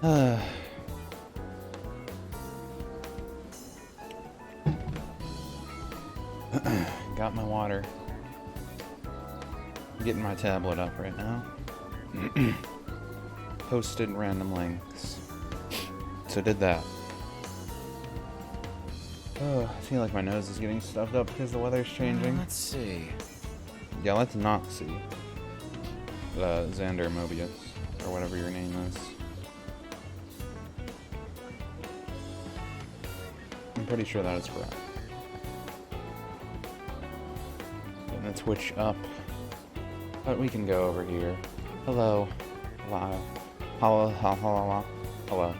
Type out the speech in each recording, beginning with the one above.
Got my water. Getting my tablet up right now. Posted random links. So did that. Oh, I feel like my nose is getting stuffed up because the weather's changing. Let's see. Yeah, let's not see. Xander Mobius, or whatever your name is. I'm pretty sure that is correct. Getting the Twitch up. But we can go over here. Hello. Hello. Hello. Hello. Hello.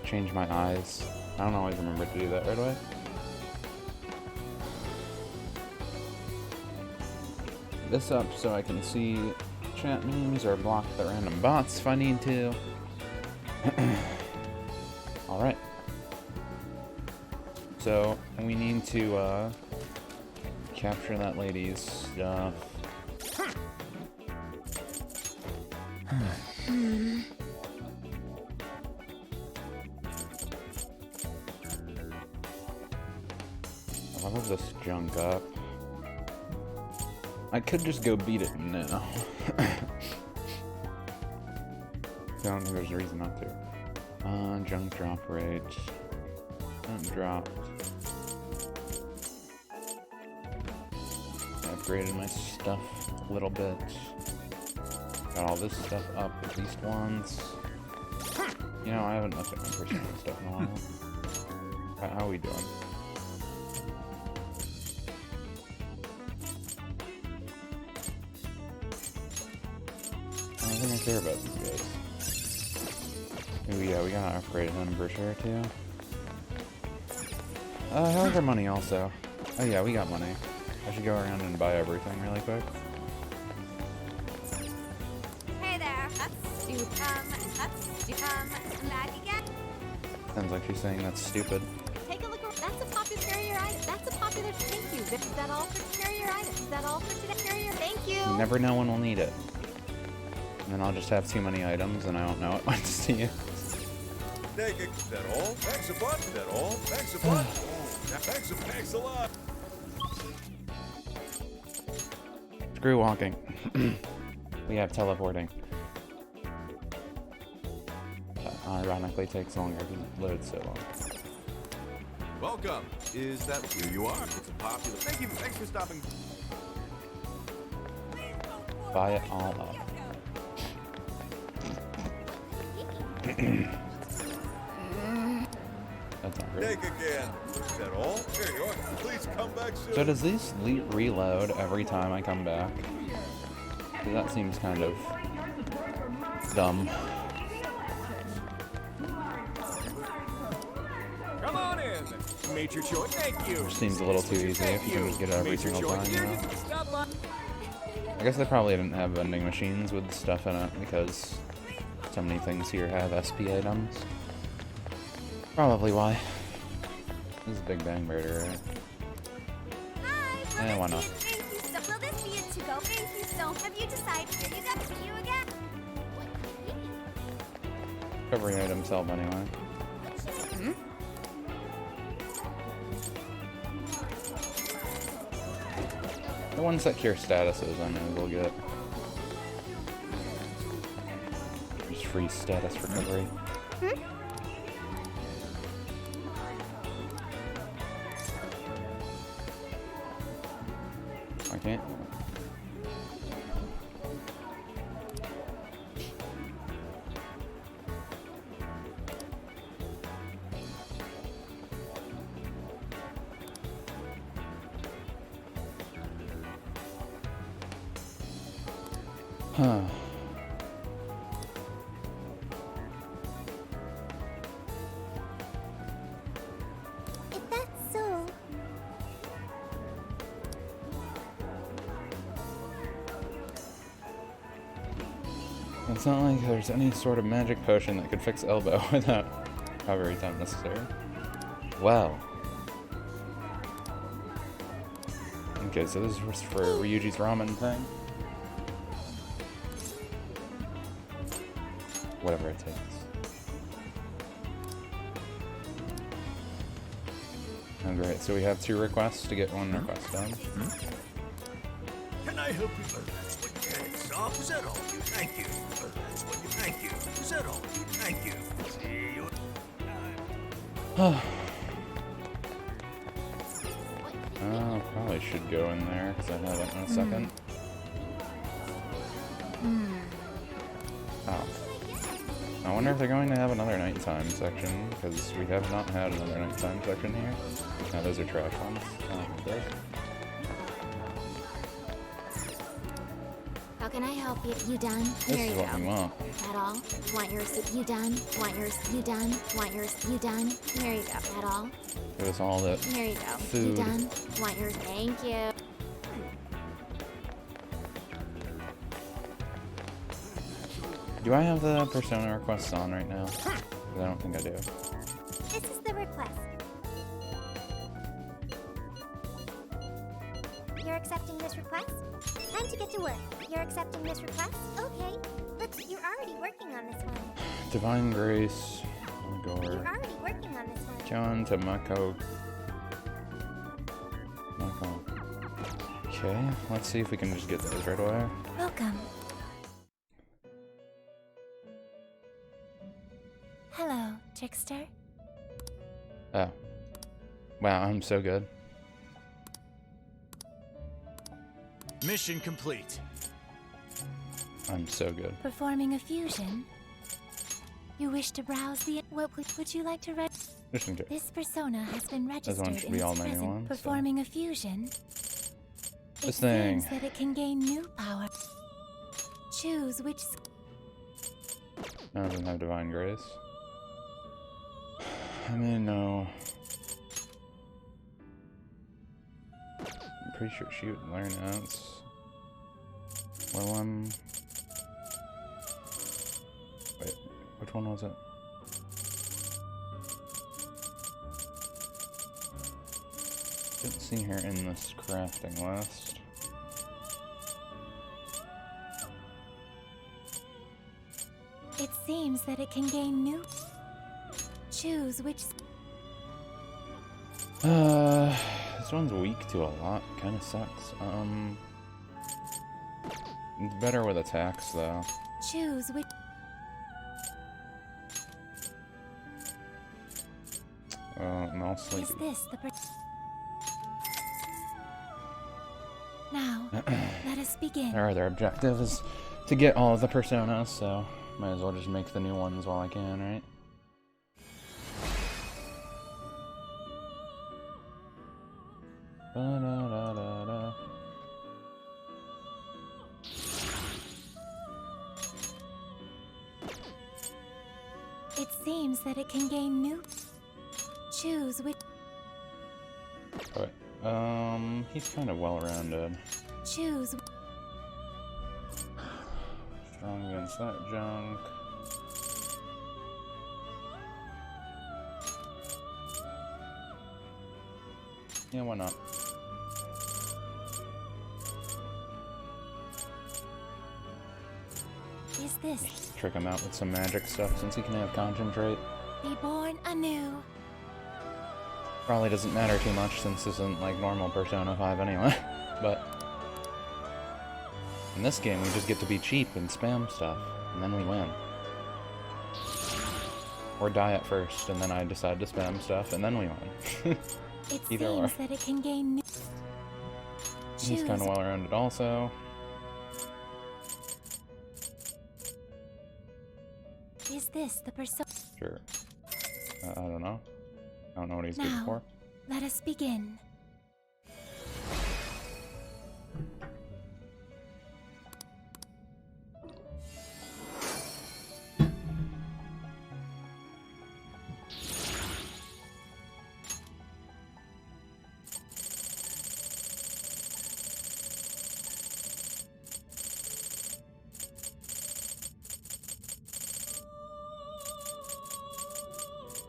Change my eyes. I don't always remember to do that right away. This up so I can see chat memes or block the random bots if I need to. Alright. So, we need to, capture that lady's stuff. I love this junk up. I could just go beat it now. I don't think there's a reason not to. Junk drop rate. Junk dropped. I upgraded my stuff a little bit. Got all this stuff up at least once. You know, I haven't looked at my personal stuff in a while. How are we doing? I don't think I care about these guys. Ooh, yeah, we gotta upgrade him for sure, too. How's our money also? Oh yeah, we got money. I should go around and buy everything really quick. Hey there, that's stupid. Back again. Sounds like she's saying that's stupid. Take a look. That's a popular carrier item. That's a popular. Thank you. Is that all for carrier item? Is that all for today? Carrier. Thank you. You never know when we'll need it. And then I'll just have too many items and I don't know what to use. Is that all? Thanks a bunch. Is that all? Thanks a bunch. Thanks a lot. Screw walking. We have teleporting. That ironically takes longer because it loads so long. Welcome. Is that here you are? It's a popular. Thank you. Thanks for stopping. Buy it all up. That's not great. Take again. Is that all? Here you are. Please come back soon. So does these reload every time I come back? 'Cause that seems kind of dumb. Come on in. Made your choice. Thank you. Which seems a little too easy if you can just get it every single time, you know? I guess they probably didn't have vending machines with stuff in it because so many things here have SP items. Probably why. This is Big Bang Murder, right? Hi. Yeah, why not? Thank you so. Will this be a to-go? Thank you so. Have you decided? You got to see you again. Recovery items help anyway. The ones that cure statuses, I know we'll get. Just free status recovery. I can't. Huh. If that's so. It's not like there's any sort of magic potion that could fix elbow without recovery time necessary. Well. Okay, so this is for Ryuji's ramen thing. Whatever it takes. great. So we have 2 requests to get 1 request done. Can I help you? That's what you had. Stop. Is that all? You thank you. That's what you thank you. Is that all? You thank you. See you. Oh, probably should go in there because I haven't in a second. Oh. I wonder if they're going to have another nighttime section because we have not had another nighttime section here. No, those are trash ones. Oh, okay. How can I help you? You done? This Here is you what go. we want. That all? Want yours? You done? Want yours? You done? Want yours? You done? Here you go. That all? Give us all the Here you go. You food. done? Want yours? Thank you. Do I have the persona requests on right now? 'Cause I don't think I do. This is the request. You're accepting this request? Time to get to work. You're accepting this request? Okay. But you're already working on this one. Divine Grace, You're Igor, already working on this one. John to Mako. Okay, let's see if we can just get those right away. Welcome. Hello, Trickster. Oh. Wow, I'm so good. Mission complete. I'm so good. Performing a fusion. You wish to browse the... What would you like to read? Just in case. This persona has been registered one should in be its all manual present. ones, so- Performing a fusion. This It thing. seems that it can gain new power. Choose which... No, it doesn't have Divine Grace. I mean, no. I'm pretty sure she would learn that. Well, wait, which one was it? Didn't see her in this crafting list. It seems that it can gain new... Choose which... This one's weak to a lot. Kind of sucks. It's better with attacks though. Choose which... No Is sleepy. this the... Now, let us begin. Our other objective is to get all of the personas, so might as well just make the new ones while I can, right? Ba-da-da-da-da. It seems that it can gain new... Choose which... Oh, wait. He's kind of well-rounded. Choose... Strong against that junk. Yeah, why not? Is this... Trick him out with some magic stuff since he can have concentrate. Be born anew. Probably doesn't matter too much since this isn't like normal Persona 5 anyway. But in this game, we just get to be cheap and spam stuff, and then we win. Or die at first, and then I decide to spam stuff, and then we win. It Either seems or. that it can gain new... He's kind of well-rounded also. Is this the persona? Sure. I don't know. I don't know what he's good Now, for. let us begin.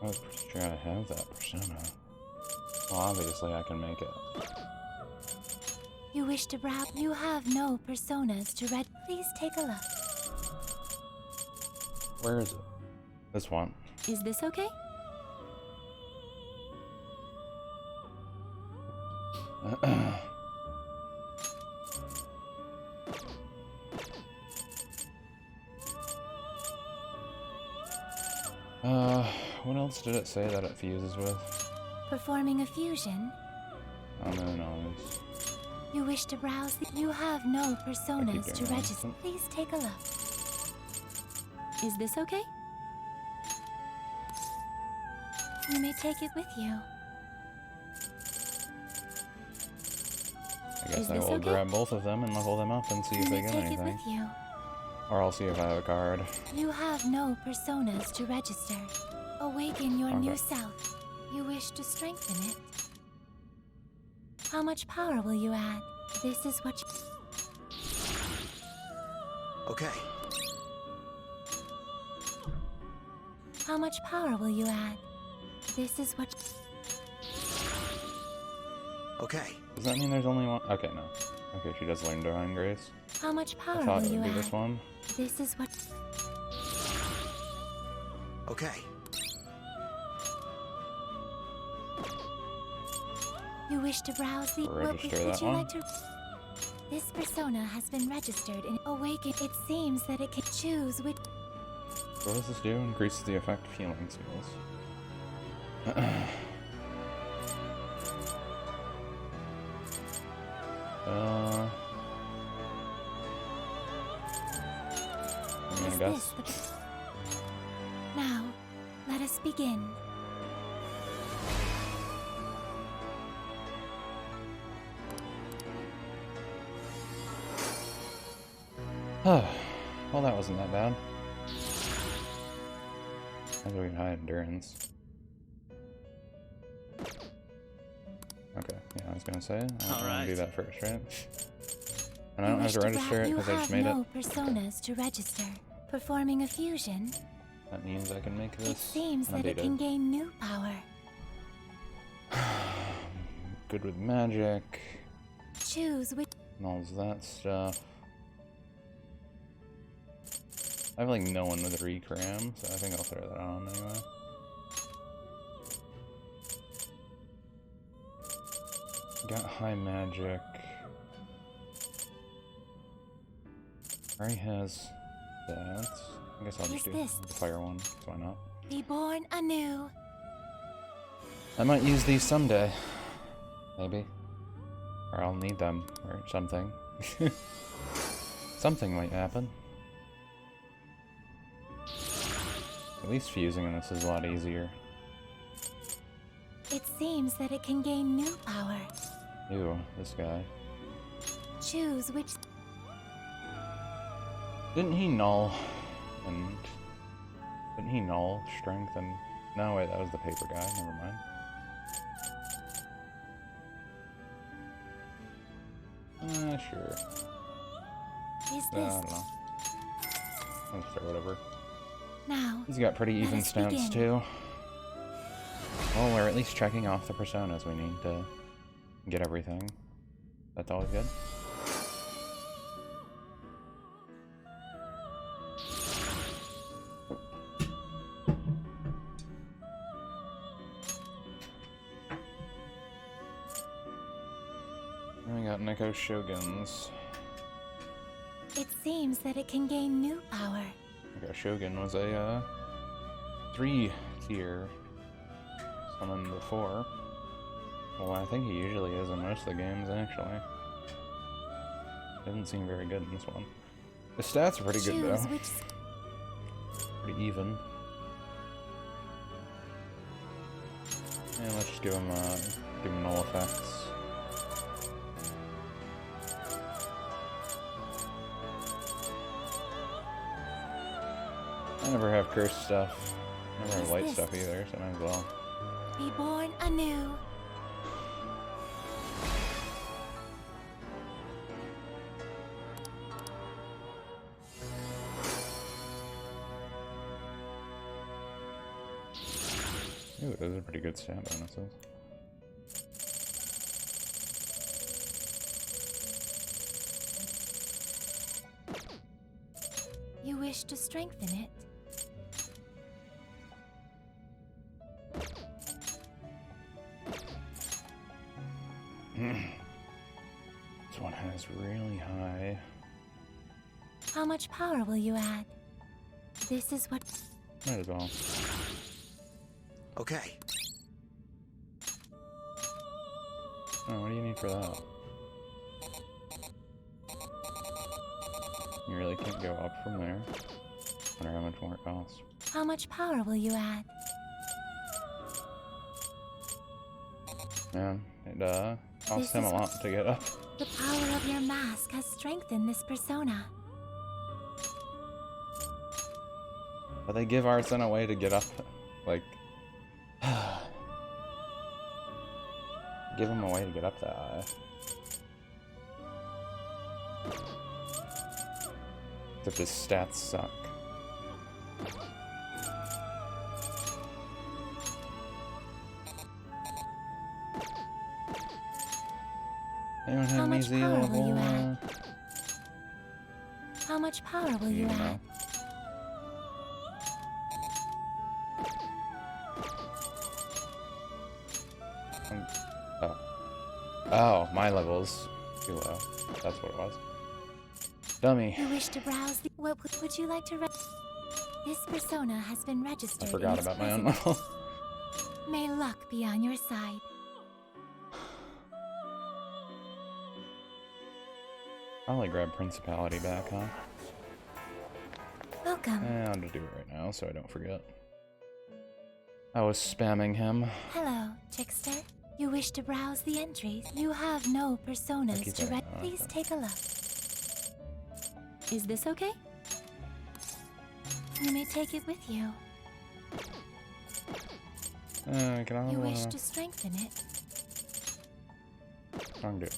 I was pretty sure I have that persona. Well, obviously I can make it. You wish to browse? You have no personas to read. Please take a look. Where is it? This one. Is this okay? What else did it say that it fuses with? Performing a fusion? Who knows? You wish to browse the... You have no personas to doing register. that. Please take a look. Is this okay? You may take it with you. I guess Is I this will okay? grab both of them and level them up and see You if they may get take it anything. with you. Or I'll see if I have a card. You have no personas to register. Awaken your new Okay. self. You wish to strengthen it. How much power will you add? This is what you... Okay. How much power will you add? This is what... Okay. Does that mean there's only one? Okay, no. Okay, she does learn Divine Grace. How much I power thought will it you would be add? this one. This is what... Okay. You wish to browse the... Register would that you one. like to... This persona has been registered in Awaken. It seems that it can choose which... What does this do? Increases the effect of healing skills. I'm Is gonna this guess. the... Now, let us begin. Well, that wasn't that bad. That's we high endurance. Okay, yeah, I was gonna say. I want to Alright. do that first, right? And I You don't have wish to register it you because I just have made no it. personas to register. Performing a fusion, That means I can make this. it seems that it undated. can gain new power. Good with magic Choose which... and all that stuff. I have like no one with recram, so I think I'll throw that on anyway. Got high magic. Already has that. I guess I'll just do Is this- the fire one. So why not? Be born anew. I might use these someday. Maybe. Or I'll need them, or something. Something might happen. At least fusing in this is a lot easier. It seems that it can gain new power. Ew, this guy. Choose which... Didn't he null and... Didn't he null strength and... No, wait, that was the paper guy. Never mind. Sure. Is I this... don't know. Let's try whatever. Now, He's got pretty Let even us stats begin. too. Well, we're at least checking off the personas we need to get everything. That's always good. And we got Neko Shoguns. it seems that it can gain new power. Neko Shogun was a 3-tier summon before. Well, I think he usually is in most of the games, actually. Doesn't seem very good in this one. The stats are pretty good, Choose though. which... Pretty even. And let's just give him null effects. I never have cursed stuff. I never have What's light this? stuff either, so might as well. Be born anew. Ooh, those are pretty good stat bonuses. You wish to strengthen it. This one has really high. How much power will you add? This is what... Might as well. Okay. Oh, what do you need for that? You really can't go up from there. Wonder how much more it costs. How much power will you add? Yeah, it costs This him a is- lot to get up. The power of your mask has strengthened this persona. But they give Arsene a way to get up, like... give him a way to get up that high. Except his stats suck. Anyone How have much easy power will level? you add? How much power will you know. add? Oh. Oh, my level's too low. That's what it was. Dummy. You wish to browse the... What would you like to... This persona has been registered. I forgot in its about my own presence. level. May luck be on your side. Probably grab Principality back, huh? Welcome. I'll just do it right now so I don't forget. I was spamming him. Hello, Trickster. You wish to browse the entries? You have no personas keep to that. read. Oh, Please okay. take a look. Is this okay? You may take it with you. Can I You have wish a to strengthen it. wrong dude?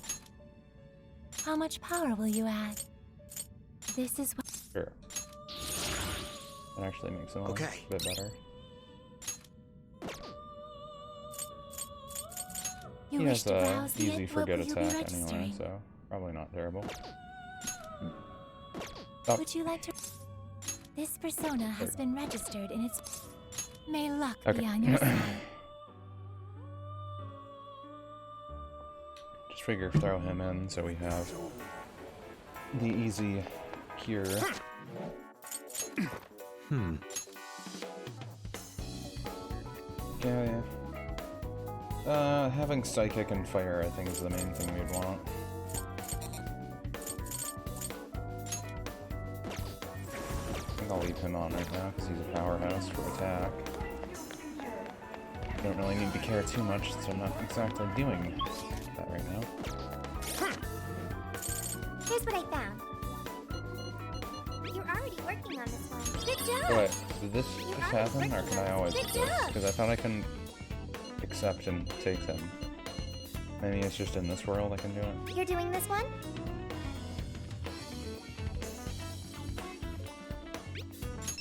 How much power will you add? This is what... Sure. That actually makes it a Okay. bit better. You He wish has to a browse the easy for good will you be attack anyway, registering? so probably not terrible. Oh, Would you like to... This persona has Sure. been registered in its... May luck Okay. be on your side. just figure throw him in so we have the easy cure. Okay. Having Psychic and Fire I think is the main thing we'd want. I think I'll leave him on right now because he's a powerhouse for attack. Don't really need to care too much, so I'm not exactly doing that right now. Here's what I found. You're already working on this one. Good job! Oh, wait, did this just happen, or can I always do Good this? job. Because I thought I couldn't accept and take them. Maybe it's just in this world I can do it. You're doing this one?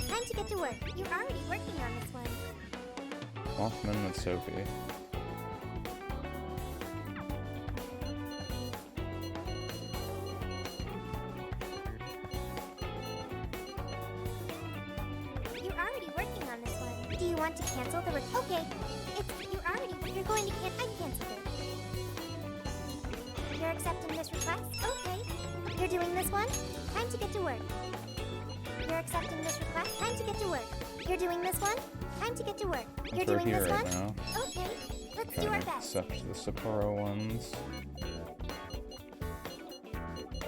Time to get to work. You're already working on this one. Mothman with Sophie. You're already working on this one. Do you want to cancel the Okay. You're going to I canceled it. You're accepting this request? Okay. You're doing this one? Time to get to work. You're accepting this request? Time to get to work. You're doing this one? Time to get to work. You're We're doing here this right one? now. Okay. Let's do Trying our to best. accept the Sapporo ones.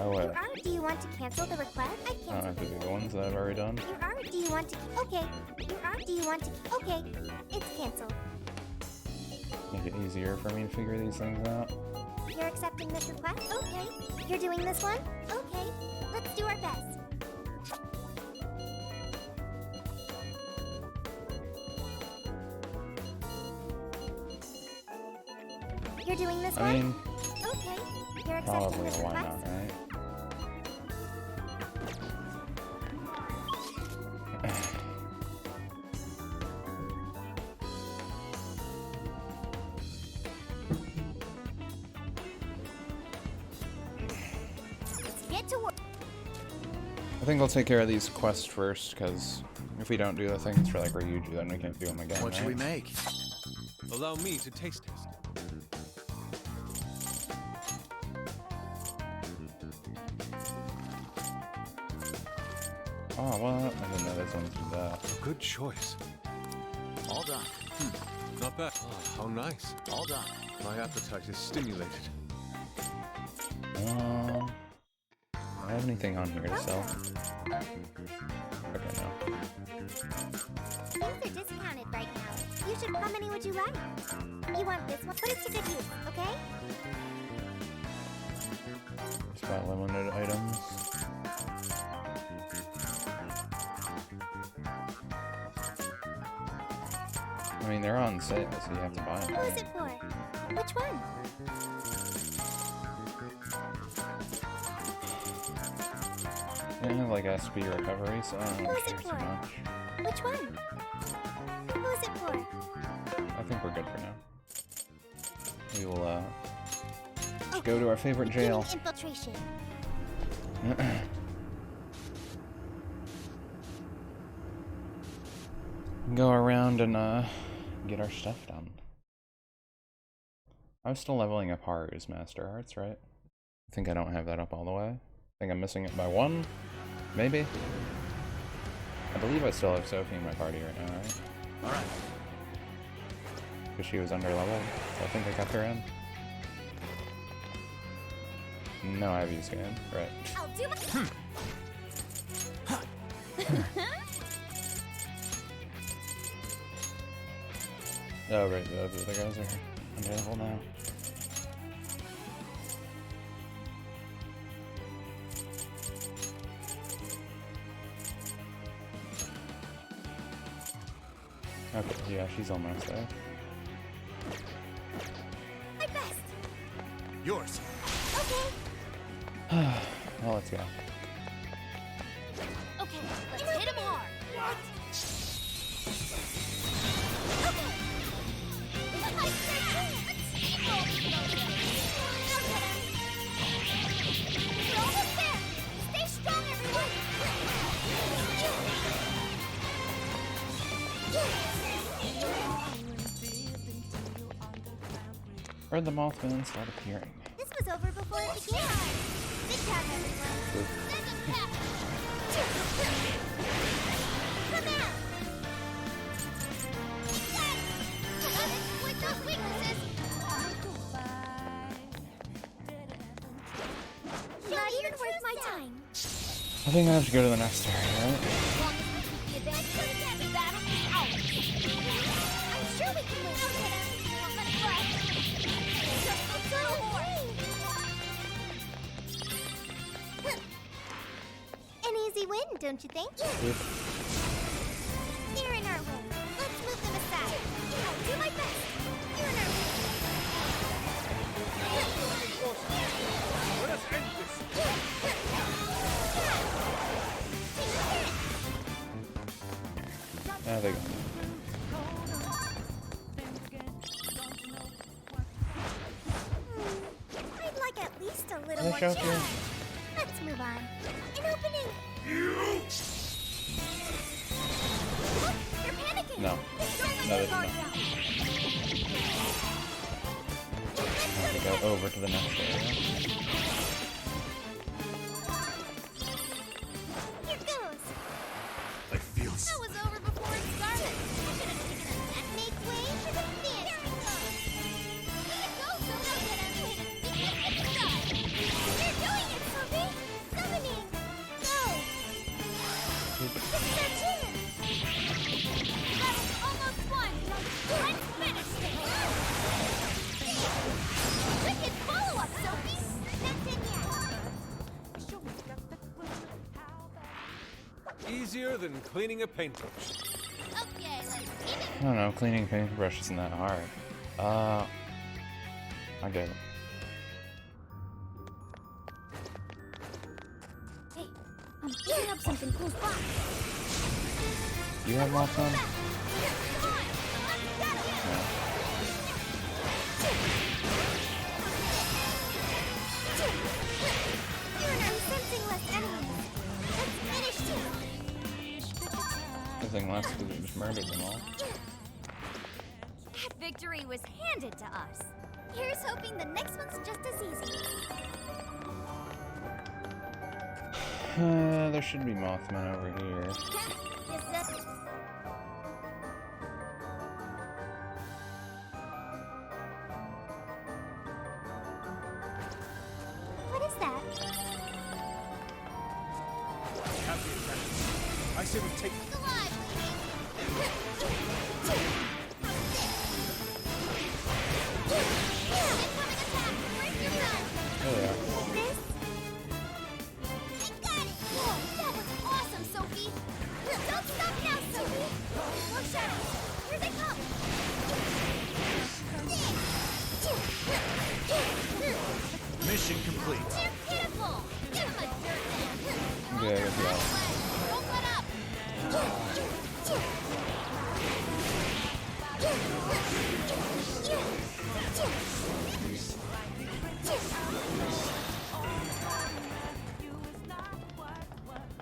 Oh wait, Do you want to cancel the request? I I don't canceled have to it. do the ones that I've already done. Do you want to? Okay. Do you want to? Okay. It's canceled. Make it easier for me to figure these things out. You're accepting this request? Okay. You're doing this one? Okay. Let's do our best. You're doing this I one? mean, Okay. You're accepting probably this why request? not, right? Let's get to work. I think I'll take care of these quests first, because if we don't do the things for like Ryuju, then we can't do them again. What should we right? make? Allow me to taste test. Oh, what? I didn't know this one's do that. Good choice. All done. Not bad. Oh, how nice. All done. My appetite is stimulated. Do I have anything on here to sell? Okay, no. Things are discounted right now. You should. How many would you like? You want this one? Put it to good use, okay? Just got limited items. I mean, they're on sale, so you have to buy them. Who is it for? Which one? I have like SP recovery, so I don't Who is care it too for? much. Which one? Who is it for? I think we're good for now. We will go to our favorite jail. Beginning infiltration. Go around and get our stuff done. I was still leveling up Haru's Master Arts, right? I think I don't have that up all the way. I think I'm missing it by one, maybe? I believe I still have Sophie in my party right now, right? Alright. Because she was under level, so I think I got her in. No, I have you scan, right. I'll do my. Oh, right, those other guys are available now. Okay, yeah, she's almost there. My best. Yours. Okay. Well, let's go. Okay. Let's hit him hard. What? Okay. I said we're almost there. Stay strong, everyone. Where'd the Mothman start appearing? This was over before it began. Good job, everyone. Send them back. Come out. With those weaknesses. Not even worth my time. I think I have to go to the next area, right? I'm sure we can win. An easy win, don't you think? Yep. They're in our way. Let's move them aside. I'll do my best. You're in our way. Let us end this. There they go. I'd like at least a little They more show up chance. here? Let's move on. An opening. Look, they're panicking. No. Destroy my No, they guard did not. now. I have to go over to the next area. Here goes. I feel That was over before it started. I should have taken a that make way to the finish. Here it goes. Here it goes. So now get on with it. You're doing it, Sophie. Summoning. Go. This is our chance. That was almost won. Let's finish it. Wicked follow-up, Sophie. That's it yet. Easier than cleaning a paintbrush. Okay, let's keep it. I don't know, cleaning paintbrush isn't that hard. I get it. Hey, I'm picking up something close by. You have Mothman? Come on, let's get it. No. I'm sensing less enemies. Let's finish this. Nothing less because we just murdered them all. That victory was handed to us. Here's hoping the next one's just as easy. There should be Mothman over here. Yes, that's... What is that? I say we take. It's alive, incoming attack! Where's your gun? Oh yeah. This? I got it! Whoa, that was awesome, Sophie! Don't stop now, Sophie! More shadows! Here they come! Mission complete. They're pitiful! Give them a dirt bag! Okay, I guess we got it. Don't let up!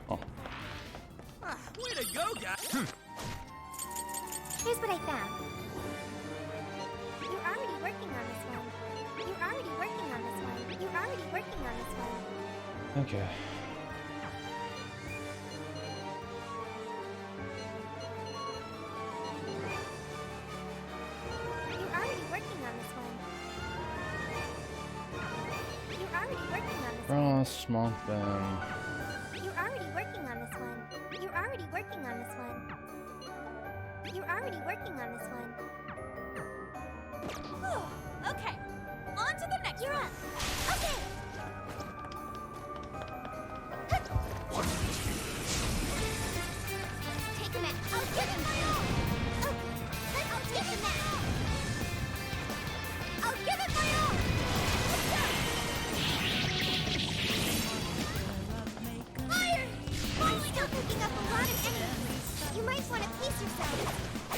Oh. Way to go, guys! Here's what I found. You're already working on this one. You're already working on this one. You're already working on this one. Okay. You're already working on this one. You're already working on this one. Frost, Mothman. You're already working on this one. You're already working on this one. You're already working on this one. Okay. On to the next You're up. Okay. Take him out. I'll give him my all. I'll give him that. I'll give it my all. Let's go. Fire! I'm still picking up a lot of enemies. You might want to piece yourself.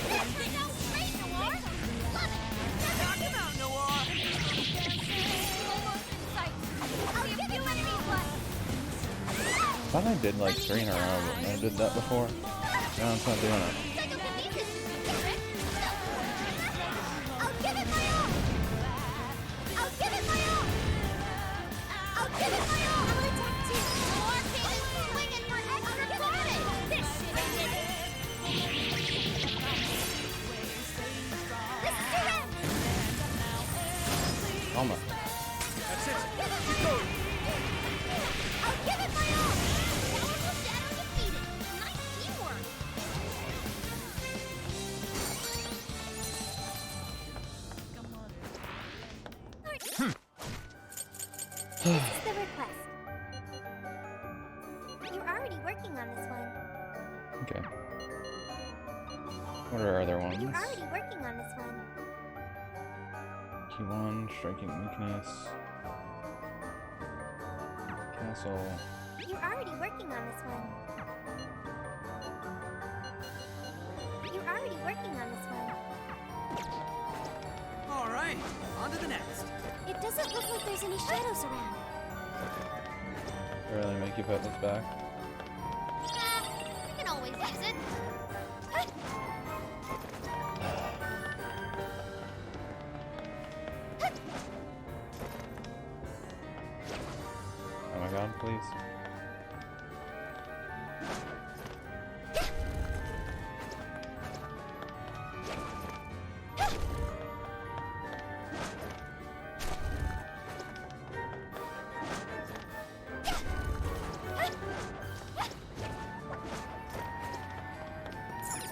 This turned out great, Noir. Love it. Talk about Noir. Almost in sight. I'll give you enemies left. I thought I did like 3 in a row, but I did that before. No, it's not doing it. Psychokinesis. Rick. I'll give it my all. I'll give it my all. I'll give it my all. I'm gonna attack too. Noir came in swinging for extra damage. This shit ain't it. This is Durant. Almost. That's it. Give it my all. I'll give it my all. Powerful shadow defeated. Nice teamwork. This is the request. You're already working on this one. Okay. What are other ones? You're already working on this one. Q1, striking weakness. Castle. You're already working on this one. You're already working on this one. All right, on to the next. It doesn't look like there's any shadows around. Really make you put this back? I can always use it. Oh my god, please.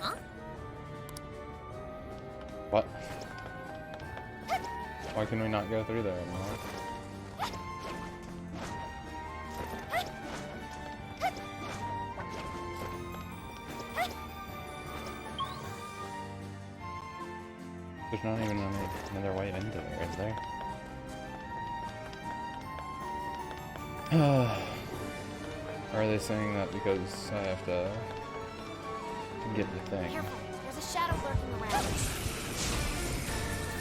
Huh? What? Why can we not go through there anymore? There's not even another way into there, is there? Or are they saying that because I have to get the thing? Careful, there's a shadow lurking around.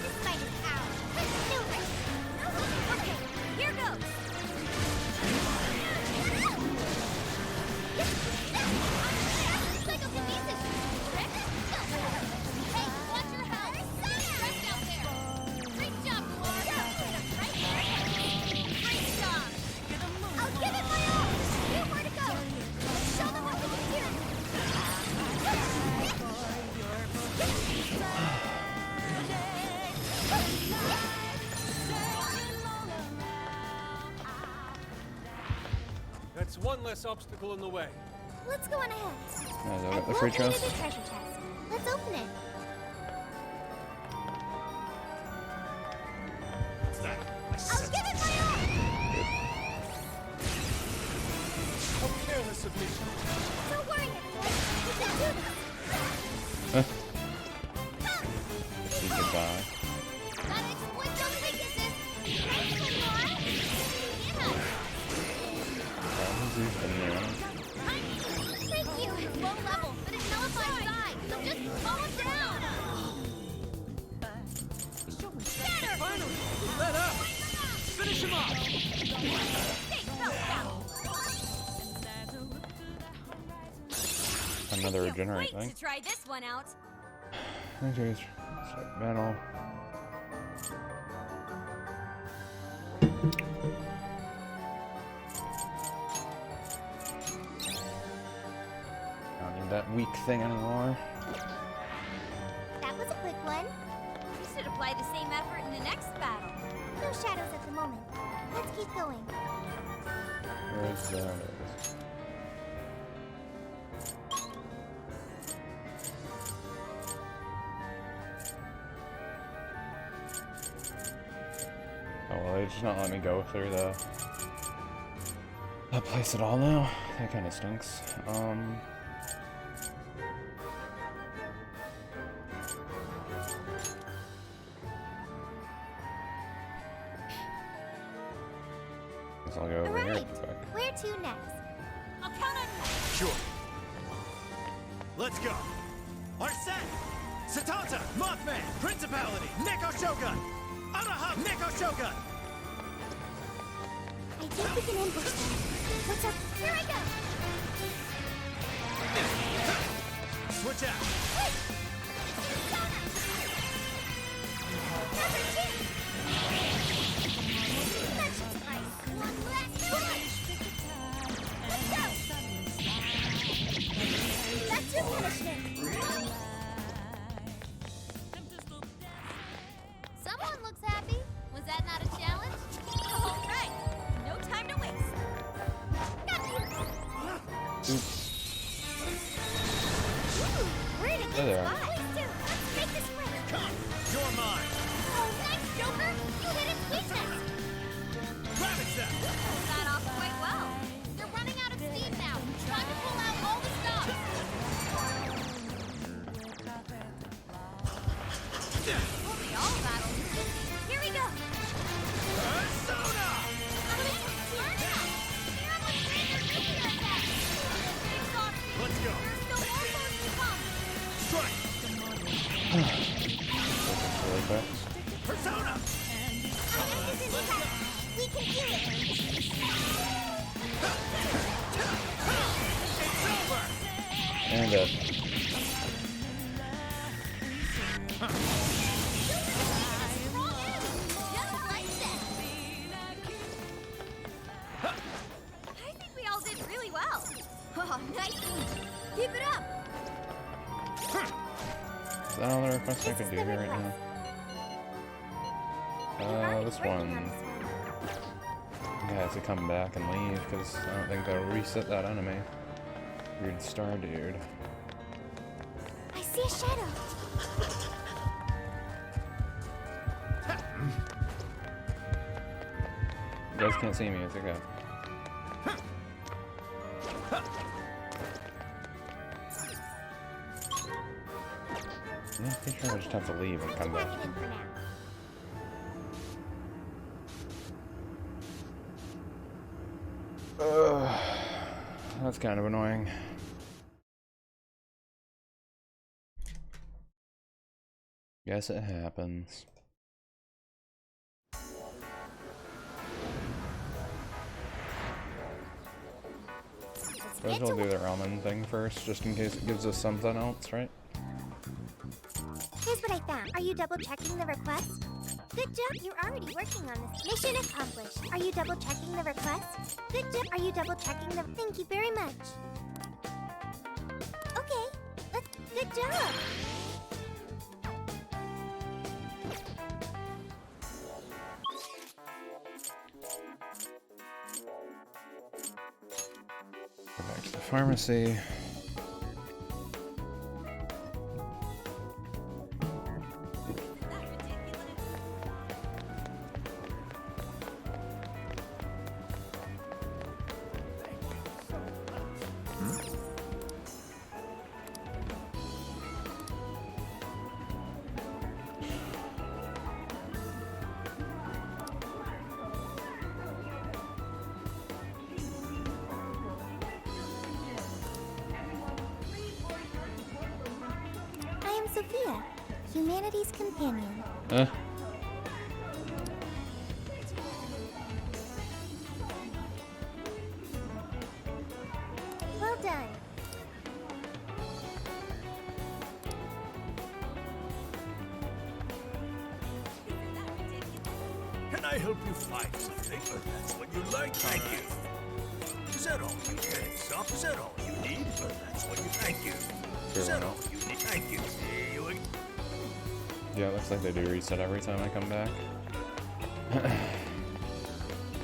This might be ours. Okay, here goes. Psychokinesis. Rick? Hey, watch your head. Rest out there. Great job, Laura. Great job. I'll give it my all. Nowhere to go. That's one less obstacle in the way. Let's go on ahead. Yeah, I've the free located chest. the treasure chest. Let's open it. I'll give it my all! How careless of me. Don't worry, everyone. We can do this. See goodbye. Gotta exploit those weaknesses. Ready for more? Yeah. He's been there. Thank you. Low level, but it nullifies side, so just calm him down. Better. Finally! Let up! Finish him off! Take those out. Another regenerate thing. To try this one out. Okay, start battle. Don't need that weak thing anymore. That was a quick one. You should apply the same effort in the next battle. No shadows at the moment. Let's keep going. Where's that? Oh well, they're just not letting me go through that place at all now. That kind of stinks. Guess I'll go over here real Alright. quick. Where to next? I'll count on you. Sure. Let's go. Arsene! Satanta! Mothman! Principality! Neko Shogun! Anaha! Neko Shogun! I think we can ambush them. What's up? Here I go! Switch out! Wait! Number 2! That should suffice. One last push! Let's go! That's your punishment! Someone looks happy. Was that not a challenge? All right. No time to waste. Got you! Oops. Ooh, we're in a There good they are. spot. Please do. Let's make this quick. Come! You're mine! Oh, nice, Joker! You hit its weakness! Ravage them! Pulled that off quite well. They're running out of steam now. Time to pull out all the stops. Only all battles. Here we go. Persona! Let's go! Strike! Really quick. Persona! We can do it! It's over! And it. Just like that! I think we all did really well. Oh, nice. Keep it up. Is that all the requests I This can is do the here right request. now? This one. I have to come back and leave because I don't think they'll reset that enemy. Weird star dude. I see a shadow. You guys can't see me, it's okay. Yeah, pretty sure I just have to leave and come back. Pack it in for now. That's kind of annoying. Guess it happens. Let's Might as get well to do the ramen thing first, just in case it gives us something else, right? Here's what I found. Are you double checking the request? Good job. You're already working on this. Mission accomplished. Are you double checking the request? Good job. Are you double checking the... Thank you very much. Okay. Good job. Go back to the pharmacy. I am Sophia, humanity's companion. Well done. Can I help you find something? That's what you like. Thank you. Is that all you need? Stop. Is that all you need? That's what you thank you. Is that all you need? Thank you. See you again. Yeah, it looks like they do reset every time I come back.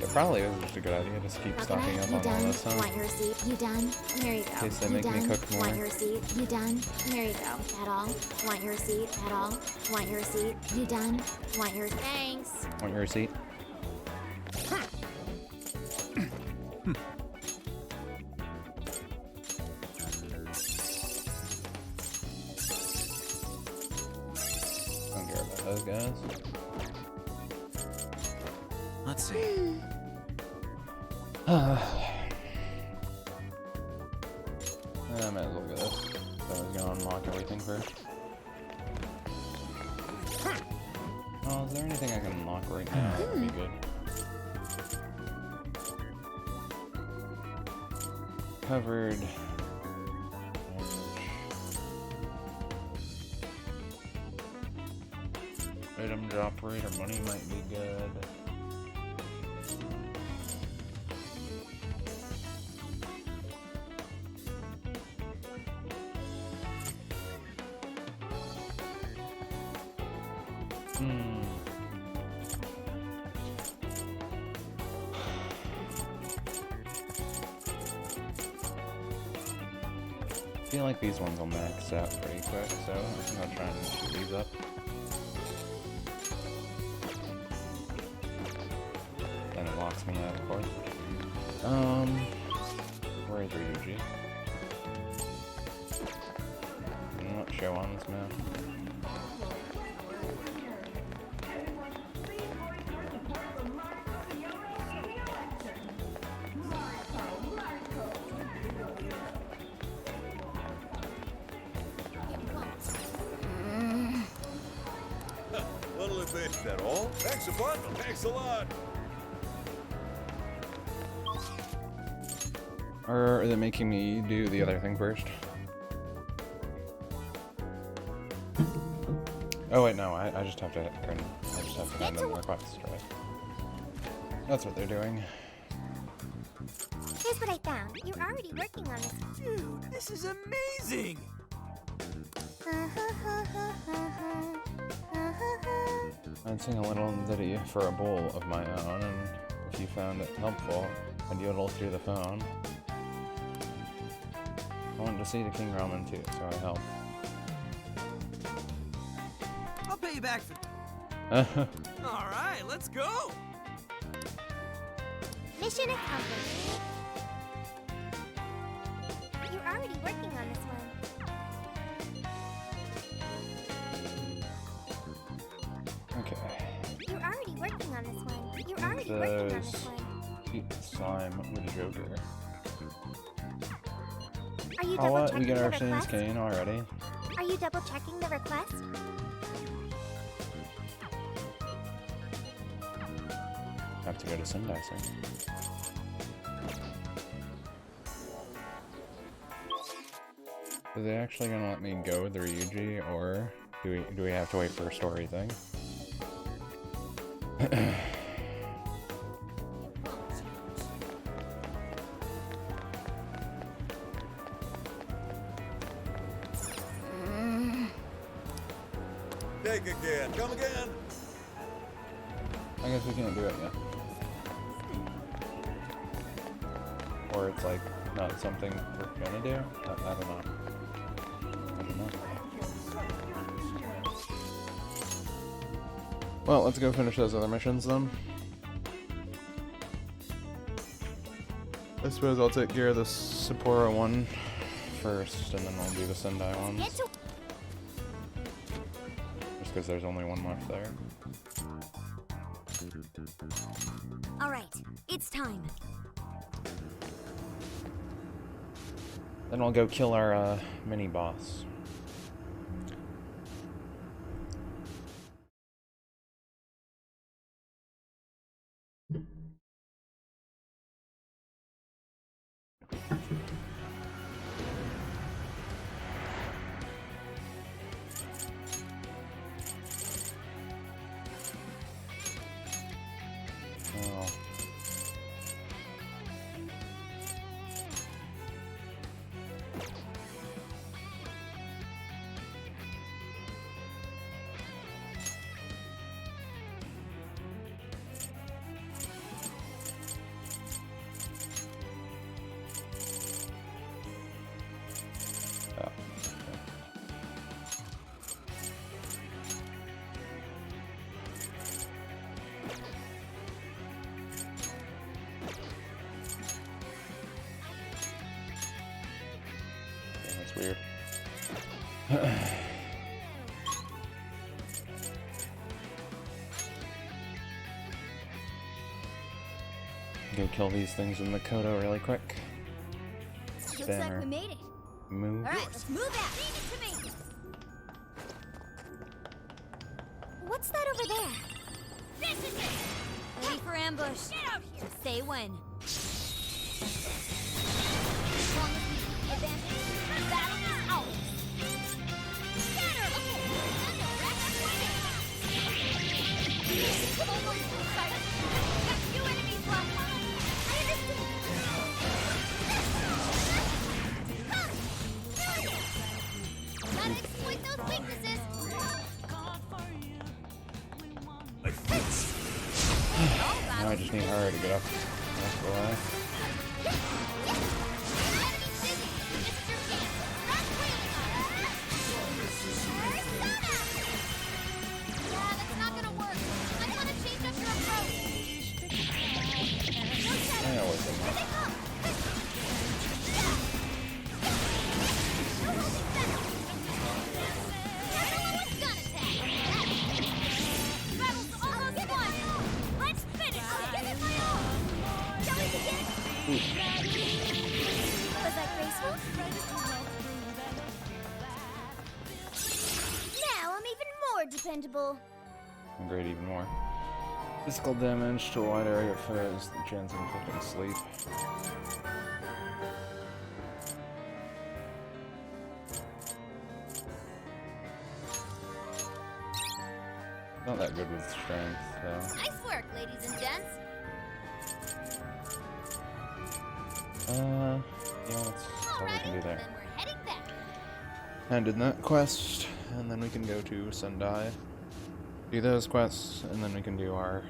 It probably is just a good idea to just keep stocking up You on all done? this stuff. Want your receipt? You done? Here you go. In case they You make me done? cook more. Want your receipt? You done? Here you go. At all? Want your receipt? At all? Want your receipt? You done? Want your thanks? Want your receipt? Don't care about those guys. Let's see. I might as well go this. So I was gonna unlock everything first. Oh, is there anything I can unlock right now? That would be good. Covered. Item drop rate or money might be good. I feel like these ones will max out pretty quick, so I think I'll try and shoot these up. Then it locks me out, of course. Where is Ryuji? Not show on this map. What'll it be? Is that all? Thanks a bundle. Thanks a lot. Or is it making me do the other thing first? Oh wait, no, I just have to hand in the request, right? That's what they're doing. Here's what I found. You're already working on this. Dude, this is amazing! I'd sing a little ditty for a bowl of my own, and if you found it helpful, I'd yodel through the phone. I wanted to see the King Ramen too, so I helped. I'll pay you back for... Alright, let's go! Mission accomplished. You're already working on this one. Okay. You're already working on this one. You're already working on this one. Eat slime with Joker. Are you Oh double what? checking We get the Arsenic request? Cane already? Are you double checking the request? Have to go to Syndicer. Are they actually gonna let me go with the Ryuji, or do we have to wait for a story thing? Take again. Come again. I guess we can't do it yet. Or it's like not something we're gonna do? I don't know. I don't know. Well, let's go finish those other missions then. I suppose I'll take care of the Sapporo one first, and then we'll do the Sendai ones. Get to Just because there's only one left there. All right, it's time. Then we'll go kill our mini boss. Oh. Oh. Yeah, that's weird. Go kill these things in Makoto really quick. Looks like Banner. we made it. Move. All right, let's move out. Leave it to me. What's that over there? This is it! Ready for ambush. Get out here! Say when. As long as we keep the advantage, the battle is ours. Scatter! Okay, that's a record Almost excited. Got two enemies left! I understand. Gotta exploit those weaknesses! Now I just need her to get up. That's the way. Enemy's busy! This is your chance! Start wheeling on us! Persona! Yeah, that's not gonna work. I want to change up your approach. No shadow. Yeah, what's in Here they come. No holding back. Everyone's gun attack! Battle's almost won! Let's finish I'll give it! it my all. Shall we begin? Was that graceful? Now I'm even more dependable. Upgrade even more. Physical damage to a wide area of foes, the chance of inflicting sleep. Not that good with strength, though. Nice work, ladies and gents! Yeah, that's all we can do Alrighty, there. then we're heading back. Ended that quest, and then we can go to Sendai, do those quests, and then we can do our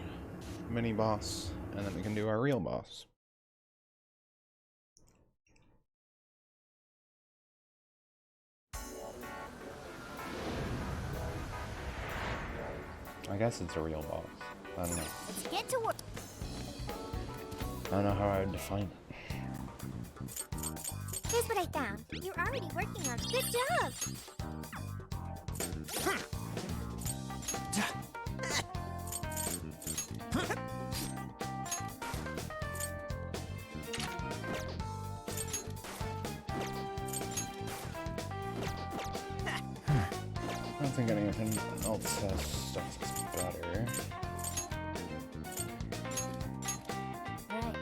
mini boss, and then we can do our real boss. I guess it's a real boss. I don't know. Let's get to work. I don't know how I would define it. Here's what I found. You're already working on it. Good job. I don't think anything else has stuff that's better. Alright.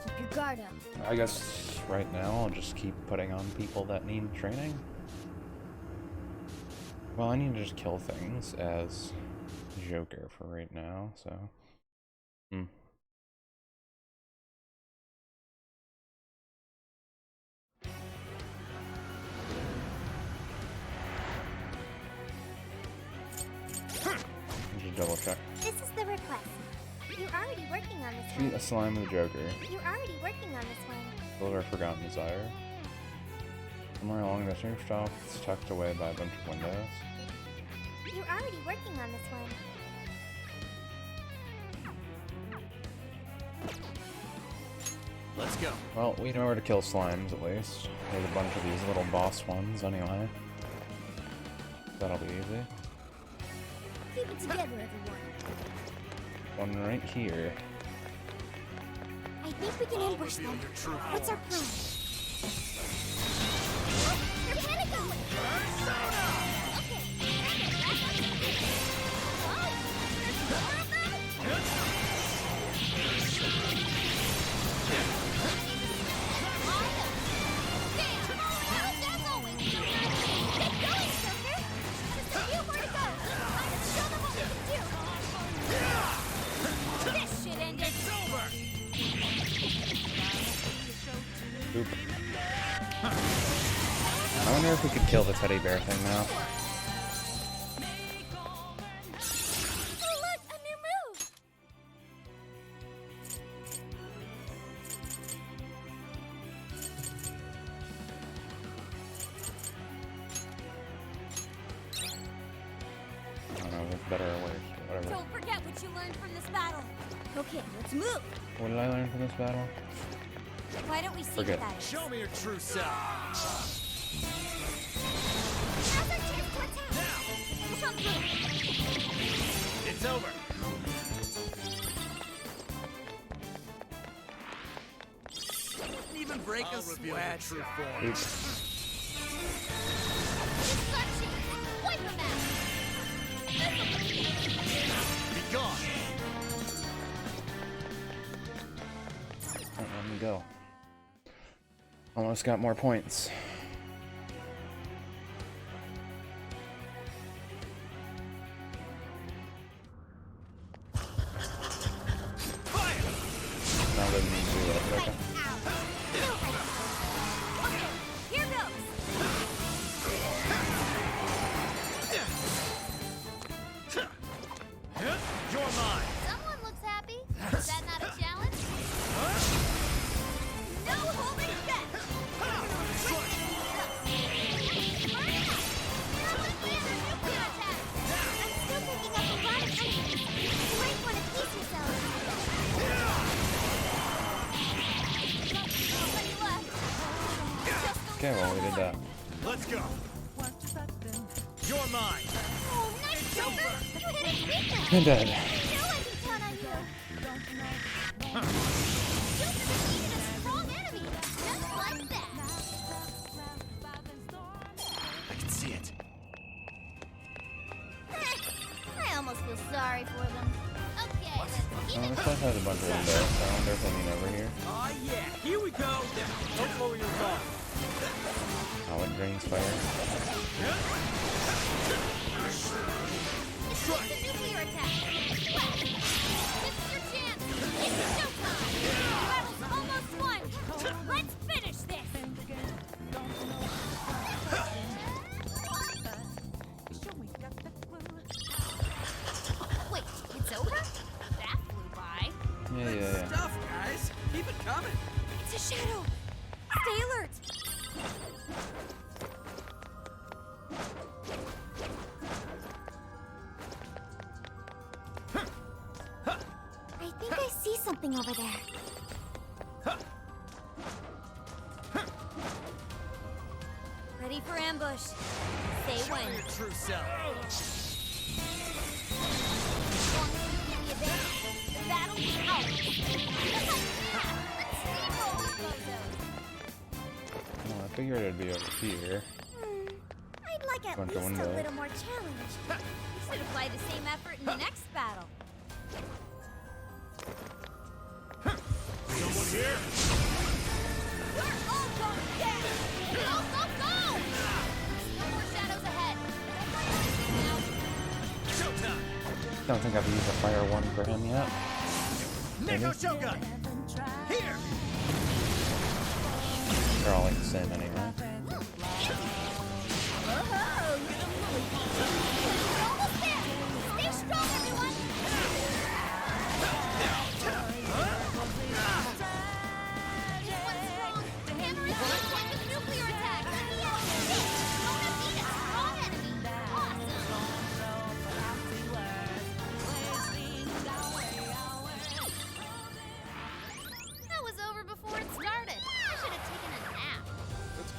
Keep your guard up. I guess right now I'll just keep putting on people that need training. Well, I need to just kill things as Joker for right now, so. Just double check. This is the request. You're already working on this Beat one. a slime with a Joker. You're already working on this one. Deliver a forgotten desire. Somewhere along the same shelf, it's tucked away by a bunch of windows. You're already working on this one. Let's go. Well, we know where to kill slimes at least. There's a bunch of these little boss ones anyway. That'll be easy. Keep it together, everyone. One right here. I think we can ambush them. What's our plan? They're panicking! Okay. Oh, there's more of them? Oop. I wonder if we could kill the teddy bear thing now. Oh, look, a new move! I don't know if it's better or worse, but whatever. Don't forget what you learned from this battle. Okay, let's move. What did I learn from this battle? Why don't we see Forget. what that is? Show me your true self. Now's our chance to attack! Push on through. It's over. Didn't even break a sweat. True form. Oops. Destruction! Wipe them out! Be gone. Let me go. Almost got more points. Now didn't need to do that, but okay. Okay, here goes. You're mine. Someone looks happy. Is that not a challenge? No holding back. I'm still picking up a lot of enemies. You might want to piece yourself. Nobody left. Just a Okay, well, we little did that. Let's go. You're mine. Oh, nice, Joker! You hit his weakness! I'm dead. I know I can count on you! Joker defeated a strong enemy! Just like that! I can see it. I almost feel sorry for them. Okay, let's keep Oh, it this place has a bunch of windows. I wonder if they mean over here. Oh yeah, here we go. Don't lower your guard. Oh, it drains fire. It's just a nuclear attack! Left! It's your chance! It's showtime! The battle's almost won. Let's finish this. Wait, it's over? That flew by. Yeah. Stuff, guys. Keep it coming. It's a shadow. Stay alert. I think I see something over there. Ready for ambush. Say when. Your true self. As long as you give me a bit, the battle's ours. Let's steamroll these bozos. Well, I figured it'd be over here. I'd like at Bunch of least a windows. little more challenge. We should apply the same effort in the next battle. Someone here? We're all going down. Go, go, go! No more shadows ahead. Now, Showtime. Don't think I've used a fire one for him yet. Neko Shogun. Here. They're all like the same anyway. Whoa! We're almost there! Stay strong, everyone!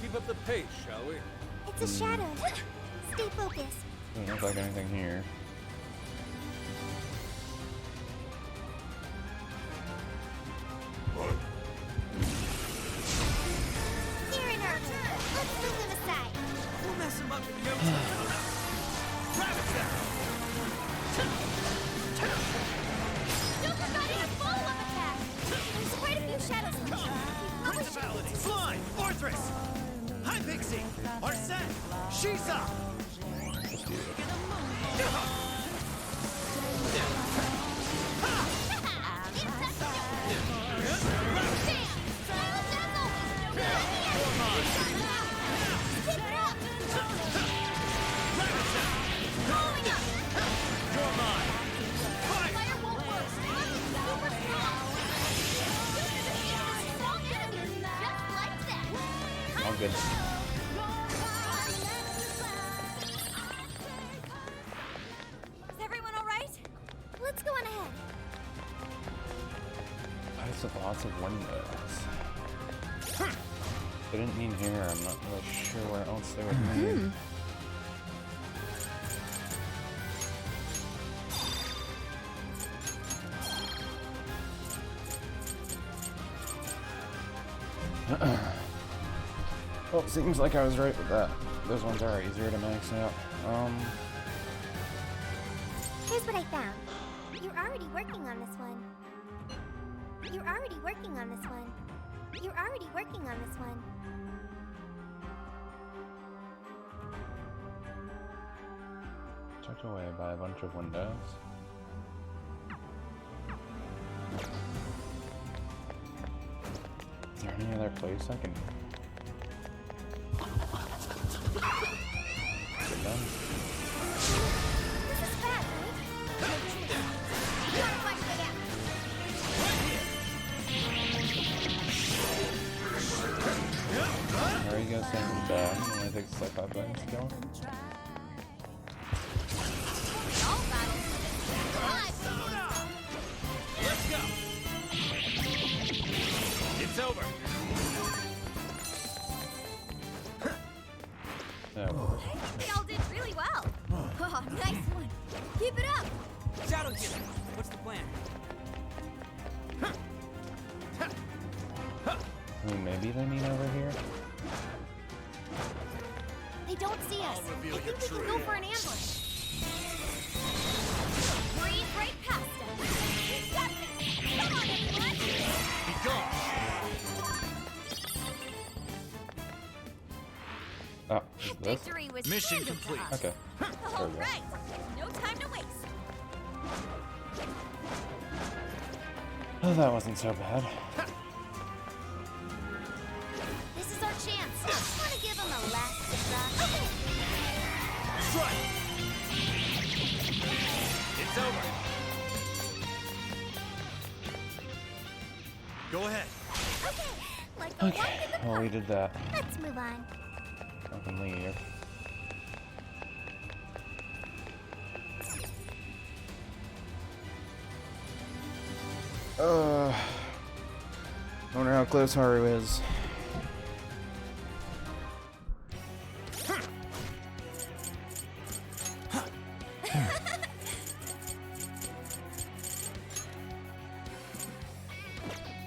keep up the pace, shall we? It's a shadow. Stay focused. Doesn't look like anything here. Here in our turn. Let's move them aside. We'll mess him up if he goes. Rabbit's there. Super got in a follow-up attack. There's quite a few shadows in here. We probably should Principality. Slime. Fortress. Hi, Pixie. Arsene. Shisa. Let's do it. You're mine. Fire. All good. Is everyone all right? Let's go on ahead. Lots of windows. They didn't mean here. I'm not really sure where else they would mean. Well, it seems like I was right with that. Those ones are easier to max out. Here's what I found. You're already working on this one. You're already working on this one. You're already working on this one. Tucked away by a bunch of windows. Is there any other place I can get done? This is bad, right? You wanna fight for that? There you go, saying bad. It only takes like 5 seconds to kill him. All battles Let's go. It's over. No. They all did really well. Oh, nice one. Keep it up. Shadow Killer. What's the plan? I mean, maybe they mean over here? They don't see us. I'll reveal I think your we can go true for an ambush. Breathe right past us. We've got this. Come on, everyone. Be gone. Oh, is this? Victory was Mission handed to complete. us. Okay. All we go. right. No time to waste. Oh, that wasn't so bad. This is our chance. Want to give them a last surprise? Okay. Strike. It's over. Go ahead. Okay. Like the walk Okay, in the well, we park. did that. Let's move on. I can leave. I wonder how close Haru is.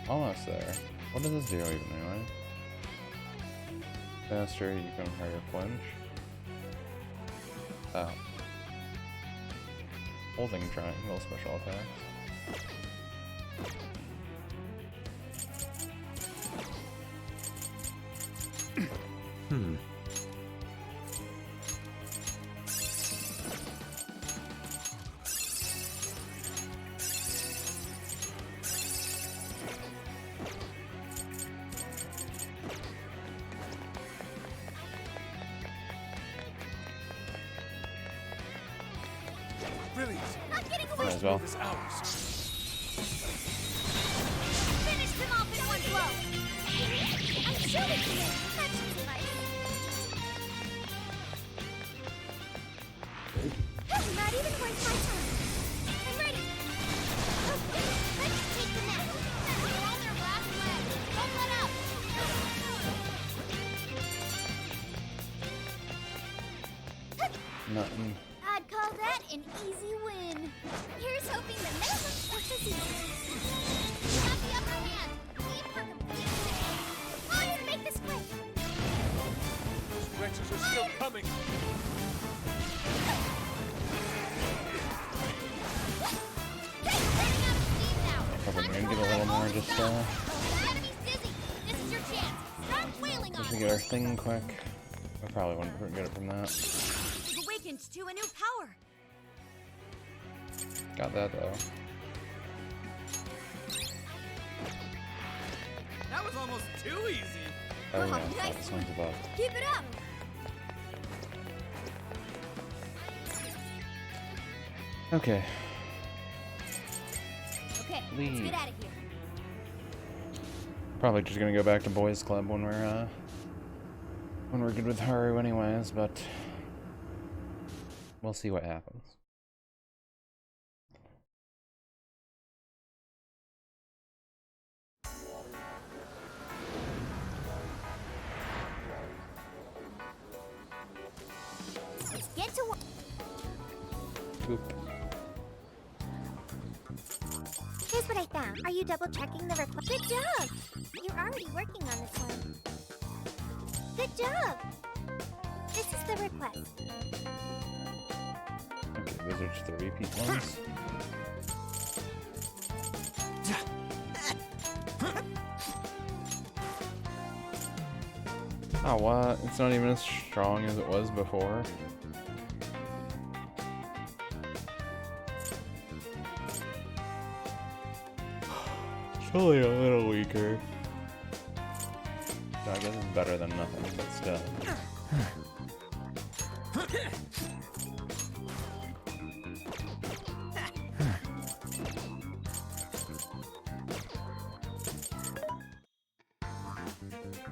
Almost there. What does this do even anyway? Faster, you can higher flinch. Oh. Holding triangle special attacks. Brilliant. Not getting away. Might as well. This ours. Finish them off in one blow. I'm sure we can win. That should suffice. Not even worth my time. I'm ready. Okay, let's take them out. They're on their last leg. Don't let up. Nothing. I'd call that an easy win. Here's hoping the middle looks just as easy. You have the upper hand. Leave for complete victory. I'll to make this quick. Rexes are still coming. Hey, running out of steam now. Probably Time gonna to get a pull little out more all just the enemy's dizzy. This is your chance. Start wailing on just to it. get our thing quick. I probably wouldn't get it from that. You've awakened to a new power. Got that though. That was almost too easy. Oh Wow, yeah, nice that sounds above. Keep it up. Okay. Okay, let's Leave. get out of here. Probably just gonna go back to Boys Club when we're good with Haru anyways, but we'll see what happens. Let's get to work. Boop. Here's what I found. Are you double checking the request? Good job. You're already working on this one. Good job. This is the request. Okay, those are just the repeat ones. Oh, what? It's not even as strong as it was before. It's only a little weaker. So I guess it's better than nothing, but still.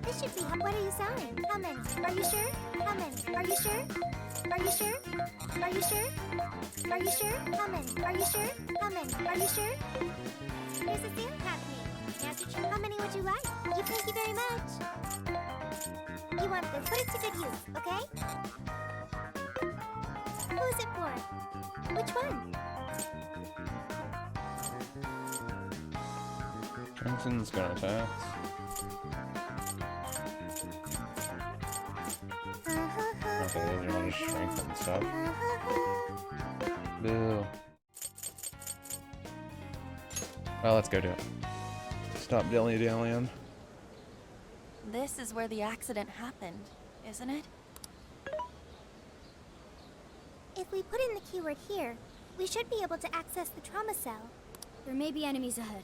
This should be. What are you selling? How many? Are you sure? How many? Are you sure? Are you sure? Are you sure? Are you sure? How many? Are you sure? How many? Are you sure? There's a sale happening. Nancy, how many would you like? Thank you very much. You want this? Put it to good use, okay? Who is it for? Which one? Jensen's gonna tax. Okay, those are all just strength and stuff. Boo. Well, let's go do it. Stop dilly-dallying. This is where the accident happened, isn't it? If we put in the keyword here, we should be able to access the trauma cell. There may be enemies ahead.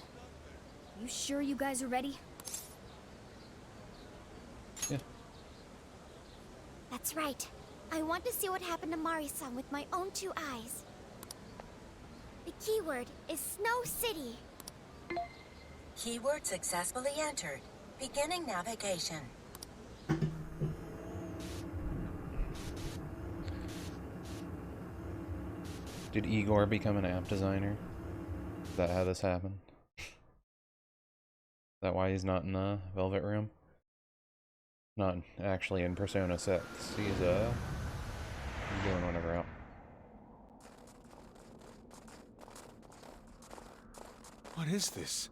You sure you guys are ready? Yeah. That's right. I want to see what happened to Mari-san with my own two eyes. The keyword is Snow City. Keyword successfully entered. Beginning navigation. Did Igor become an app designer? Is that how this happened? Is that why he's not in the Velvet Room? Not actually in Persona 6. He's doing whatever else. What is this?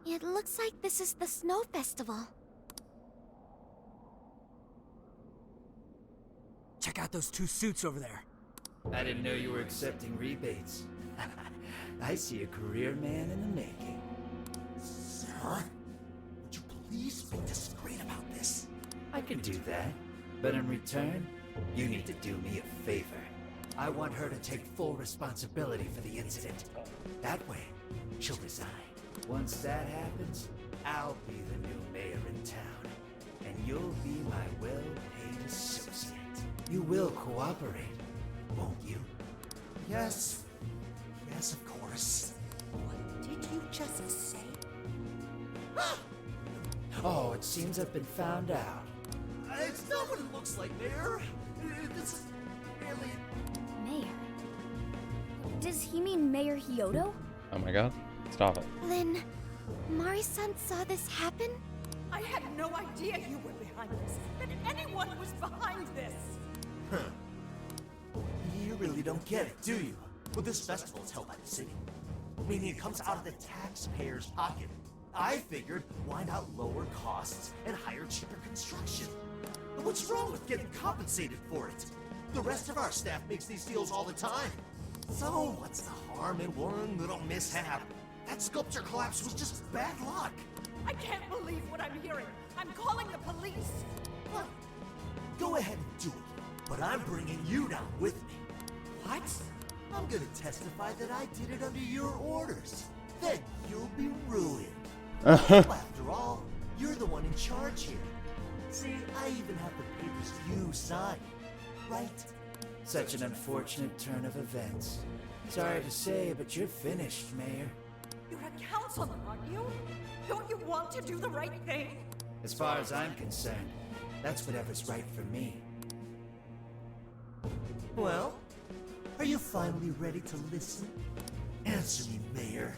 It looks like this is the Snow Festival. Check out those two suits over there. I didn't know you were accepting rebates. I see a career man in the making. Sir, would you please be discreet about this? I can do that, but in return, you need to do me a favor. I want her to take full responsibility for the incident. That way, she'll resign. Once that happens, I'll be the new mayor in town, and you'll be my well-paid associate. You will cooperate, won't you? Yes. Yes, of course. What did you just say? Oh, it seems I've been found out. It's not what it looks like, Mayor. This is really... Mayor? Does he mean Mayor Hyodo? Oh my god. Stop it. Lynn, Mari-san saw this happen? I had no idea you were behind this, that anyone was behind this. really don't get it, do you? Well, this festival is held by the city, meaning it comes out of the taxpayer's pocket. I figured, why not lower costs and hire cheaper construction? What's wrong with getting compensated for it? The rest of our staff makes these deals all the time. So what's the harm in one little mishap? That sculpture collapse was just bad luck. I can't believe what I'm hearing. I'm calling the police. What? Go ahead and do it, but I'm bringing you down with me. What? I'm gonna testify that I did it under your orders. Then you'll be ruined. After all, you're the one in charge here. See, I even have the papers you signed, right? Such an unfortunate turn of events. Sorry to say, but you're finished, Mayor. You're a councilman, aren't you? Don't you want to do the right thing? As far as I'm concerned, that's whatever's right for me. Well, are you finally ready to listen? Answer me, Mayor.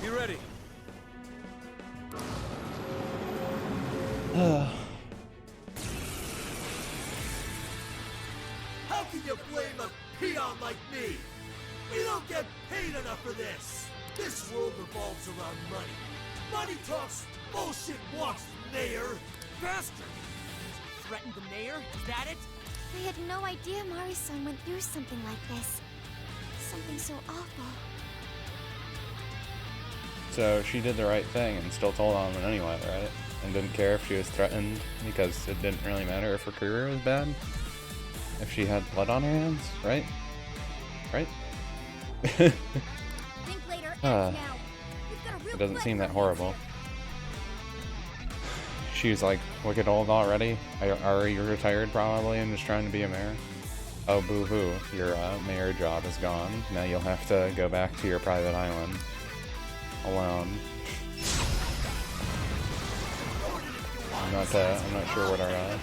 Be ready. How can you blame a peon like me? We don't get paid enough for this. This world revolves around money. Money talks, bullshit walks, Mayor. Bastard! Threatened the mayor? Is that it? I had no idea Mari-san went through something like this. Something so awful. So she did the right thing and still told on him anyway, right? And didn't care if she was threatened because it didn't really matter if her career was bad. If she had blood on her hands, right? Right? Think later, act now. We've got a real It doesn't threat seem that coming. horrible. She's like wicked old already. You're retired probably and just trying to be a mayor. Oh, boo-hoo. Your mayor job is gone. Now you'll have to go back to your private island. Alone. I'm not sure what our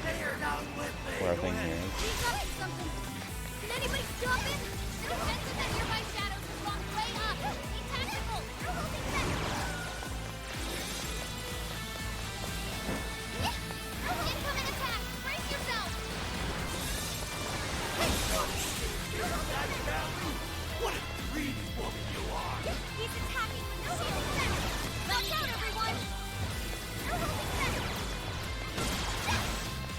thing here is. He's up to something. Can anybody stop him? The defense of that nearby shadows has gone way up. Be tactical. You're holding back. Incoming attack. Brace yourself. What a greedy woman you are! He's attacking with the shield set. Watch out, everyone. You're holding back.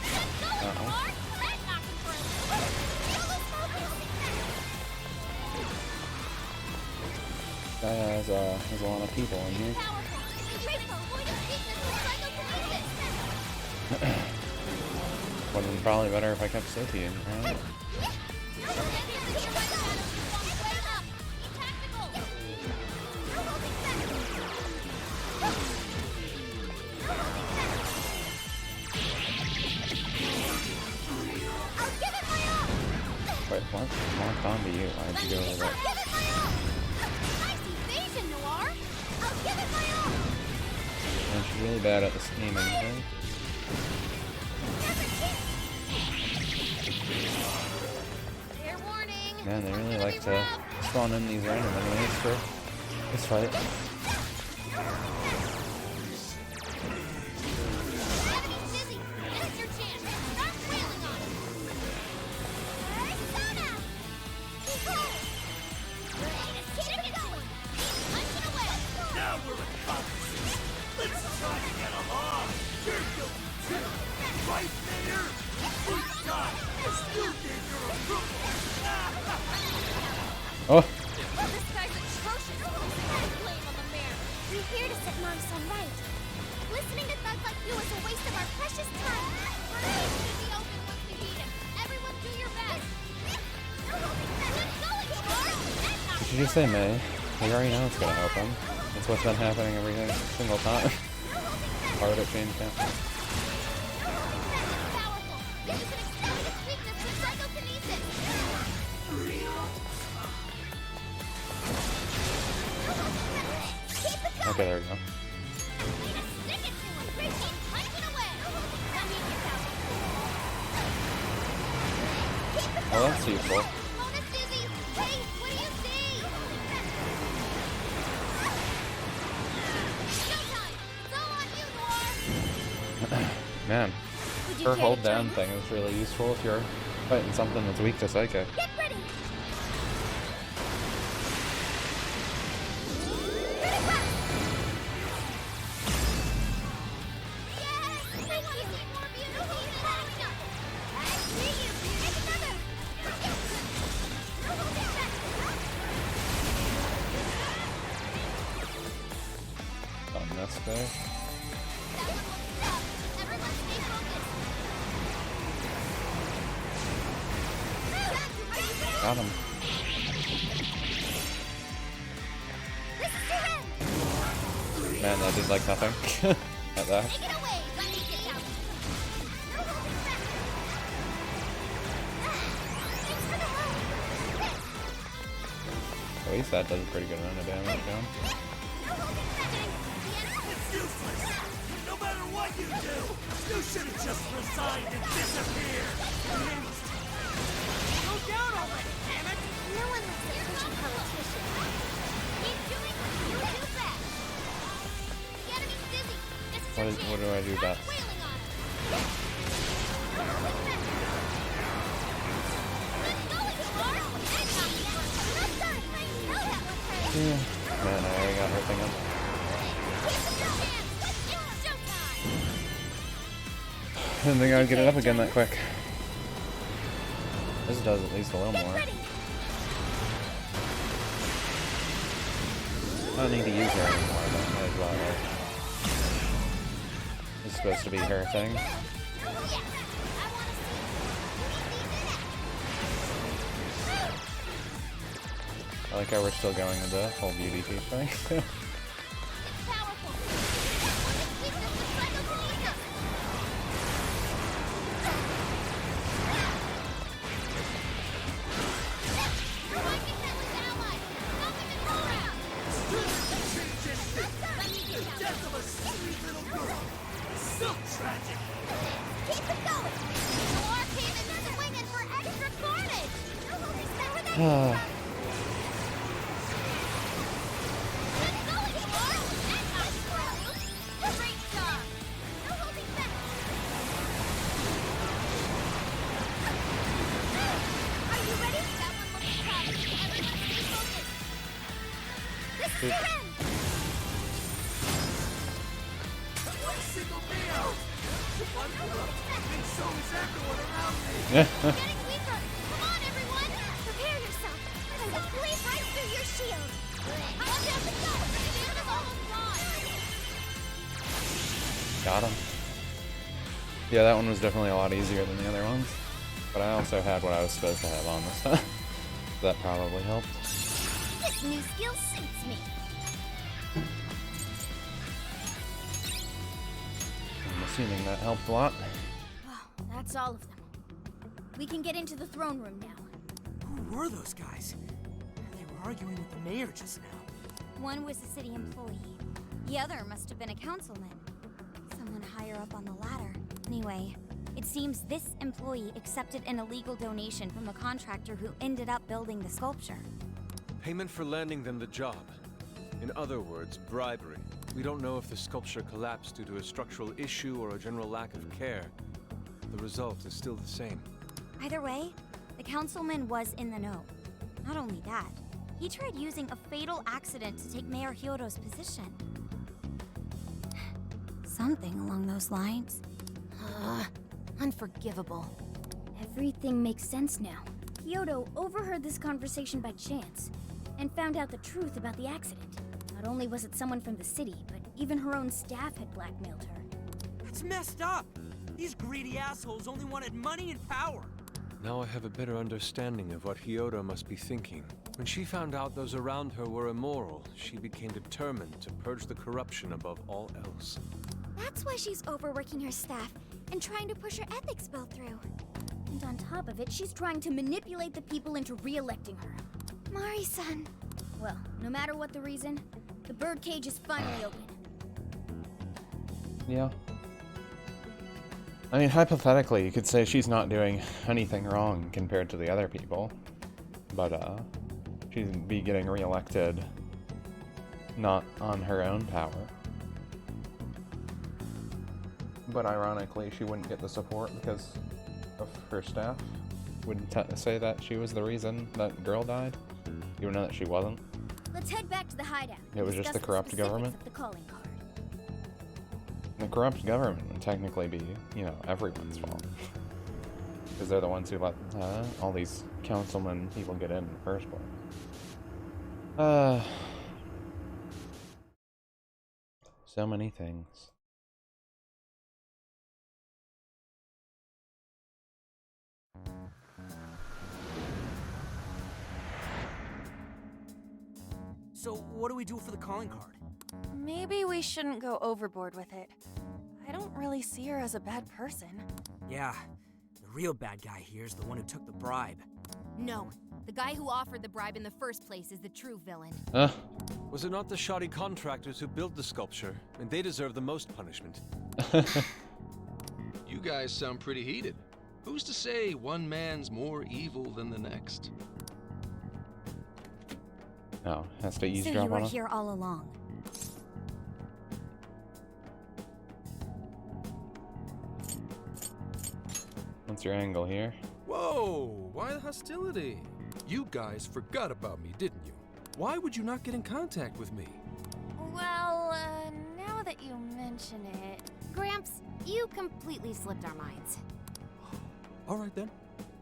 Let's go, Lamar. That knocked him for a loop. Feel the focus. Guy has a lot of people in here. Powerful. Grateful. Point of weakness with psychokinesis. Would have been probably better if I kept Sophie in, right? Wait, what? Locked onto you. Why'd you go over there? And she's really bad at the scheming thing. Man, they really like to spawn in these random enemies for this fight. Now we're accomplices! Let's try to get along! You're guilty too! Right, Mayor? Each time, I still gave your approval! Oh! This guy's atrocious. Blame on the mayor. We're here to set Mari-san right. Listening to thugs like you is a waste of our precious time. Parade should be open once we beat him. Everyone do your best. You're holding back. Get going, Lamar. Did you just say May? You already know it's gonna open. That's what's been happening every single time. Why would it change that? Powerful. This is an exploit its weakness with psychokinesis. Keep it going. Okay, there we go. Way to stick it to him. Keep punching away. Let me get out. Keep it Oh, that's useful. bonus dizzy. Hey, what do you see? Showtime. It's all on you, Noir. Man, Would you her care hold to down join thing is really useful if you're Fighting something that's weak to psychic. Get ready! Ready, rock! Yes! I want to see more beautiful powering up! I see you! Make another! No holding back! On this day. That one won't stop! Everyone stay focused! Got him. This is your end! Man, that did like nothing. At that. Take it away! Let me get down! No holding back! Thanks for the help! At least that does a pretty good amount of damage down. No holding back! It's useless! No matter what you do, you should have just resigned and disappeared! Go down already, damn it! No one looks at pushing politicians. Keep doing what you do best. The enemy's dizzy. This is your chance. What do I do Start best? wailing on him. No holding back. Let's go, Spark. That's not yet. That's done. I know that one hurt. Yeah. Man, I already got her thing up. Keep the chance. It's showtime. Didn't think I would get it up again that quick. This does at least a little Get more. ready. I don't need to use her anymore, but might as well, right? It's supposed to be her thing. Yes. I want to see. I like how we're still going with the whole beauty teeth thing. It's powerful. Let's keep this with psychokinesis. Remind me that was allies. Stop him and roll out. Let me get down. Death of a sweet little girl! So tragic! Keep it going. No arcade and there's a wing in for extra carnage. No holding back with that. Let's go, Spark. That's not true. Great job. No holding back. Are you ready? That one looks tough. Everyone stay focused. This is your end. Single me out! And so is everyone around me! Getting weaker. Come on, everyone. Prepare yourself. I will bleed right through your shield. Watch out to go. The shield is almost gone. Got him. Yeah, that one was definitely a lot easier than the other ones. But I also had what I was supposed to have on this time. That probably helped. This new skill suits me. I'm assuming that helped a lot. That's all of them. We can get into the throne room now. Who were those guys? They were arguing with the mayor just now. One was a city employee. The other must have been a councilman. Someone higher up on the ladder. Anyway, it seems this employee accepted an illegal donation from the contractor who ended up building the sculpture. Payment for landing them the job. In other words, bribery. We don't know if the sculpture collapsed due to a structural issue or a general lack of care. The result is still the same. Either way, the councilman was in the know. Not only that, he tried using a fatal accident to take Mayor Hyodo's position. Something along those lines. Unforgivable. Everything makes sense now. Hyodo overheard this conversation by chance and found out the truth about the accident. Not only was it someone from the city, but even her own staff had blackmailed her. That's messed up! These greedy assholes only wanted money and power! Now I have a better understanding of what Hyodo must be thinking. When she found out those around her were immoral, she became determined to purge the corruption above all else. That's why she's overworking her staff and trying to push her ethics bill through. And on top of it, she's trying to manipulate the people into re-electing her. Mari-san. Well, no matter what the reason, the birdcage is finally open. Yeah. I mean, hypothetically, you could say she's not doing anything wrong compared to the other people. But, she'd be getting reelected not on her own power. But ironically, she wouldn't get the support because of her staff. would say that she was the reason that girl died, even though that she wasn't. Let's head back to the hideout. It was just the corrupt specifics government? of the calling card. The corrupt government would technically be, you know, everyone's fault. Because they're the ones who let all these councilmen people get in the first place. So many things. So, what do we do for the calling card? Maybe we shouldn't go overboard with it. I don't really see her as a bad person. Yeah, the real bad guy here is the one who took the bribe. No, the guy who offered the bribe in the first place is the true villain. Was it not the shoddy contractors who built the sculpture? And they deserve the most punishment. You guys sound pretty heated. Who's to say one man's more evil than the next? No, has to So eavesdrop you were on us. here all along. What's your angle here? Whoa, why the hostility? You guys forgot about me, didn't you? Why would you not get in contact with me? Well, now that you mention it, Gramps, you completely slipped our minds. All right then.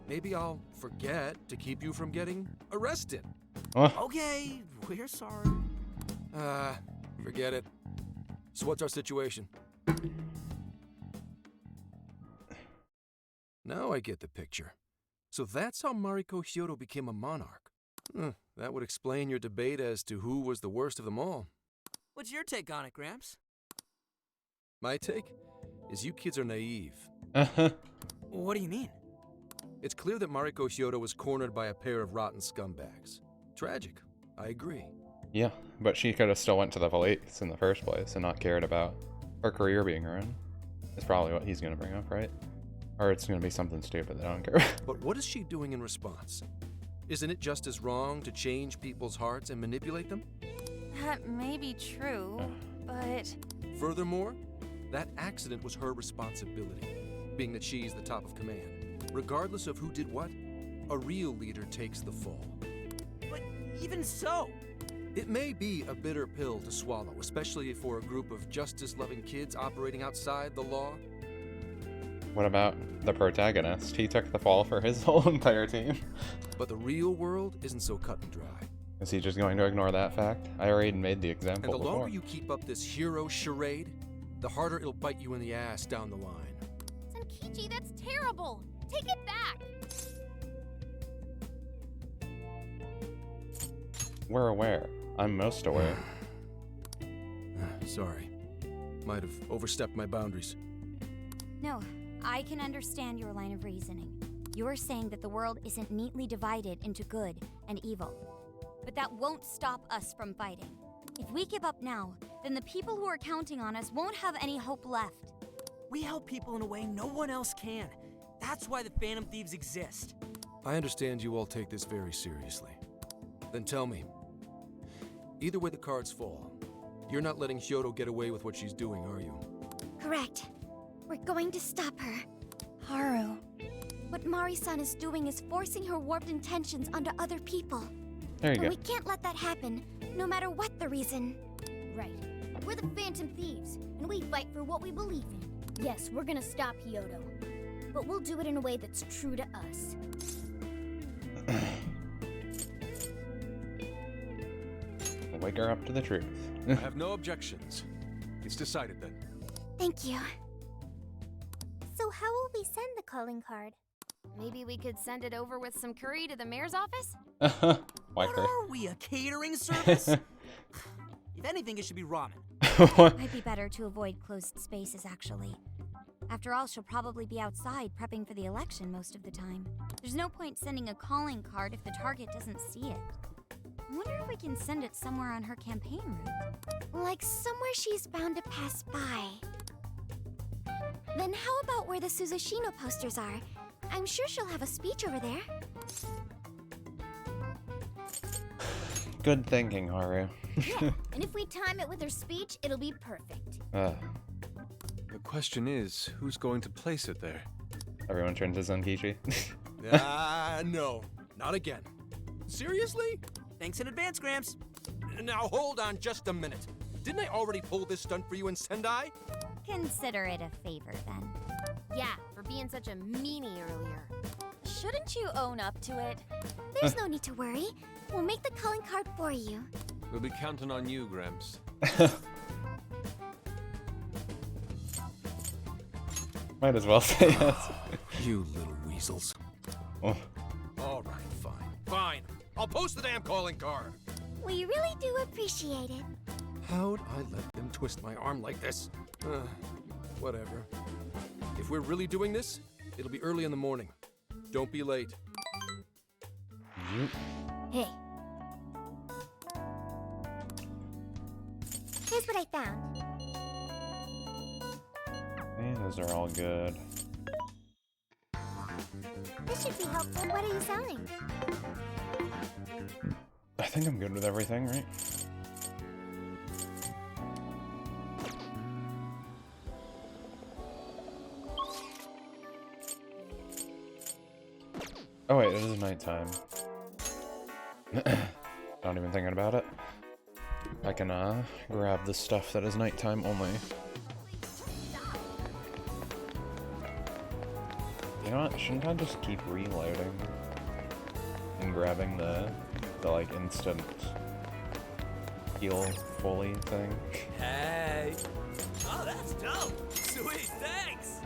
Maybe I'll forget to keep you from getting arrested. Okay, we're sorry. Forget it. So what's our situation? Now I get the picture. So that's how Mariko Hyodo became a monarch. That would explain your debate as to who was the worst of them all. What's your take on it, Gramps? My take is you kids are naive. What do you mean? It's clear that Mariko Hyodo was cornered by a pair of rotten scumbags. Tragic, I agree. Yeah, but she could have still went to the police in the first place and not cared about her career being ruined. Is probably what he's going to bring up, right? Or it's going to be something stupid that I don't care about. But what is she doing in response? Isn't it just as wrong to change people's hearts and manipulate them? That may be true, but... Furthermore, that accident was her responsibility, being that she's the top of command. Regardless of who did what, a real leader takes the fall. But even so... It may be a bitter pill to swallow, especially for a group of justice-loving kids operating outside the law. What about the protagonist? He took the fall for his whole entire team. But the real world isn't so cut and dry. Is he just going to ignore that fact? I already made the example And the before. longer you keep up this hero charade, the harder it'll bite you in the ass down the line. Senkichi, that's terrible! Take it back! We're aware. I'm most aware. Sorry. Might have overstepped my boundaries. No, I can understand your line of reasoning. You're saying that the world isn't neatly divided into good and evil. But that won't stop us from fighting. If we give up now, then the people who are counting on us won't have any hope left. We help people in a way no one else can. That's why the Phantom Thieves exist. I understand you all take this very seriously. Then tell me, either way the cards fall, you're not letting Hyodo get away with what she's doing, are you? Correct. We're going to stop her. Haru. What Mari-san is doing is forcing her warped intentions onto other people. There you And go. we can't let that happen, no matter what the reason. Right. We're the Phantom Thieves, and we fight for what we believe in. Yes, we're gonna stop Hyodo. But we'll do it in a way that's true to us. We'll wake her up to the truth. I have no objections. It's decided then. Thank you. So how will we send the calling card? Maybe we could send it over with some curry to the mayor's office? Like her. Are we, a catering service? If anything, it should be ramen. Might be better to avoid closed spaces, actually. After all, she'll probably be outside prepping for the election most of the time. There's no point sending a calling card if the target doesn't see it. I wonder if we can send it somewhere on her campaign route. Like somewhere she's bound to pass by. Then how about where the Suzushino posters are? I'm sure she'll have a speech over there. Good thinking, Haru. Yeah, and if we time it with her speech, it'll be perfect. The question is, who's going to place it there? Everyone turns to Zenkichi. No. Not again. Seriously? Thanks in advance, Gramps. Now hold on just a minute. Didn't I already pull this stunt for you in Sendai? Consider it a favor then. Yeah, for being such a meanie earlier. Shouldn't you own up to it? There's no need to worry. We'll make the calling card for you. We'll be counting on you, Gramps. Might as well say yes. You little weasels. Oh. All right, fine. Fine. I'll post the damn calling card. We really do appreciate it. How'd I let them twist my arm like this? Whatever. If we're really doing this, it'll be early in the morning. Don't be late. Hey. Here's what I found. Hey, those are all good. This should be helpful. What are you selling? I think I'm good with everything, right? Oh wait, it is nighttime. Not even thinking about it. I can grab the stuff that is nighttime only. You know what? Shouldn't I just keep reloading and grabbing the like instant heal fully thing? Hey. Oh, that's dope. Sweet, thanks.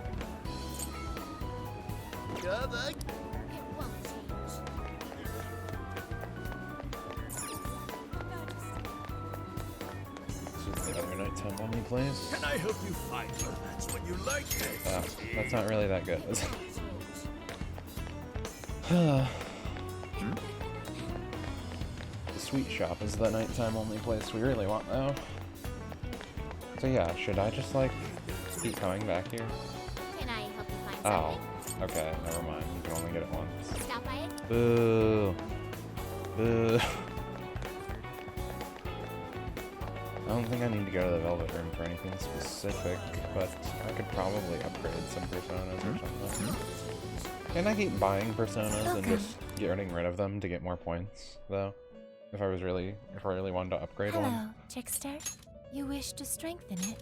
Come on. It won't change. This is the other nighttime only place. Can I help you find her? That's what you like. That's not really that good, is it? The sweet shop is the nighttime only place we really want though. So yeah, should I just like keep coming back here? Can I help you find Oh, something? okay, never mind. You can only get it once. Stop by it? Boo. Boo. I don't think I need to go to the Velvet Room for anything specific, but I could probably upgrade some personas or something. Can I keep buying personas and just getting rid of them to get more points, though? If I really wanted to upgrade Hello, one? Trickster. You wish to strengthen it?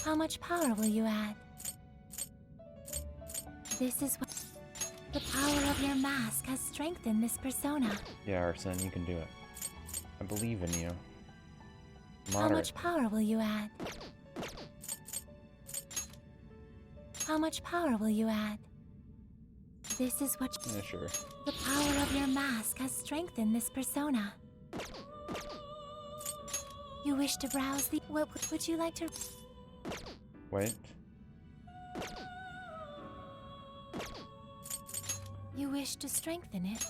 How much power will you add? This is what... The power of your mask has strengthened this persona. Yeah, Arsene, you can do it. I believe in you. How Moderate. much power will you add? How much power will you add? This is what... Yeah, sure. The power of your mask has strengthened this persona. You wish to browse the... What would you like to... Wait. You wish to strengthen it.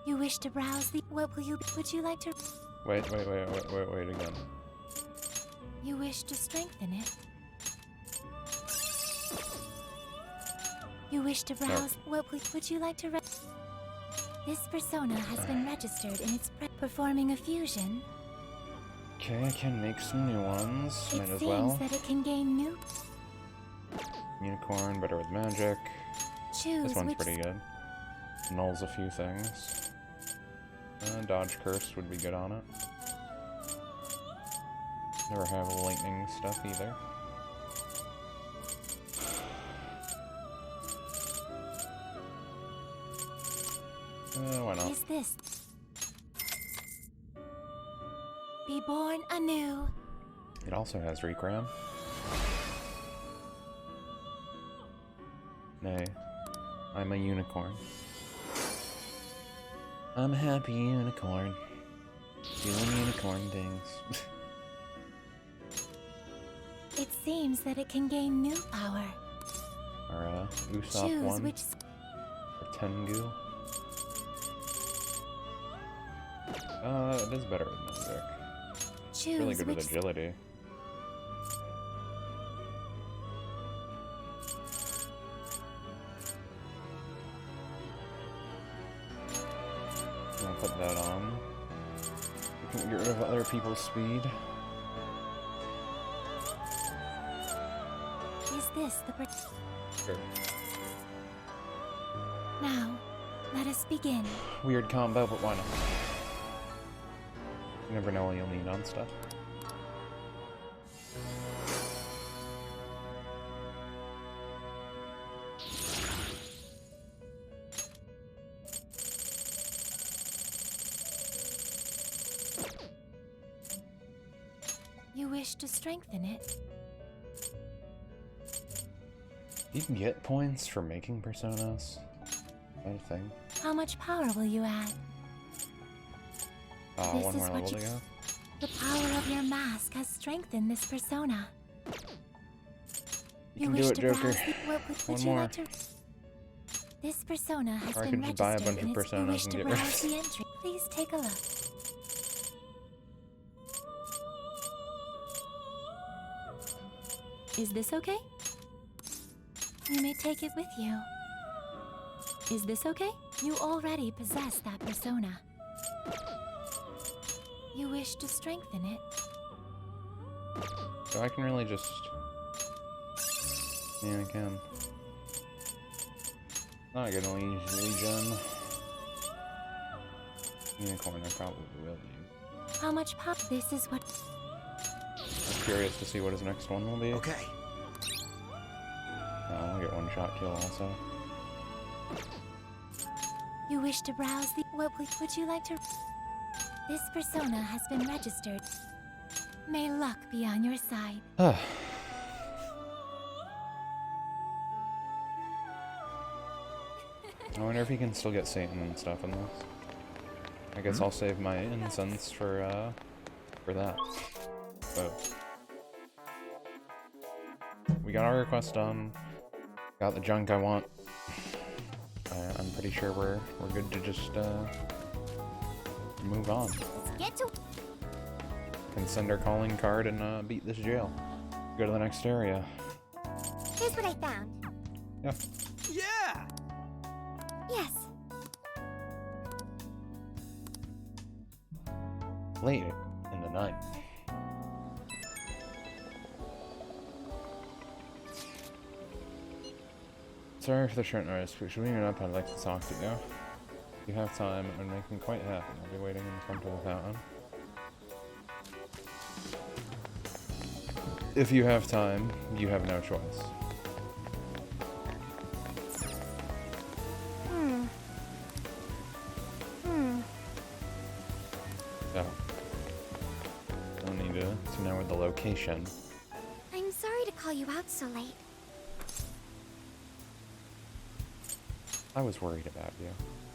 You wish to browse the... What will you... Would you like to... Wait again. You wish to strengthen it. You wish to browse... What would you like to... This persona has been registered in its... Performing a fusion. Okay, I can make some new ones. Might It as seems well. that it can gain new... Unicorn, better with magic. Choose This one's which... pretty good. Nulls a few things. Dodge curse would be good on it. Never have lightning stuff either. Why not? Is this... Be born anew. It also has Recram. Nay, I'm a unicorn. I'm a happy unicorn. Doing unicorn things. It seems that it can gain new power. Or Usopp Choose 1. which... Or Tengu. It is better with magic. Choose Really good which... with agility. I'm gonna put that on. We can get rid of other people's speed. Is this the... Sure. Now, let us begin. Weird combo, but why not? You never know what you'll need on stuff. You wish to strengthen it? You can get points for making personas. Is that a thing? How much power will you add? This One is more what level to you- go. The power of your mask has strengthened this persona. You can wish do it, to Joker. browse the- would One you more. like to... This persona has Or I been could just buy a registered bunch of and it's- you personas wish and to get rid of browse the entry. Please take a look. Is this okay? You may take it with you. Is this okay? You already possess that persona. You wish to strengthen it? So I can really just... Yeah, I can. Not gonna Legion. Unicorn I probably will use. How much pop? This is what... I'm curious to see what his next one will be. Okay. I'll get one shot kill also. You wish to browse the... Would you like to... This persona has been registered. May luck be on your side. I wonder if he can still get Satan and stuff in this. I guess I'll save my incense for that. So we got our request done. Got the junk I want. I'm pretty sure we're good to just move on. Let's get to. Can send our calling card and beat this jail. Go to the next area. Here's what I found. Yeah. Yeah! Yes. Late in the night. Sorry for the short notice, but should we meet up? I'd like to talk to you. If you have time, it would make me quite happy. I'll be waiting in front of the fountain. If you have time, you have no choice. So, I'll need to know the location. I'm sorry to call you out so late. I was worried about you.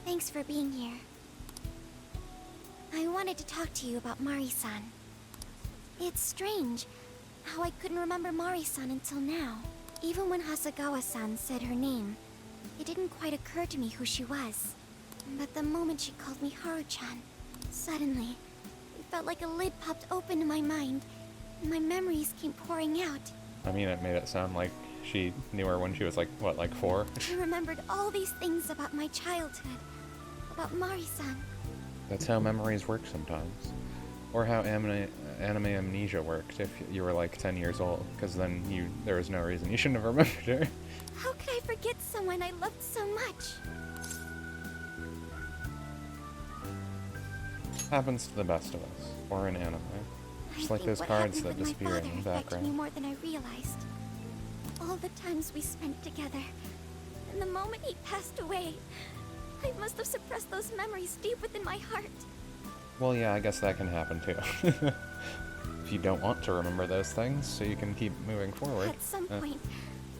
Thanks for being here. I wanted to talk to you about Mari-san. It's strange how I couldn't remember Mari-san until now. Even when Hasagawa-san said her name, it didn't quite occur to me who she was. But the moment she called me Haru-chan, suddenly, it felt like a lid popped open in my mind, and my memories came pouring out. I mean, it made it sound like she knew her when she was like, what, like 4? I remembered all these things about my childhood, about Mari-san. That's how memories work sometimes. Or how anime amnesia worked if you were like 10 years old, because then there was no reason you shouldn't have remembered her. How could I forget someone I loved so much? Happens to the best of us, or in anime. Just like those cards that disappear in the background. Me more than I realized. All the times we spent together, and the moment he passed away, I must have suppressed those memories deep within my heart. Well, yeah, I guess that can happen too. If you don't want to remember those things, so you can keep moving forward. At some point,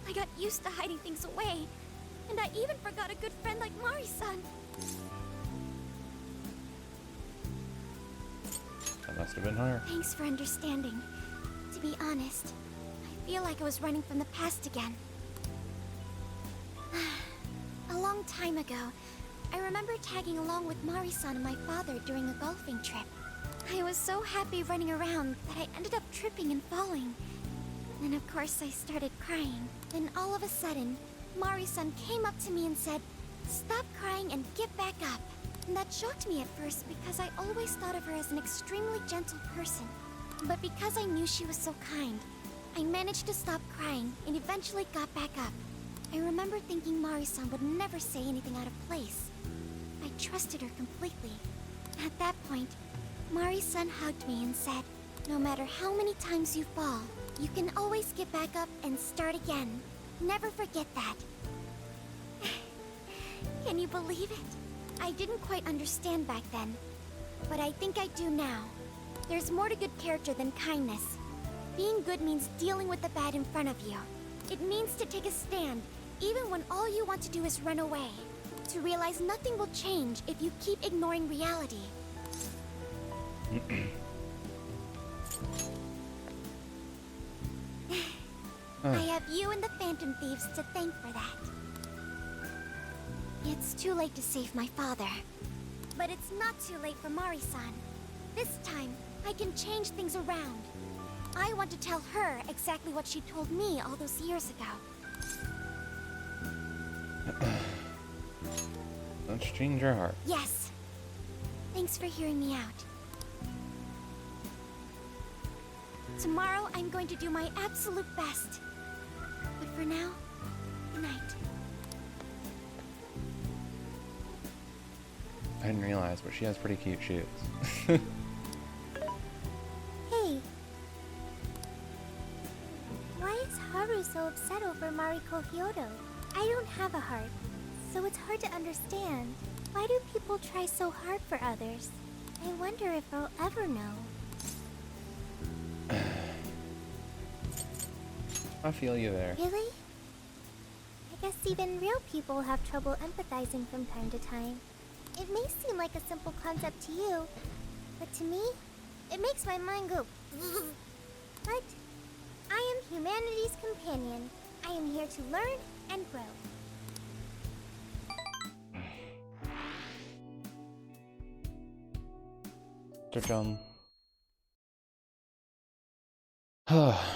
I got used to hiding things away, and I even forgot a good friend like Mari-san. That must have been hard. Thanks for understanding. To be honest, I feel like I was running from the past again. A long time ago, I remember tagging along with Mari-san and my father during a golfing trip. I was so happy running around that I ended up tripping and falling. And of course I started crying. Then all of a sudden, Mari-san came up to me and said, "Stop crying and get back up." And that shocked me at first because I always thought of her as an extremely gentle person. But because I knew she was so kind, I managed to stop crying and eventually got back up. I remember thinking Mari-san would never say anything out of place. I trusted her completely. At that point, Mari-san hugged me and said, "No matter how many times you fall, you can always get back up and start again. Never forget that." Can you believe it? I didn't quite understand back then, but I think I do now. There's more to good character than kindness. Being good means dealing with the bad in front of you. It means to take a stand, even when all you want to do is run away. To realize nothing will change if you keep ignoring reality. I have you and the Phantom Thieves to thank for that. It's too late to save my father. But it's not too late for Mari-san. This time, I can change things around. I want to tell her exactly what she told me all those years ago. Let's change your heart. Yes. Thanks for hearing me out. Tomorrow, I'm going to do my absolute best. But for now, good night. I didn't realize, but she has pretty cute shoes. Hey. Why is Haru so upset over Mariko Hyodo? I don't have a heart, so it's hard to understand. Why do people try so hard for others? I wonder if I'll ever know. I feel you there. Really? I guess even real people have trouble empathizing from time to time. It may seem like a simple concept to you, but to me, it makes my mind go. But I am humanity's companion. I am here to learn and grow.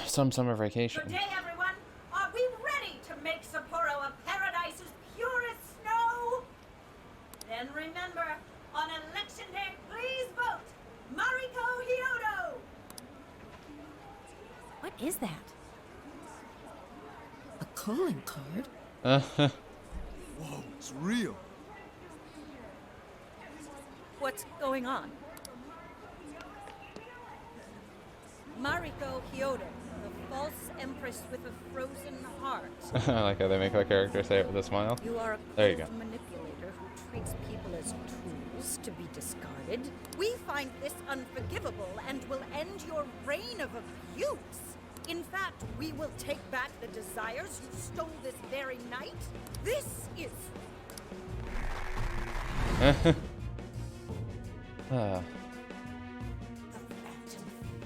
Some summer vacation. Good day, everyone. Are we ready to make Sapporo a paradise as pure as snow? Then remember, on election day, please vote Mariko Hyodo. What is that? A calling card? Whoa, it's real. What's going on? Mariko Hyodo, the false empress with a frozen heart. I like how they make the character say it with a smile. You are a There you go. cold manipulator who treats people as tools to be discarded. We find this unforgivable and will end your reign of abuse. In fact, we will take back the desires you stole this very night. This is...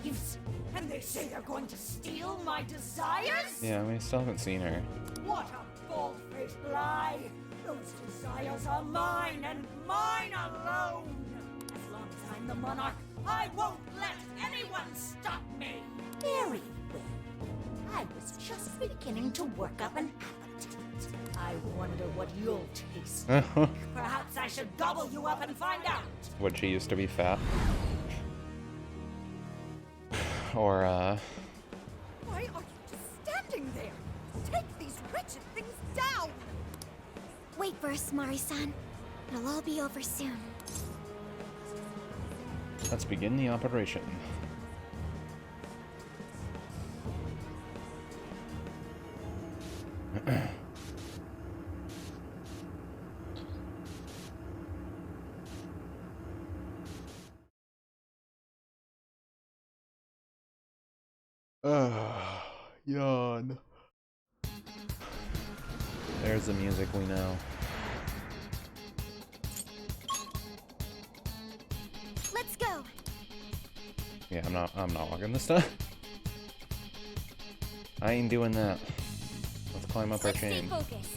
Thieves, and they say they're going to steal my desires? Yeah, we still haven't seen her. What a bald-faced lie! Those desires are mine and mine alone! As long as I'm the monarch, I won't let anyone stop me! Very well. I was just beginning to work up an appetite. I wonder what you'll taste like. Perhaps I should gobble you up and find out! Would she used to be fat? Or, Why are you just standing there? Take these wretched things down! Wait for us, Mari-san. It'll all be over soon. let's begin the operation. Yawn. There's the music we know. Let's go. Yeah, I'm not walking this time. I ain't doing that. Let's climb up our chain. Stay focused.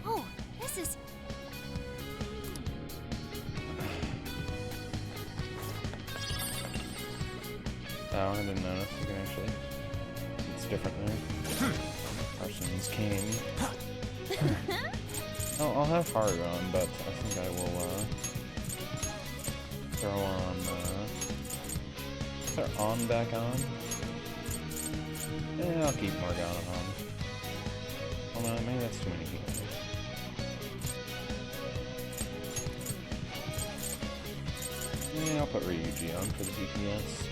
Oh, this is... Oh, I didn't notice. You can actually... It's different there. Parsons King. Oh, I'll have heart on, but I think I will throw on. Is there on back on? Yeah, I'll keep Morgana on. Oh no, maybe that's too many people. Yeah, I'll put Ryuji on for the DPS.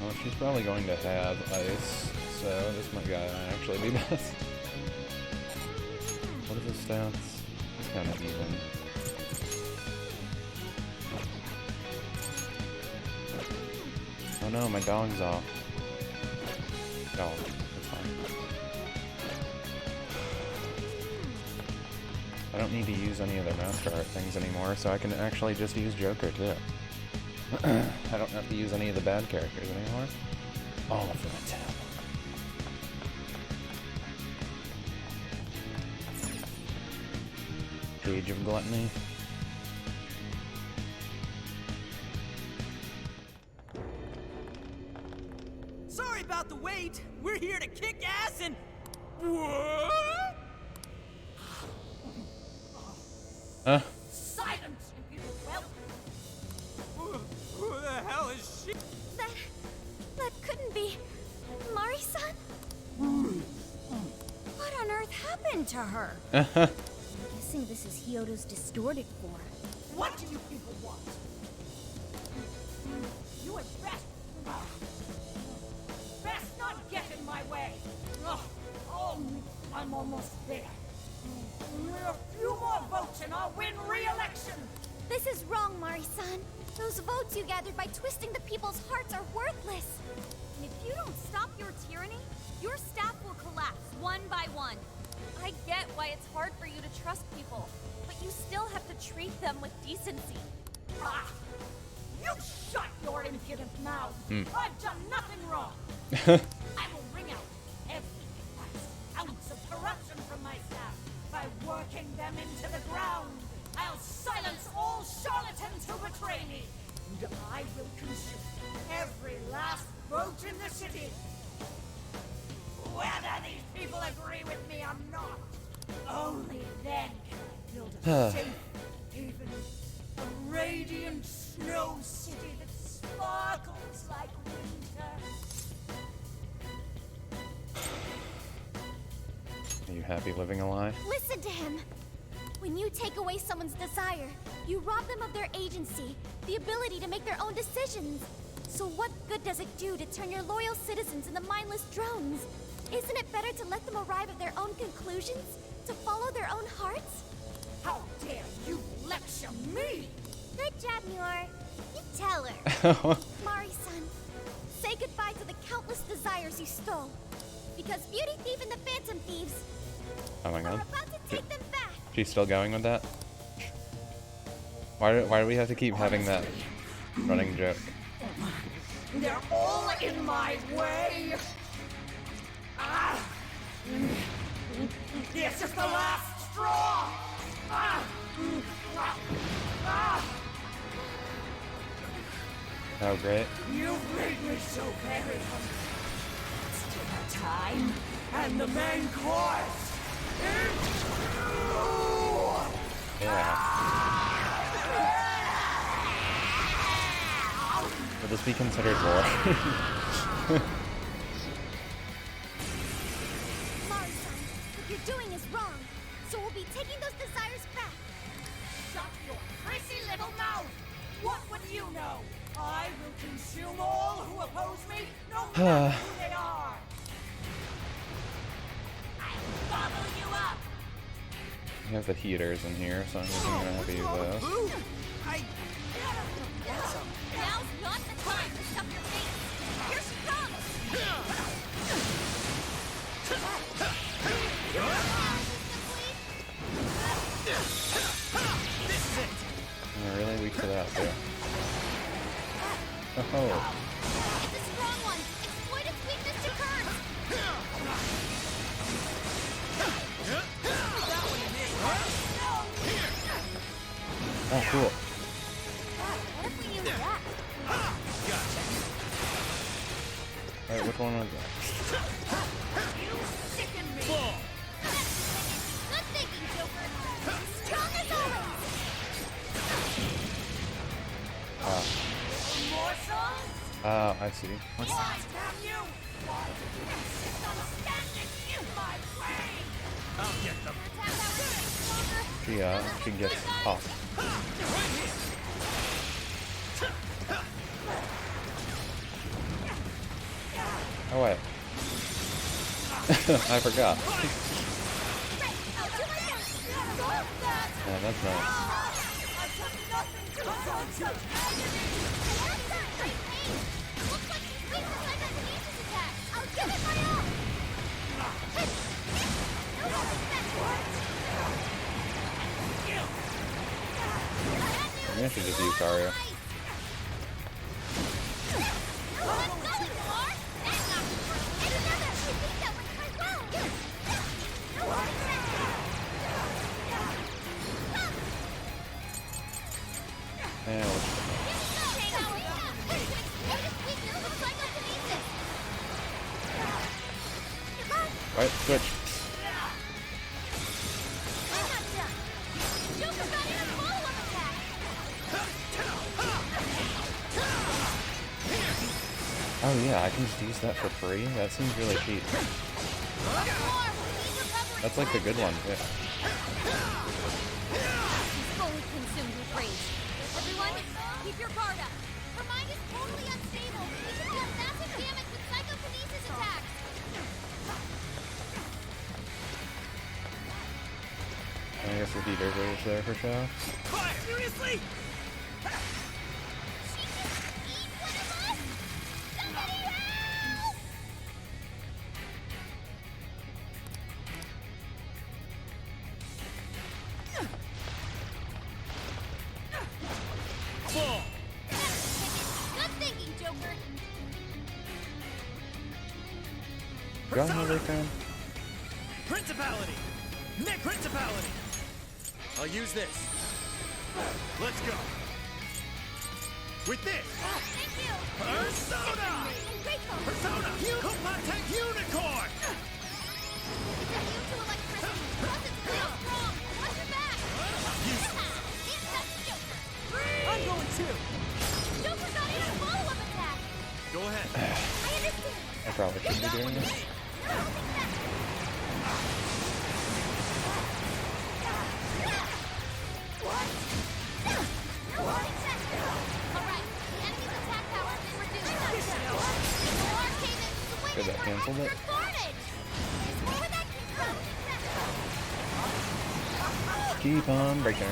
Well, she's probably going to have ice, so this might actually be best. What are the stats? It's kind of even. Oh no, my dog's off. Dog, it's fine. I don't need to use any of their Master Art things anymore, so I can actually just use Joker too. I don't have to use any of the bad characters anymore. All of them attack. Cage of Gluttony. Sorry about the wait. We're here to kick ass and... What? Huh? Silence, you well. Who the hell is she? That couldn't be Mari-san? What on earth happened to her? Guessing this is Hyodo's distorted form. What do you people want? You had best... best not get in my way. Oh, I'm almost there. A few more votes and I'll win re-election. This is wrong, Mari-san. Those votes you gathered by twisting the people's hearts are worthless. And if you don't stop your tyranny, your staff will collapse one by one. I get why it's hard for you to trust people, but you still have to treat them with decency. Ah! You shut your impudent mouth! I've done nothing wrong! I will wring out every last ounce of corruption from my staff by working them into the ground. I'll silence all charlatans who betray me, and I will consume every last vote in the city. Whether these people agree with me or not, only then can I build a safe haven, a radiant snow city that sparkles like winter. Are you happy living a lie? Listen to him. When you take away someone's desire, you rob them of their agency, the ability to make their own decisions. So what good does it do to turn your loyal citizens into mindless drones? Isn't it better to let them arrive at their own conclusions? To follow their own hearts? How dare you lecture me? Good job, Muir. You tell her. Mari-san, say goodbye to the countless desires you stole. Because Beauty Thief and the Phantom Thieves Oh my god. are about to take them back. She's still going with that? Why do we have to keep having that running joke? They're all in my way. Ah! This is the last straw. Ah! Ah! Oh, great. You've made me so very hungry. It's dinner time, and the main course is you! Yeah. Would this be considered war? Mari-san, what you're doing is wrong. So we'll be taking those desires back. Shut your prissy little mouth! What would you know? I will consume all who oppose me, no matter who they are! I'll gobble you up! We have the heaters in here, so I'm just gonna have to use those. Now's not the time to stuff your face. Here she comes! I'm really weak to that, too. Oh. It's a strong one. Exploit its weakness to curse. Oh, cool. What if we use that? Alright, which one was that? You sicken me. Good thinking, Joker. Strong as always. Morsels? Oh, I see. Why, damn you? Why did you insist on standing in my way? I'll get them. She gets popped. Oh wait. I forgot. Yeah, that's nice. Maybe I should just use Dario. Yeah, right, switch. Oh yeah, I can just use that for free? That seems really cheap. That's like the good one, yeah. Fully consumed with rage. Everyone, keep your guard up. Her mind is totally unstable. We can deal massive damage with psychokinesis attacks. I guess the heaters are just there for show. Quiet! Seriously? Good thinking, Joker. Do I have everything? Principality! Nick Principality! I'll use this. Let's go. With this. Thank you. Persona! I'm grateful. Persona! Kupatech Unicorn! It's immune to electricity. Plus it's real strong. Watch your back. I'm going too. Joker got in a follow-up attack. Go ahead. I understand. I probably should be doing this. Good, that canceled it. Keep on breaking.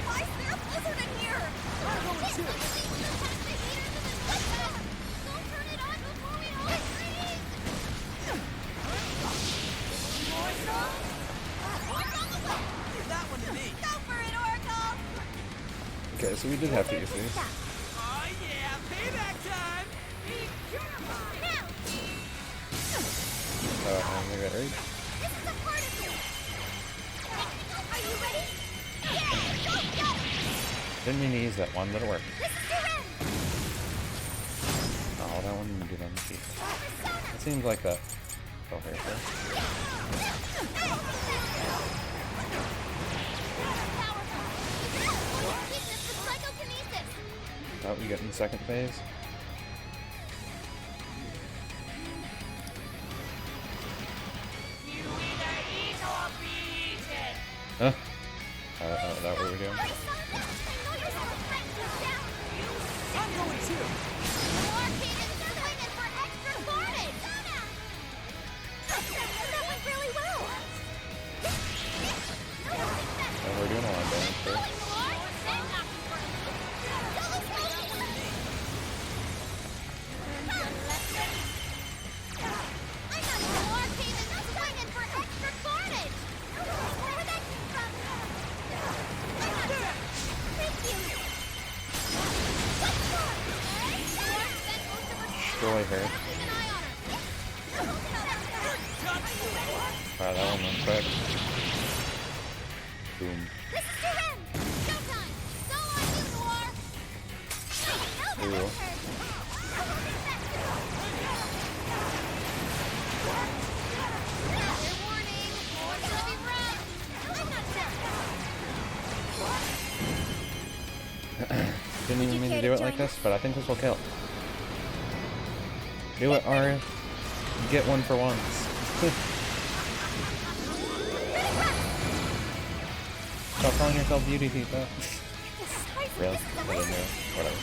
Why is there a blizzard in here? I'm going too. Don't turn it on before we all freeze. Leave that one to me. Go for it, Oracle. Okay, so we did have to use these. Oh yeah, payback time. I'm gonna get ready. This is a part of you. Are you ready? Yeah, go, go. Didn't mean to use that one, but it worked. This is your end. Oh, that one didn't do that much. It seems like that. Oh, here first. Oh, we get in the second phase. Huh? Is that what we're doing? I'm going too. That went really well. Oh, we're doing a lot of damage first. destroy her. Wow, that one went quick. Boom. This is your end! Showtime! Go on, you Noir! Ooh. Warning! More Sylvie Brown! I'm not dead! Didn't even mean to do it like this, but I think this will kill. Do it, Arya. Get one for once. Stop calling yourself Beauty Tifa. Really? I didn't know. Whatever.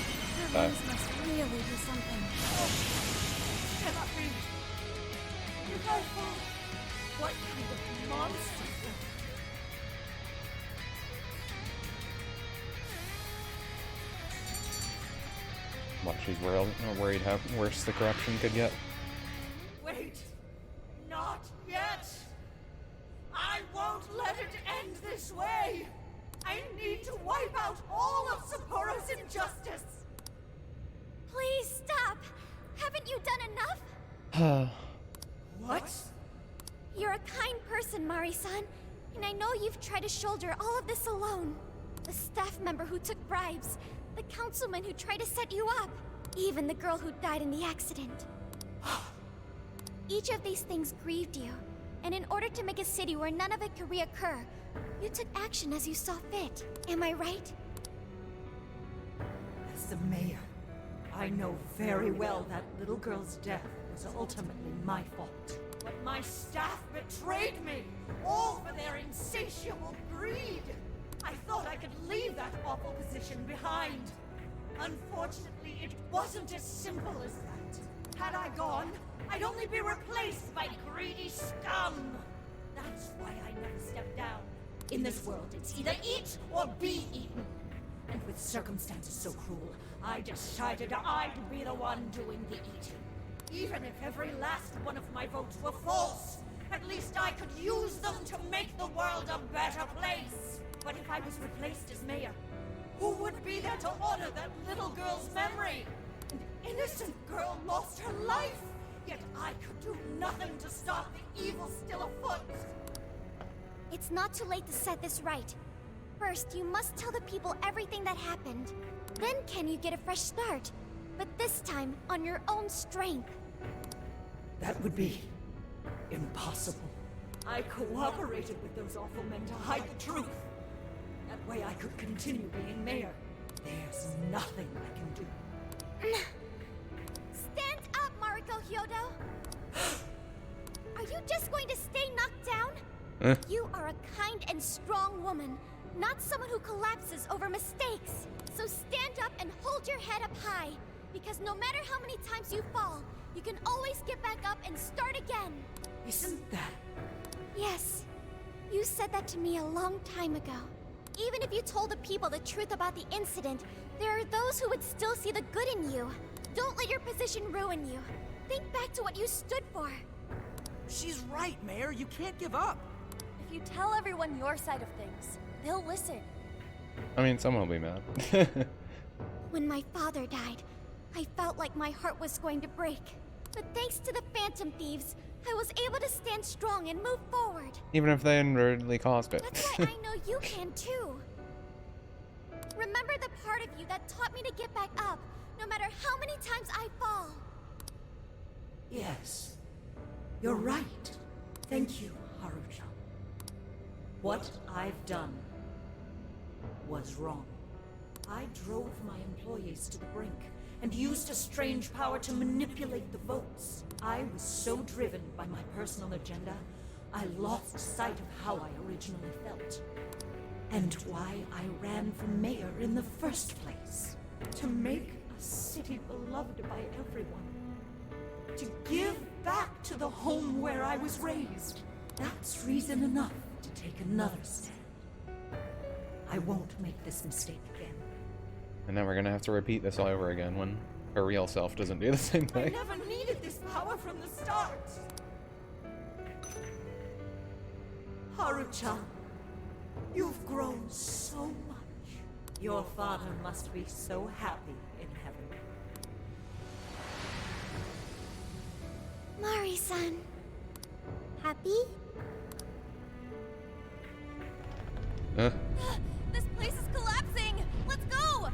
Bye. Must really be something. Cannot be. You guys are... What kind of monster? What, she's worried how worse the corruption could get? Wait. Not yet. I won't let it end this way. I need to wipe out all of Sapporo's injustice. Please stop! Haven't you done enough? What? You're a kind person, Mari-san, and I know you've tried to shoulder all of this alone. The staff member who took bribes, the councilman who tried to set you up, even the girl who died in the accident. Each of these things grieved you, and in order to make a city where none of it could reoccur, you took action as you saw fit. Am I right? As the mayor, I know very well that little girl's death was ultimately my fault. But my staff betrayed me, all for their insatiable greed. I thought I could leave that awful position behind. Unfortunately, it wasn't as simple as that. Had I gone, I'd only be replaced by greedy scum. That's why I never stepped down. In this world, it's either eat or be eaten. And with circumstances so cruel, I decided I'd be the one doing the eating. Even if every last one of my votes were false, at least I could use them to make the world a better place. But if I was replaced as mayor, who would be there to honor that little girl's memory? An innocent girl lost her life, yet I could do nothing to stop the evil still afoot. It's not too late to set this right. First, you must tell the people everything that happened. Then can you get a fresh start? But this time, on your own strength. That would be impossible. I cooperated with those awful men to hide the truth. That way I could continue being mayor. There's nothing I can do. Stand up, Mariko Hyodo! Are you just going to stay knocked down? You are a kind and strong woman, not someone who collapses over mistakes. So stand up and hold your head up high, because no matter how many times you fall, you can always get back up and start again. Isn't that... Yes. You said that to me a long time ago. Even if you told the people the truth about the incident, there are those who would still see the good in you. Don't let your position ruin you. Think back to what you stood for. She's right, Mayor. You can't give up. If you tell everyone your side of things, they'll listen. I mean, someone will be mad. When my father died, I felt like my heart was going to break. But thanks to the Phantom Thieves, I was able to stand strong and move forward. Even if they inadvertently caused it. That's why I know you can too. Remember the part of you that taught me to get back up, no matter how many times I fall. Yes. You're right. Thank you, Haruchan. What I've done was wrong. I drove my employees to the brink and used a strange power to manipulate the votes. I was so driven by my personal agenda, I lost sight of how I originally felt. And why I ran for mayor in the first place. To make a city beloved by everyone. To give back to the home where I was raised. That's reason enough to take another stand. I won't make this mistake again. And now we're gonna have to repeat this all over again when her real self doesn't do the same I thing. never needed this power from the start. Haruchan, you've grown so much. Your father must be so happy in heaven. Mari-san. Happy? This place is collapsing! Let's go!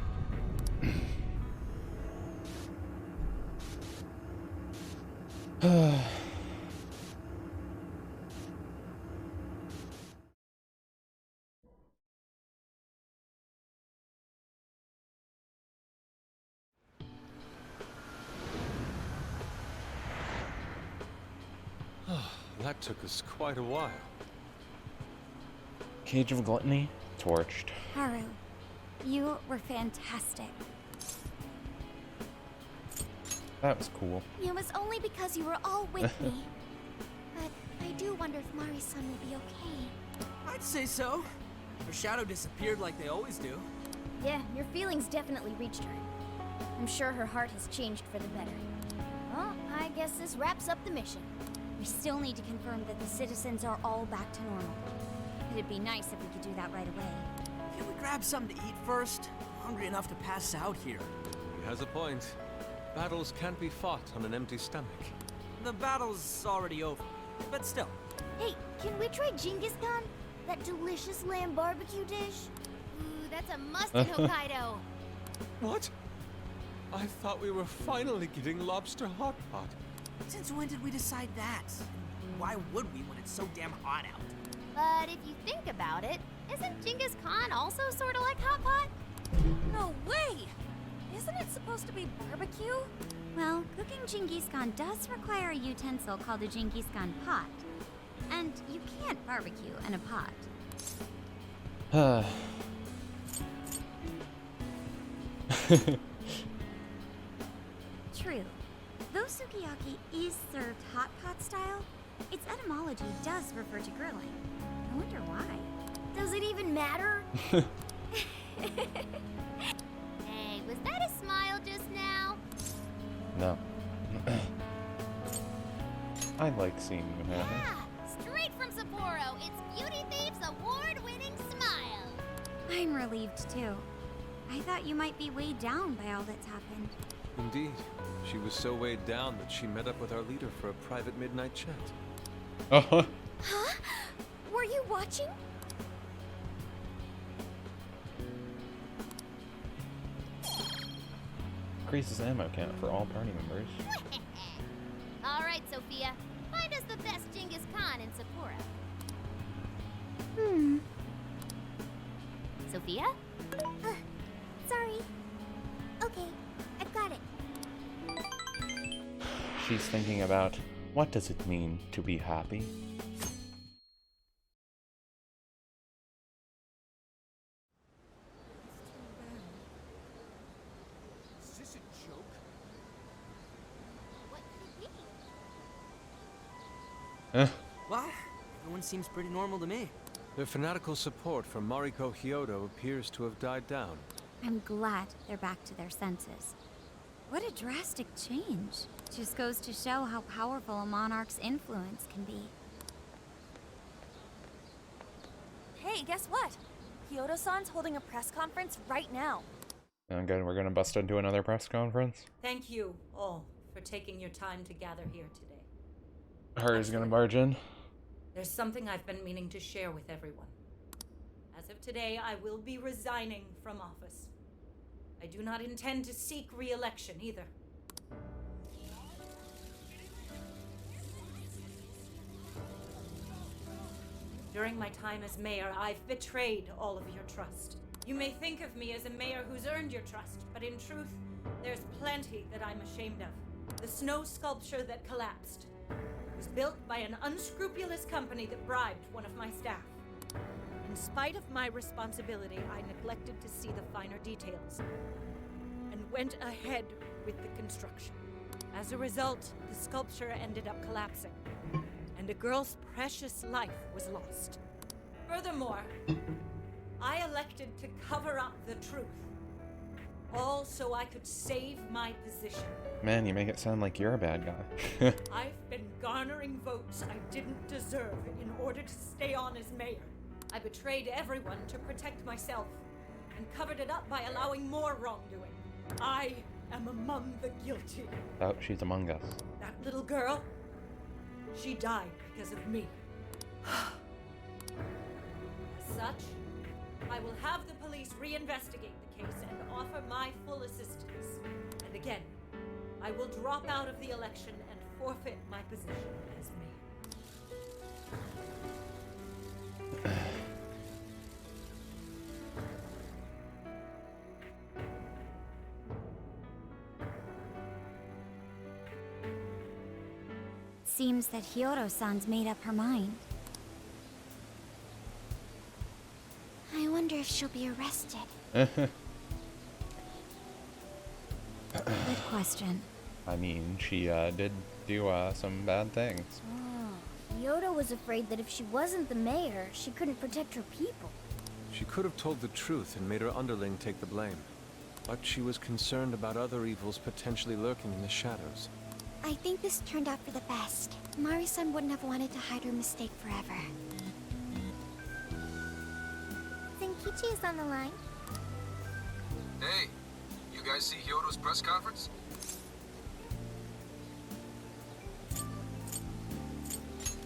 That took us quite a while. Cage of Gluttony? Torched. Haru, you were fantastic. That was cool. It was only because you were all with me. But I do wonder if Mari-san will be okay. I'd say so. Her shadow disappeared like they always do. Yeah, your feelings definitely reached her. I'm sure her heart has changed for the better. Well, I guess this wraps up the mission. We still need to confirm that the citizens are all back to normal. It'd be nice if we could do that right away. Can we grab something to eat first? I'm hungry enough to pass out here. He has a point. Battles can't be fought on an empty stomach. The battle's already over, but still. Hey, can we try Genghis Khan? That delicious lamb barbecue dish? Ooh, that's a must in Hokkaido. What? I thought we were finally getting lobster hot pot. Since when did we decide that? Why would we when it's so damn hot out? But if you think about it, isn't Genghis Khan also sort of like Hot Pot? No way! Isn't it supposed to be barbecue? Well, cooking Genghis Khan does require a utensil called a Genghis Khan pot. And you can't barbecue in a pot. True. Though sukiyaki is served hot pot style, its etymology does refer to grilling. I wonder why. Does it even matter? Hey, was that a smile just now? No. I like seeing you happy. Yeah, straight from Sapporo, it's Beauty Thief's award-winning smile. I'm relieved too. I thought you might be weighed down by all that's happened. Indeed. She was so weighed down that she met up with our leader for a private midnight chat. Oh. Huh? Were you watching? Increases ammo count for all party members. All right, Sophia. Find us the best Genghis Khan in Sapporo. Sophia? Sorry. Okay, I've got it. She's thinking about, what does it mean to be happy? Is this a joke? What could it be? What? Everyone seems pretty normal to me. Their fanatical support for Mariko Hyodo appears to have died down. I'm glad they're back to their senses. What a drastic change. Just goes to show how powerful a monarch's influence can be. Hey, guess what? Kyoto-san's holding a press conference right now. And good, we're gonna bust into another press conference. Thank you all for taking your time to gather here today. Hers gonna barge in. There's something I've been meaning to share with everyone. As of today, I will be resigning from office. I do not intend to seek re-election either. During my time as mayor, I've betrayed all of your trust. You may think of me as a mayor who's earned your trust, but in truth, there's plenty that I'm ashamed of. The snow sculpture that collapsed was built by an unscrupulous company that bribed one of my staff. In spite of my responsibility, I neglected to see the finer details and went ahead with the construction. As a result, the sculpture ended up collapsing, and a girl's precious life was lost. Furthermore, I elected to cover up the truth, all so I could save my position. Man, you make it sound like you're a bad guy. I've been garnering votes I didn't deserve in order to stay on as mayor. I betrayed everyone to protect myself and covered it up by allowing more wrongdoing. I am among the guilty. Oh, she's among us. That little girl, She died because of me. As such, I will have the police reinvestigate the case and offer my full assistance. And again, I will drop out of the election and forfeit my position as mayor. Seems that Hyodo-san's made up her mind. I wonder if she'll be arrested. Good question. I mean, she did do some bad things. Oh, Hyodo was afraid that if she wasn't the mayor, she couldn't protect her people. She could have told the truth and made her underling take the blame. But she was concerned about other evils potentially lurking in the shadows. I think this turned out for the best. Mari-san wouldn't have wanted to hide her mistake forever. Zenkichi is on the line. Hey, you guys see Hyodo's press conference?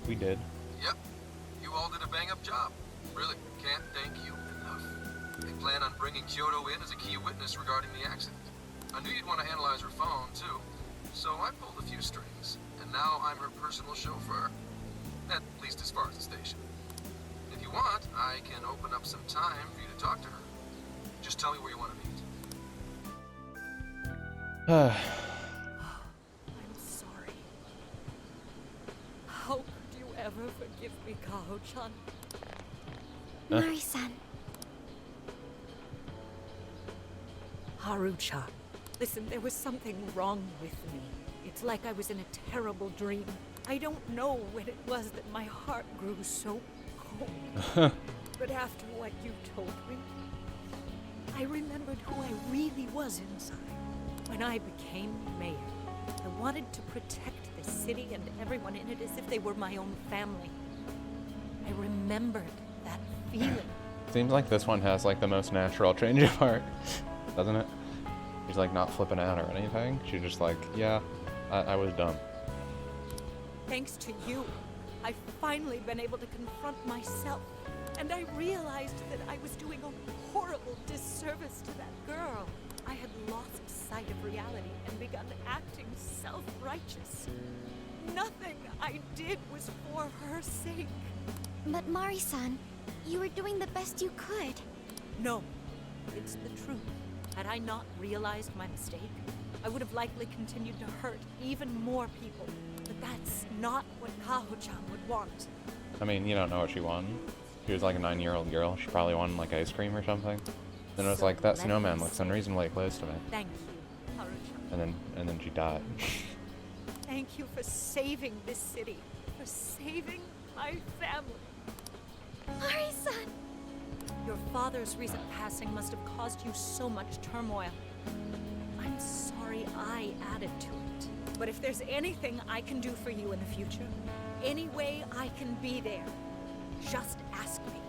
We did. Yep. You all did a bang-up job. Really, can't thank you enough. They plan on bringing Hyodo in as a key witness regarding the accident. I knew you'd want to analyze her phone, too. So I pulled a few strings, and now I'm her personal chauffeur. At least as far as the station. If you want, I can open up some time for you to talk to her. Just tell me where you want to meet. I'm sorry. How could you ever forgive me, Kaho-chan? Mari-san. Haru-chan, listen, there was something wrong with me. It's like I was in a terrible dream. I don't know when it was that my heart grew so cold. But after what you told me, I remembered who I really was inside. When I became mayor, I wanted to protect the city and everyone in it as if they were my own family. I remembered that feeling. Seems like this one has like the most natural change of heart, doesn't it? She's like not flipping out or anything. She's just like, yeah, I was dumb. Thanks to you, I've finally been able to confront myself. And I realized that I was doing a horrible disservice to that girl. I had lost sight of reality and begun acting self-righteous. Nothing I did was for her sake. But Mari-san, you were doing the best you could. No, it's the truth. Had I not realized my mistake, I would have likely continued to hurt even more people. But that's not what Kaho-chan would want. I mean, you don't know what she won. She was like a 9-year-old girl. She probably won like ice cream or something. Then it was like, that snowman looks unreasonably close to me. Thank you, Haru-chan. And then she died. Thank you for saving this city. For saving my family. Mari-san! Your father's recent passing must have caused you so much turmoil. I'm sorry I added to it. But if there's anything I can do for you in the future, any way I can be there, just ask me.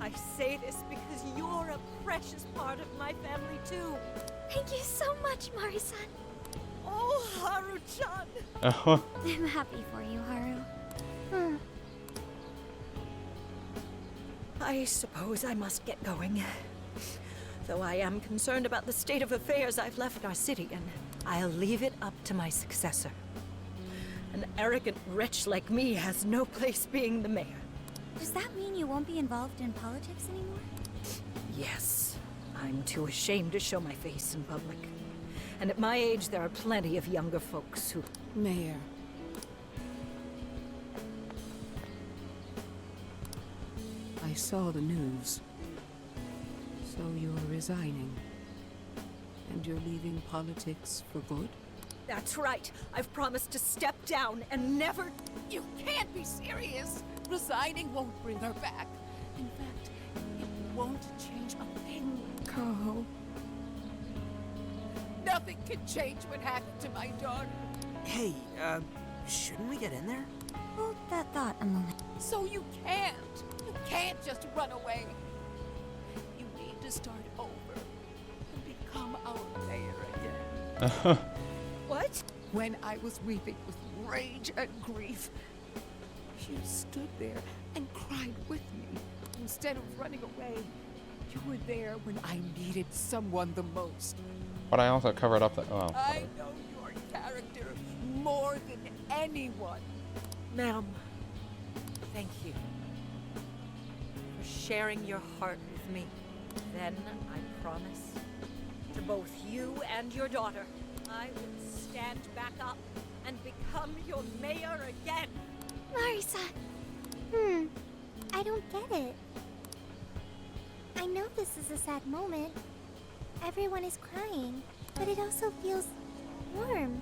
I say this because you're a precious part of my family too. Thank you so much, Mari-san. Oh, Haru-chan! I'm happy for you, Haru. I suppose I must get going. Though I am concerned about the state of affairs I've left our city in, I'll leave it up to my successor. An arrogant wretch like me has no place being the mayor. Does that mean you won't be involved in politics anymore? Yes. I'm too ashamed to show my face in public. And at my age, there are plenty of younger folks who... Mayor. I saw the news. So you're resigning. And you're leaving politics for good? That's right. I've promised to step down and never... You can't be serious! Resigning won't bring her back. In fact, it won't change a thing. Kaho. Nothing can change what happened to my daughter. Hey, shouldn't we get in there? Hold that thought a moment. So you can't. You can't just run away. You need to start over and become our mayor again. What? When I was weeping with rage and grief, You stood there and cried with me. Instead of running away, you were there when I needed someone the most. But I also covered up the. Oh. I know your character more than anyone. Ma'am, thank you for sharing your heart with me. Then I promise to both you and your daughter, I will stand back up and become your mayor again. Marisa. I don't get it. I know this is a sad moment. Everyone is crying, but it also feels warm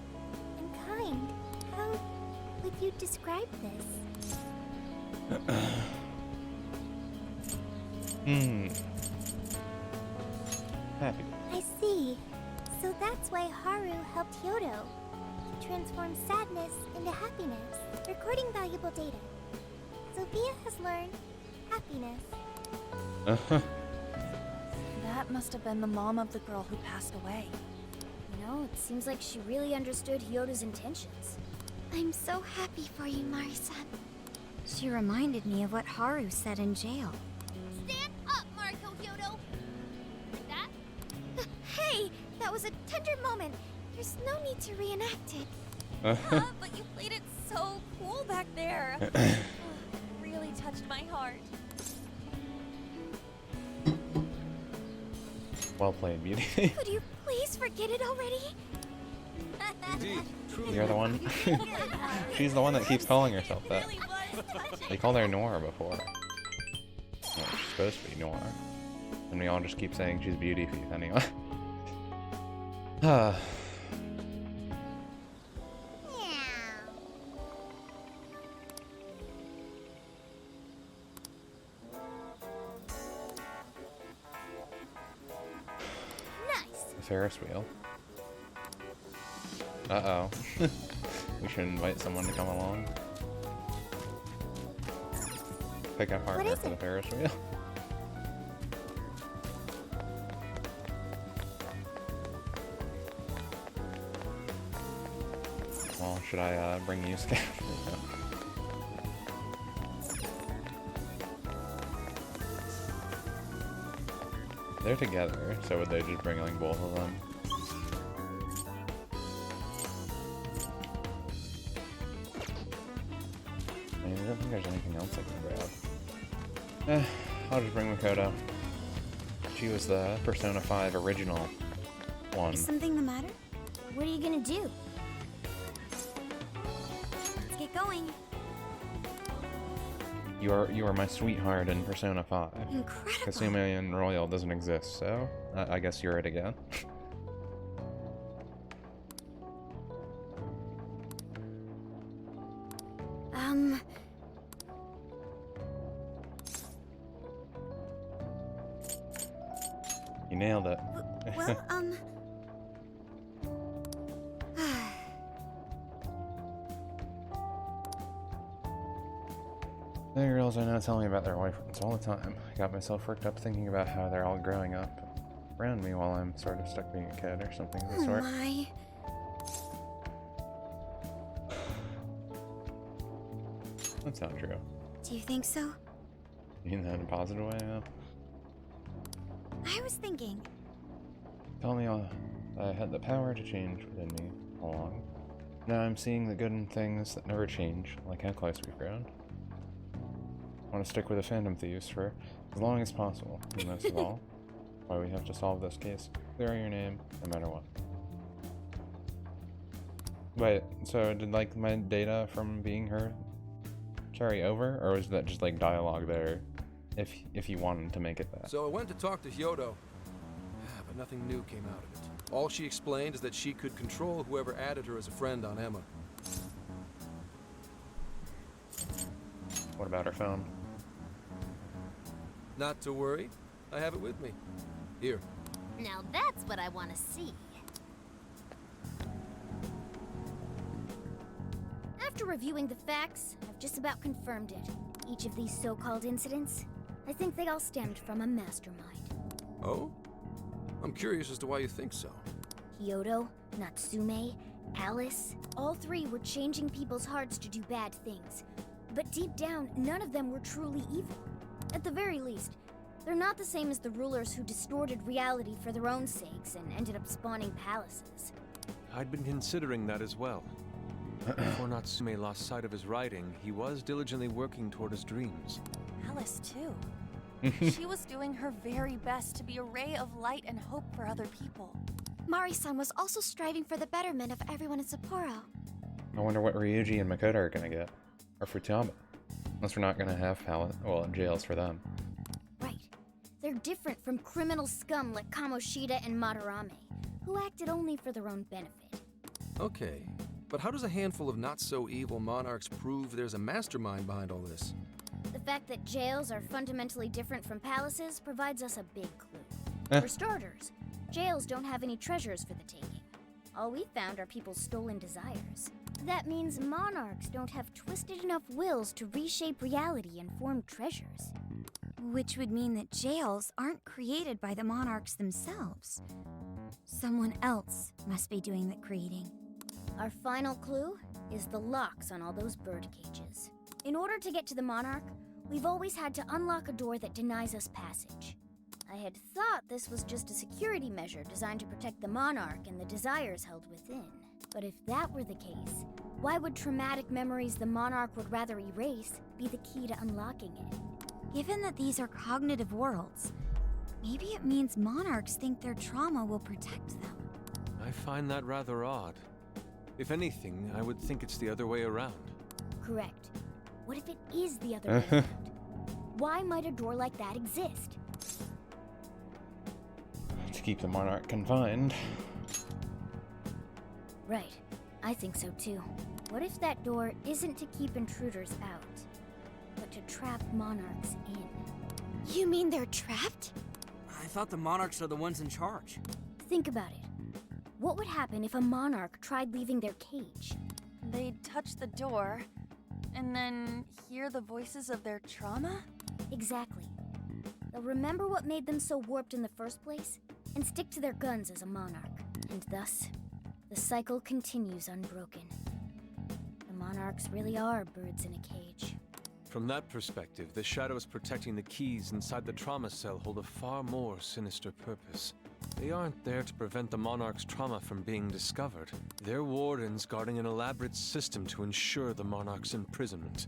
and kind. How would you describe this? Happy. I see. So that's why Haru helped Hyodo to transform sadness into happiness, recording valuable data. Sophia has learned happiness. That must have been the mom of the girl who passed away. You know, it seems like she really understood Hyodo's intentions. I'm so happy for you, Marisa. She reminded me of what Haru said in jail. Stand up, Mariko Hyodo! Like that? Hey! That was a tender moment. There's no need to reenact it. But you played it so cool back there. Really touched my heart. Well played, Beauty. Could you please forget it already? You're the one. She's the one that keeps calling herself that. They called her Noir before. Well, she's supposed to be Noir. And we all just keep saying she's Beauty Thief anyway. Ferris wheel. Uh-oh. We should invite someone to come along. Pick a partner for the Ferris wheel. Well, should I bring you Scout? They're together, so would they just bring like both of them? I mean, I don't think there's anything else I can grab. I'll just bring Makoto. She was the Persona 5 original one. Is something the matter? What are you gonna do? Let's get going. You are my sweetheart in Persona 5. Incredible. Kasumi and Royal doesn't exist, so I guess you're it again. You nailed it. Well, The girls I know tell me about their boyfriends all the time. I got myself worked up thinking about how they're all growing up around me while I'm sort of stuck being a kid or something of the sort. my. That's not true. Do you think so? You mean that in a positive way? Yeah. I was thinking. Tell me I had the power to change within me all along. Now I'm seeing the good in things that never change, like how close we've grown. I want to stick with the Phantom Thieves for as long as possible, and most of all, why we have to solve this case. Clear your name, no matter what. Wait, so did like my data from being her carry over, or was that just like dialogue there? If you wanted to make it that. So I went to talk to Hyodo, but nothing new came out of it. All she explained is that she could control whoever added her as a friend on Emma. What about her phone? Not to worry, I have it with me. Here. Now that's what I want to see. After reviewing the facts, I've just about confirmed it. Each of these so-called incidents, I think they all stemmed from a mastermind. Oh? I'm curious as to why you think so. Hyodo, Natsume, Alice, all three were changing people's hearts to do bad things. but deep down, none of them were truly evil. At the very least, they're not the same as the rulers who distorted reality for their own sakes and ended up spawning palaces. I'd been considering that as well. Before Natsume lost sight of his writing, he was diligently working toward his dreams. Alice, too. She was doing her very best to be a ray of light and hope for other people. Mari-san was also striving for the betterment of everyone in Sapporo. I wonder what Ryuji and Makoto are gonna get. Or Futaba. Unless we're not gonna have jails for them. Right. They're different from criminal scum like Kamoshida and Madarame, who acted only for their own benefit. Okay, but how does a handful of not-so-evil monarchs prove there's a mastermind behind all this? The fact that jails are fundamentally different from palaces provides us a big clue. For starters, jails don't have any treasures for the taking. All we found are people's stolen desires. That means monarchs don't have twisted enough wills to reshape reality and form treasures. Which would mean that jails aren't created by the monarchs themselves. Someone else must be doing the creating. Our final clue is the locks on all those bird cages. In order to get to the monarch, we've always had to unlock a door that denies us passage. I had thought this was just a security measure designed to protect the monarch and the desires held within. But if that were the case, why would traumatic memories the monarch would rather erase be the key to unlocking it? Given that these are cognitive worlds, maybe it means monarchs think their trauma will protect them. I find that rather odd. If anything, I would think it's the other way around. Correct. What if it is the other way around? Why might a door like that exist? To keep the monarch confined. Right. I think so too. What if that door isn't to keep intruders out, but to trap monarchs in? You mean they're trapped? I thought the monarchs are the ones in charge. Think about it. What would happen if a monarch tried leaving their cage? They'd touch the door, and then hear the voices of their trauma? Exactly. They'll remember what made them so warped in the first place, and stick to their guns as a monarch. And thus, the cycle continues unbroken. The monarchs really are birds in a cage. From that perspective, the shadows protecting the keys inside the trauma cell hold a far more sinister purpose. They aren't there to prevent the monarch's trauma from being discovered. They're wardens guarding an elaborate system to ensure the monarch's imprisonment.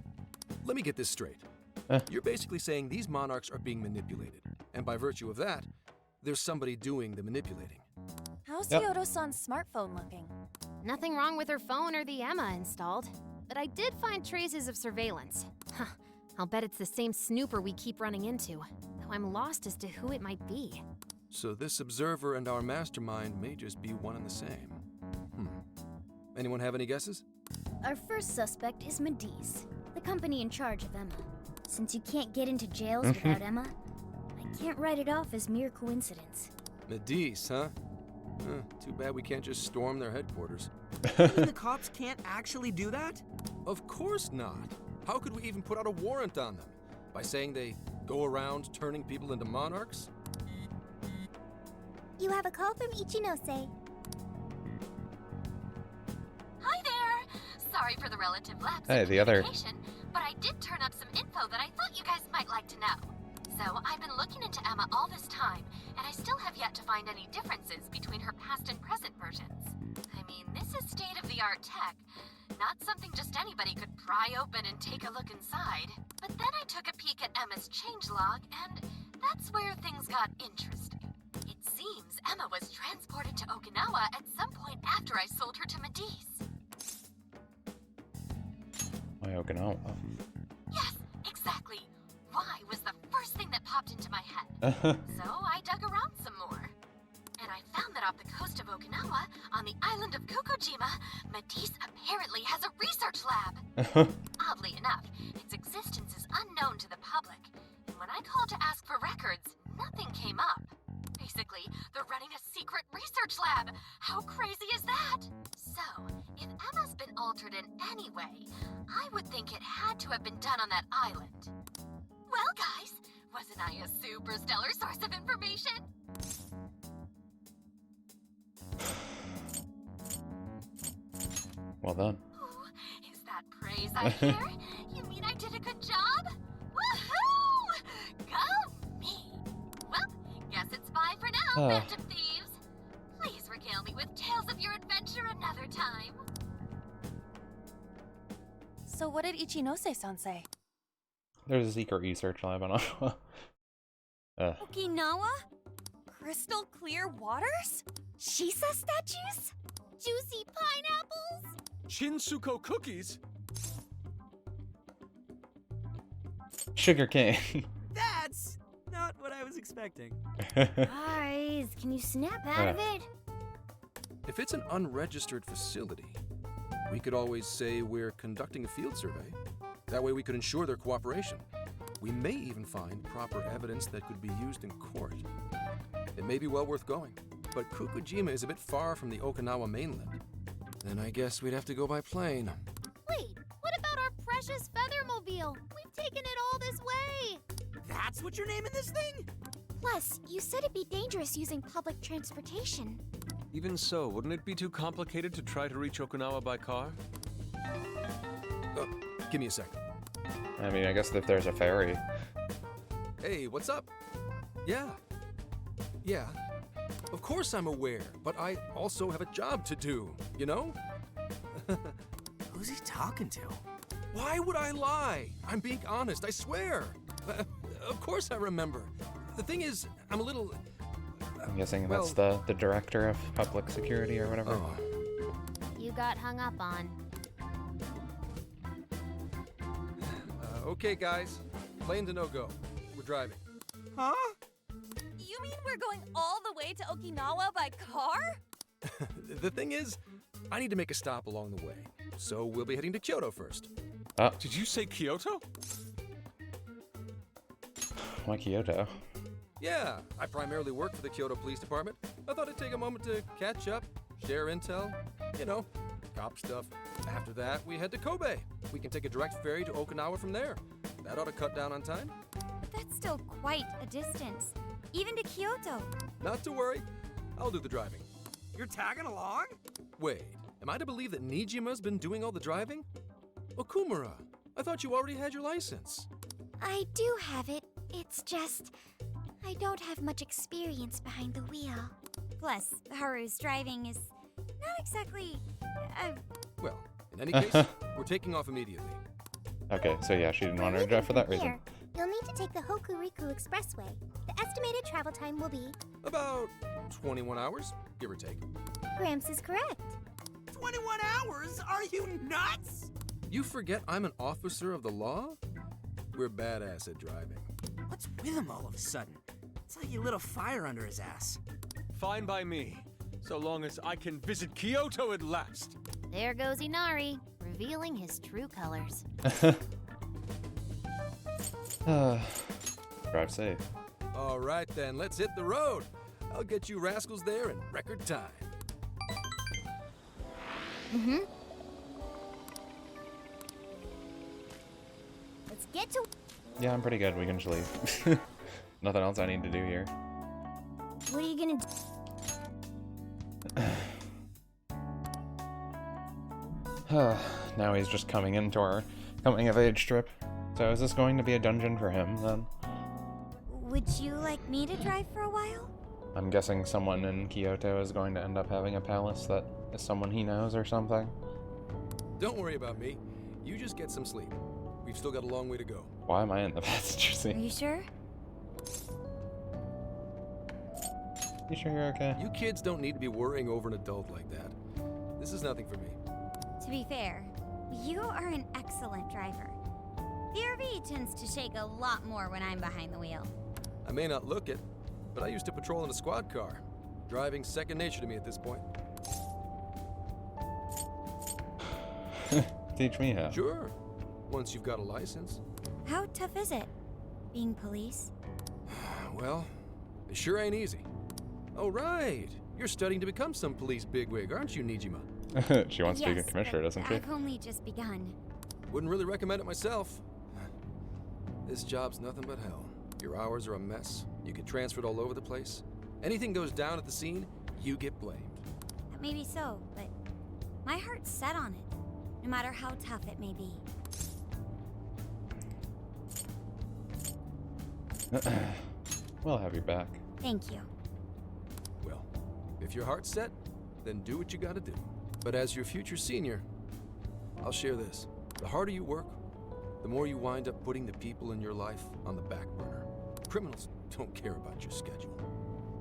Let me get this straight. You're basically saying these monarchs are being manipulated, and by virtue of that, there's somebody doing the manipulating. How's Kyoto-san's smartphone looking? Nothing wrong with her phone or the Emma installed, but I did find traces of surveillance. Huh, I'll bet it's the same snooper we keep running into, though I'm lost as to who it might be. So this observer and our mastermind may just be one and the same. Anyone have any guesses? Our first suspect is Medice, the company in charge of Emma. Since you can't get into jails without Emma, I can't write it off as mere coincidence. Medice, huh? Too bad we can't just storm their headquarters. You mean the cops can't actually do that? Of course not. How could we even put out a warrant on them? By saying they go around turning people into monarchs? You have a call from Ichinose. Hi there! Sorry for the relative lapse Hey, in the other. communication, but I did turn up some info that I thought you guys might like to know. So, I've been looking into Emma all this time, and I still have yet to find any differences between her past and present versions. I mean, this is state-of-the-art tech, not something just anybody could pry open and take a look inside. But then I took a peek at Emma's changelog, and that's where things got interesting. It seems Emma was transported to Okinawa at some point after I sold her to Medice. Why Okinawa? Yes, exactly. Why was the first thing that popped into my head. So I dug around some more. And I found that off the coast of Okinawa, on the island of Kokojima, Medice apparently has a research lab. Oddly enough, its existence is unknown to the public. And when I called to ask for records, nothing came up. Basically, they're running a secret research lab. How crazy is that? So, if Emma's been altered in any way, I would think it had to have been done on that island. Well, guys, wasn't I a super stellar source of information? Well done. Ooh, is that praise I hear? You mean I band of thieves. Please regale me with tales of your adventure another time. So what did Ichinose-san say? There's a secret research lab on Okinawa. Okinawa? Crystal clear waters? Shisa statues? Juicy pineapples? Shinsuko cookies? Sugar cane. That's not what I was expecting. Guys, can you snap out of it? If it's an unregistered facility, we could always say we're conducting a field survey. That way we could ensure their cooperation. We may even find proper evidence that could be used in court. It may be well worth going, but Kukujima is a bit far from the Okinawa mainland. Then I guess we'd have to go by plane. Wait, what about our precious Feathermobile? We've taken it all this way. That's what you're naming this thing? Plus, you said it'd be dangerous using public transportation. Even so, wouldn't it be too complicated to try to reach Okinawa by car? Give me a second. I mean, I guess if there's a ferry. Hey, what's up? Yeah. Of course I'm aware, but I also have a job to do, you know? Who's he talking to? Why would I lie? I'm being honest, I swear. Of course I remember. The thing is, I'm a little... I'm guessing that's the director of public security or whatever. Oh. You got hung up on. Okay, guys. Plane to no-go. We're driving. Huh? You mean we're going all the way to Okinawa by car? The thing is, I need to make a stop along the way. So we'll be heading to Kyoto first. Did you say Kyoto? Why Kyoto? Yeah, I primarily work for the Kyoto Police Department. I thought I'd take a moment to catch up, share intel, you know, cop stuff. After that, we head to Kobe. We can take a direct ferry to Okinawa from there. That ought to cut down on time. But that's still quite a distance, even to Kyoto. Not to worry, I'll do the driving. You're tagging along? Wait, am I to believe that Nijima's been doing all the driving? Okumura, I thought you already had your license. I do have it. It's just, I don't have much experience behind the wheel. Plus, Haru's driving is not exactly... Well, in any case, we're taking off immediately. Okay, so yeah, she didn't want her to drive for that reason. You'll need to take the Hokuriku Expressway. The estimated travel time will be... About 21 hours, give or take. Gramps is correct. 21 hours? Are you nuts? You forget I'm an officer of the law? We're badass at driving. What's with him all of a sudden? It's like he lit a fire under his ass. Fine by me, so long as I can visit Kyoto at last. There goes Inari, revealing his true colors. Drive safe. All right then, let's hit the road. I'll get you rascals there in record time. Mm-hmm. Let's get to... Yeah, I'm pretty good. We can just leave. Nothing else I need to do here. What are you gonna do? Now he's just coming into our coming of age trip. So is this going to be a dungeon for him then? Would you like me to drive for a while? I'm guessing someone in Kyoto is going to end up having a palace that is someone he knows or something. Don't worry about me. You just get some sleep. We've still got a long way to go. Why am I in the passenger seat? Are you sure? You sure you're okay? You kids don't need to be worrying over an adult like that. This is nothing for me. To be fair, you are an excellent driver. The RV tends to shake a lot more when I'm behind the wheel. I may not look it, but I used to patrol in a squad car. Driving's second nature to me at this point. Teach me how. Sure, once you've got a license. How tough is it, being police? Well, it sure ain't easy. Oh, right. You're studying to become some police bigwig, aren't you, Nijima? She wants to be a commissioner, doesn't she? I've only just begun. Wouldn't really recommend it myself. This job's nothing but hell. Your hours are a mess. You get transferred all over the place. Anything goes down at the scene, you get blamed. Maybe so, but my heart's set on it, no matter how tough it may be. We'll have you back. Thank you. If your heart's set, then do what you gotta do. But as your future senior, I'll share this. The harder you work, the more you wind up putting the people in your life on the back burner. Criminals don't care about your schedule.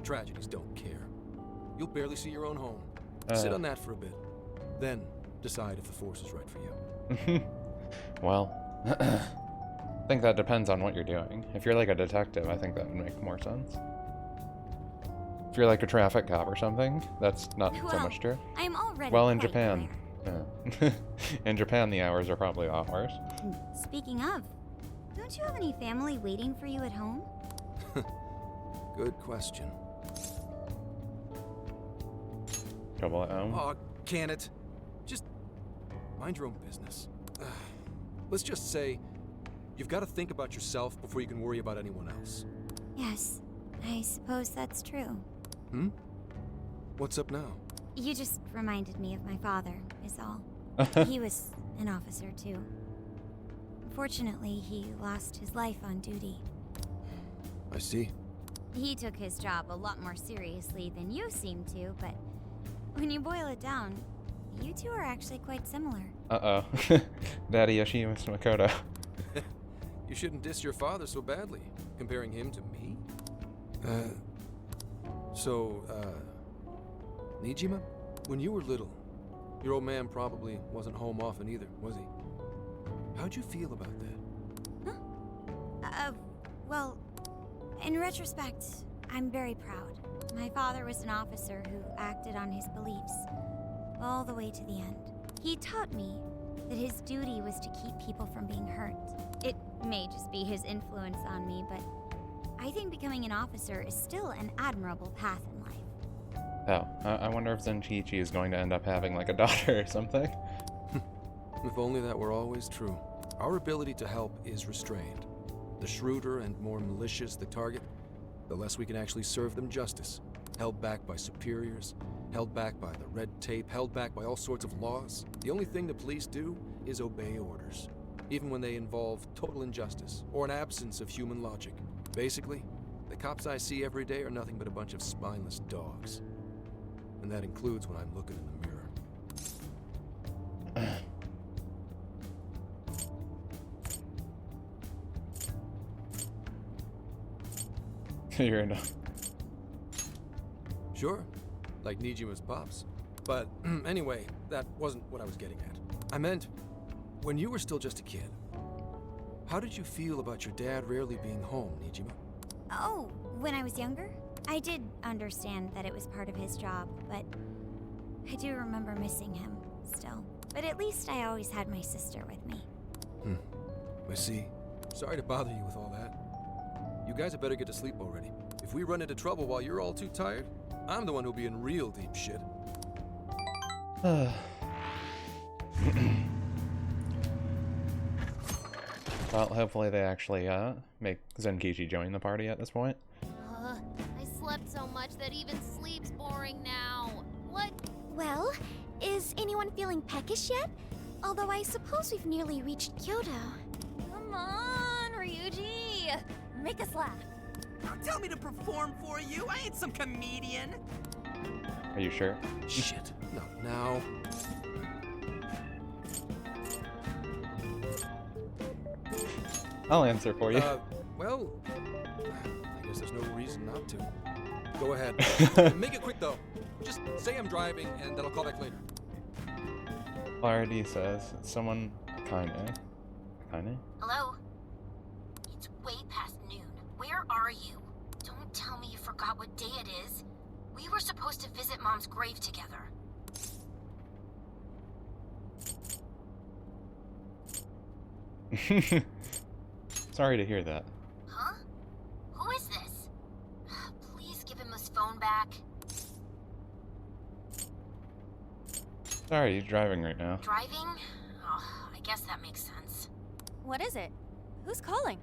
Tragedies don't care. You'll barely see your own home. Sit on that for a bit. Then decide if the force is right for you. Well, I think that depends on what you're doing. If you're like a detective, I think that would make more sense. If you're like a traffic cop or something, that's not so much true. I'm already well, in quite Japan. Yeah. In Japan, the hours are probably a lot worse. Speaking of, don't you have any family waiting for you at home? Good question. Trouble at home? Oh, can it? Just mind your own business. Let's just say you've got to think about yourself before you can worry about anyone else. Yes, I suppose that's true. Hmm? What's up now? You just reminded me of my father, is all. He was an officer, too. Unfortunately, he lost his life on duty. I see. He took his job a lot more seriously than you seem to, but when you boil it down, you two are actually quite similar. Uh-oh. Daddy Yoshimitsu Makoto. You shouldn't diss your father so badly, comparing him to me. Nijima, when you were little, your old man probably wasn't home often either, was he? How'd you feel about that? Huh? Well, in retrospect, I'm very proud. My father was an officer who acted on his beliefs all the way to the end. He taught me that his duty was to keep people from being hurt. It may just be his influence on me, but I think becoming an officer is still an admirable path in life. Oh, I wonder if Zenkichi is going to end up having like a daughter or something. If only that were always true. Our ability to help is restrained. The shrewder and more malicious the target, the less we can actually serve them justice. Held back by superiors, held back by the red tape, held back by all sorts of laws. The only thing the police do is obey orders, even when they involve total injustice or an absence of human logic. Basically, the cops I see every day are nothing but a bunch of spineless dogs. And that includes when I'm looking in the mirror. You're in a... Sure, like Nijima's pops. But anyway, that wasn't what I was getting at. I meant, when you were still just a kid, how did you feel about your dad rarely being home, Nijima? Oh, when I was younger? I did understand that it was part of his job, but I do remember missing him still. But at least I always had my sister with me. I see. Sorry to bother you with all that. You guys had better get to sleep already. If we run into trouble while you're all too tired, I'm the one who'll be in real deep shit. Well, hopefully they actually make Zenkichi join the party at this point. I slept so much that even sleep's boring now. What? Well, is anyone feeling peckish yet? Although I suppose we've nearly reached Kyoto. Come on, Ryuji! Make us laugh. Don't tell me to perform for you. I ain't some comedian. Are you sure? Shit, not now. I'll answer for you. Well, I guess there's no reason not to. Go ahead. Make it quick though. Just say I'm driving and then I'll call back later. Clarity says, someone Kaine? Hello? It's way past noon. Where are you? Don't tell me you forgot what day it is. We were supposed to visit Mom's grave together. Sorry to hear that. Huh? Who is this? Please give him his phone back. Sorry, he's driving right now. Driving? Oh, I guess that makes sense. What is it? Who's calling?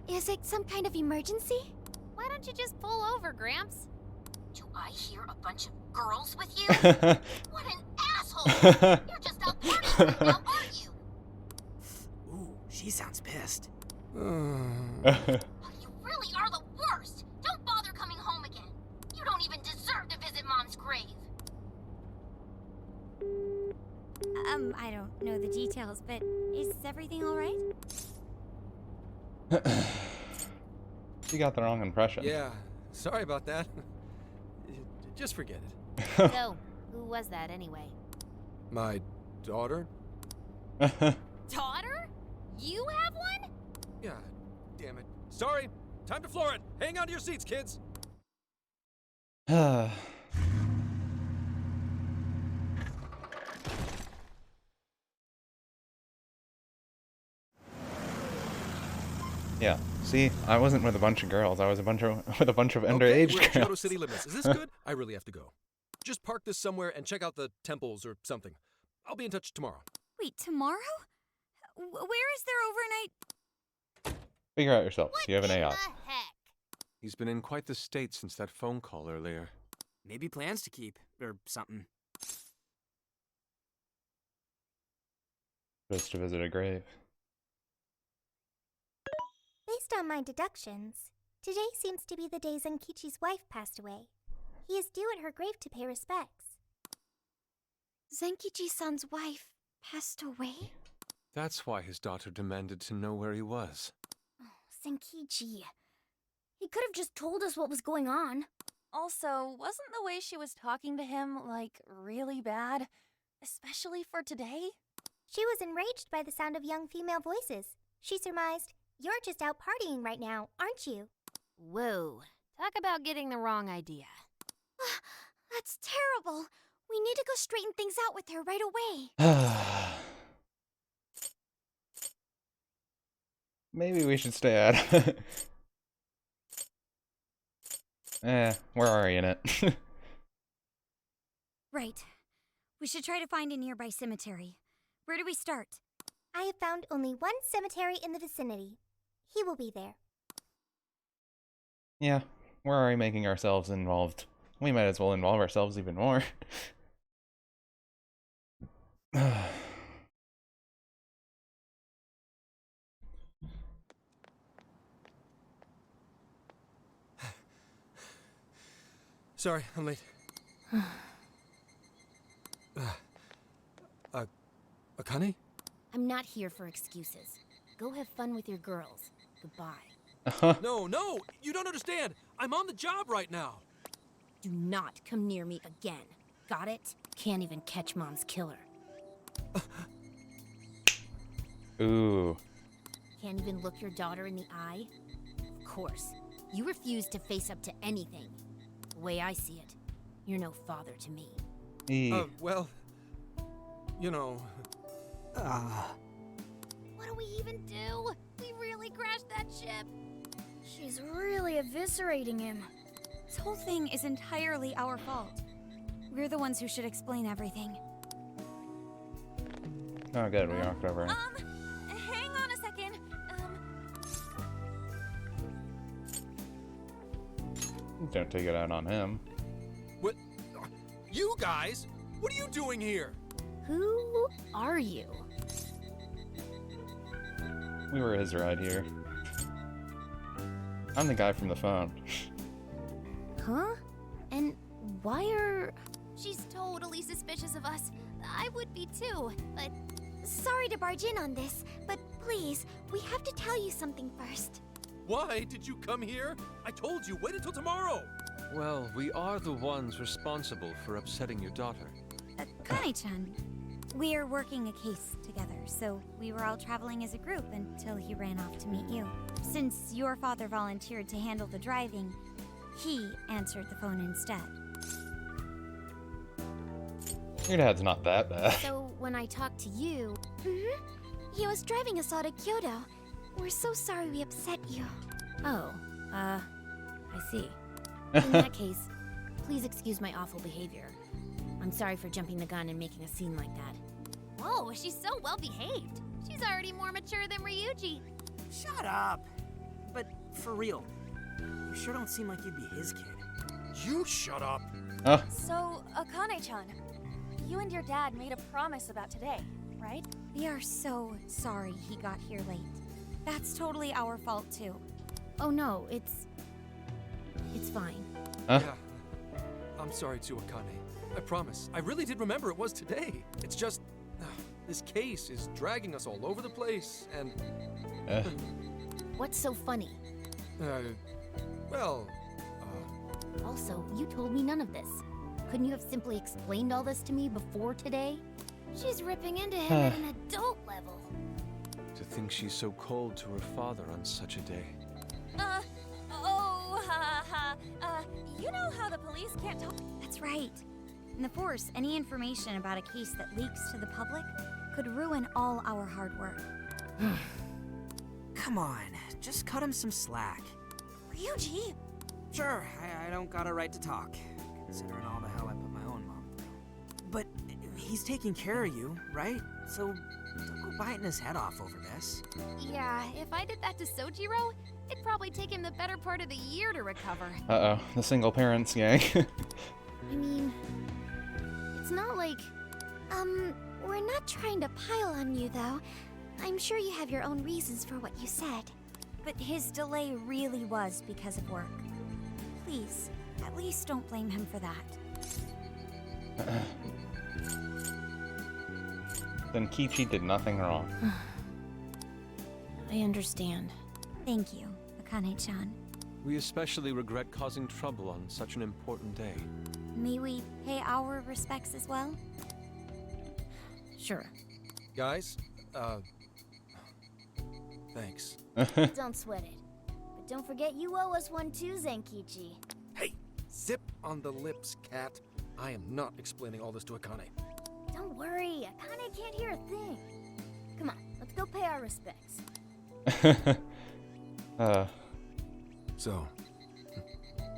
Is it some kind of emergency? Why don't you just pull over, Gramps? Do I hear a bunch of girls with you? What an asshole! You're just out partying right now, aren't you? Ooh, she sounds pissed. You really are the worst! Don't bother coming home again. You don't even deserve to visit Mom's grave. I don't know the details, but is everything alright? You got the wrong impression. Yeah, sorry about that. Just forget it. So, who was that anyway? My daughter? Daughter? You have one? Yeah, damn it. Sorry, time to floor it. Hang on to your seats, kids. Yeah. See, I wasn't with a bunch of girls. I was with a bunch of Okay, underage we're at Kyoto girls. City limits. Is this good? I really have to go. Just park this somewhere and check out the temples or something. I'll be in touch tomorrow. Wait, tomorrow? Where is their overnight? Figure out yourselves. You have an AI. He's been in quite the state since that phone call earlier. Maybe plans to keep, or something. Just to visit a grave. Based on my deductions, today seems to be the day Zenkichi's wife passed away. He is due at her grave to pay respects. Zenkichi-san's wife passed away? That's why his daughter demanded to know where he was. Zenkichi. He could have just told us what was going on. Also, wasn't the way she was talking to him, like, really bad? Especially for today? She was enraged by the sound of young female voices. She surmised, "You're just out partying right now, aren't you?" Whoa. Talk about getting the wrong idea. That's terrible. We need to go straighten things out with her right away. Maybe we should stay out. We're already in it. Right. We should try to find a nearby cemetery. Where do we start? I have found only one cemetery in the vicinity. He will be there. Yeah, we're already making ourselves involved. We might as well involve ourselves even more. Sorry, I'm late. Akane? I'm not here for excuses. Go have fun with your girls. Goodbye. No, you don't understand. I'm on the job right now. Do not come near me again. Got it? Can't even catch Mom's killer. Ooh. Can't even look your daughter in the eye? Of course. You refuse to face up to anything. The way I see it, you're no father to me. Well, you know... What do we even do? We really crashed that ship. She's really eviscerating him. This whole thing is entirely our fault. We're the ones who should explain everything. Oh, good, we walked over. Hang on a second. Don't take it out on him. What? You guys? What are you doing here? Who are you? We were his ride here. I'm the guy from the phone. Huh? And why are... She's totally suspicious of us. I would be too, but... Sorry to barge in on this, but please, we have to tell you something first. Why did you come here? I told you, wait until tomorrow. Well, we are the ones responsible for upsetting your daughter. Kane-chan, we're working a case together, so we were all traveling as a group until he ran off to meet you. Since your father volunteered to handle the driving, he answered the phone instead. Your dad's not that bad. So, when I talked to you... He was driving us all to Kyoto. We're so sorry we upset you. Oh, I see. In that case, please excuse my awful behavior. I'm sorry for jumping the gun and making a scene like that. Whoa, she's so well behaved. She's already more mature than Ryuji. Shut up! But for real, you sure don't seem like you'd be his kid. You shut up! So, Akane-chan, you and your dad made a promise about today, right? We are so sorry he got here late. That's totally our fault, too. Oh no, it's fine. Yeah. I'm sorry too, Akane. I promise. I really did remember it was today. It's just... This case is dragging us all over the place, and... What's so funny? Well... Also, you told me none of this. Couldn't you have simply explained all this to me before today? She's ripping into him at an adult level. To think she's so cold to her father on such a day. You know how the police can't talk? That's right. In the Force, any information about a case that leaks to the public could ruin all our hard work. Come on, just cut him some slack. Ryuji! Sure, I don't got a right to talk, considering all the hell I put my own mom through. But he's taking care of you, right? So don't go biting his head off over this. Yeah, if I did that to Sojiro, it'd probably take him the better part of the year to recover. Uh-oh, the single parents gang. I mean, it's not like... We're not trying to pile on you, though. I'm sure you have your own reasons for what you said. But his delay really was because of work. Please, at least don't blame him for that. Then Kichi did nothing wrong. I understand. Thank you, Akane-chan. We especially regret causing trouble on such an important day. May we pay our respects as well? Sure. Guys, thanks. Don't sweat it. But don't forget you owe us one too, Zenkichi. Hey, zip on the lips, cat. I am not explaining all this to Akane. Don't worry, Akane can't hear a thing. Come on, let's go pay our respects. So,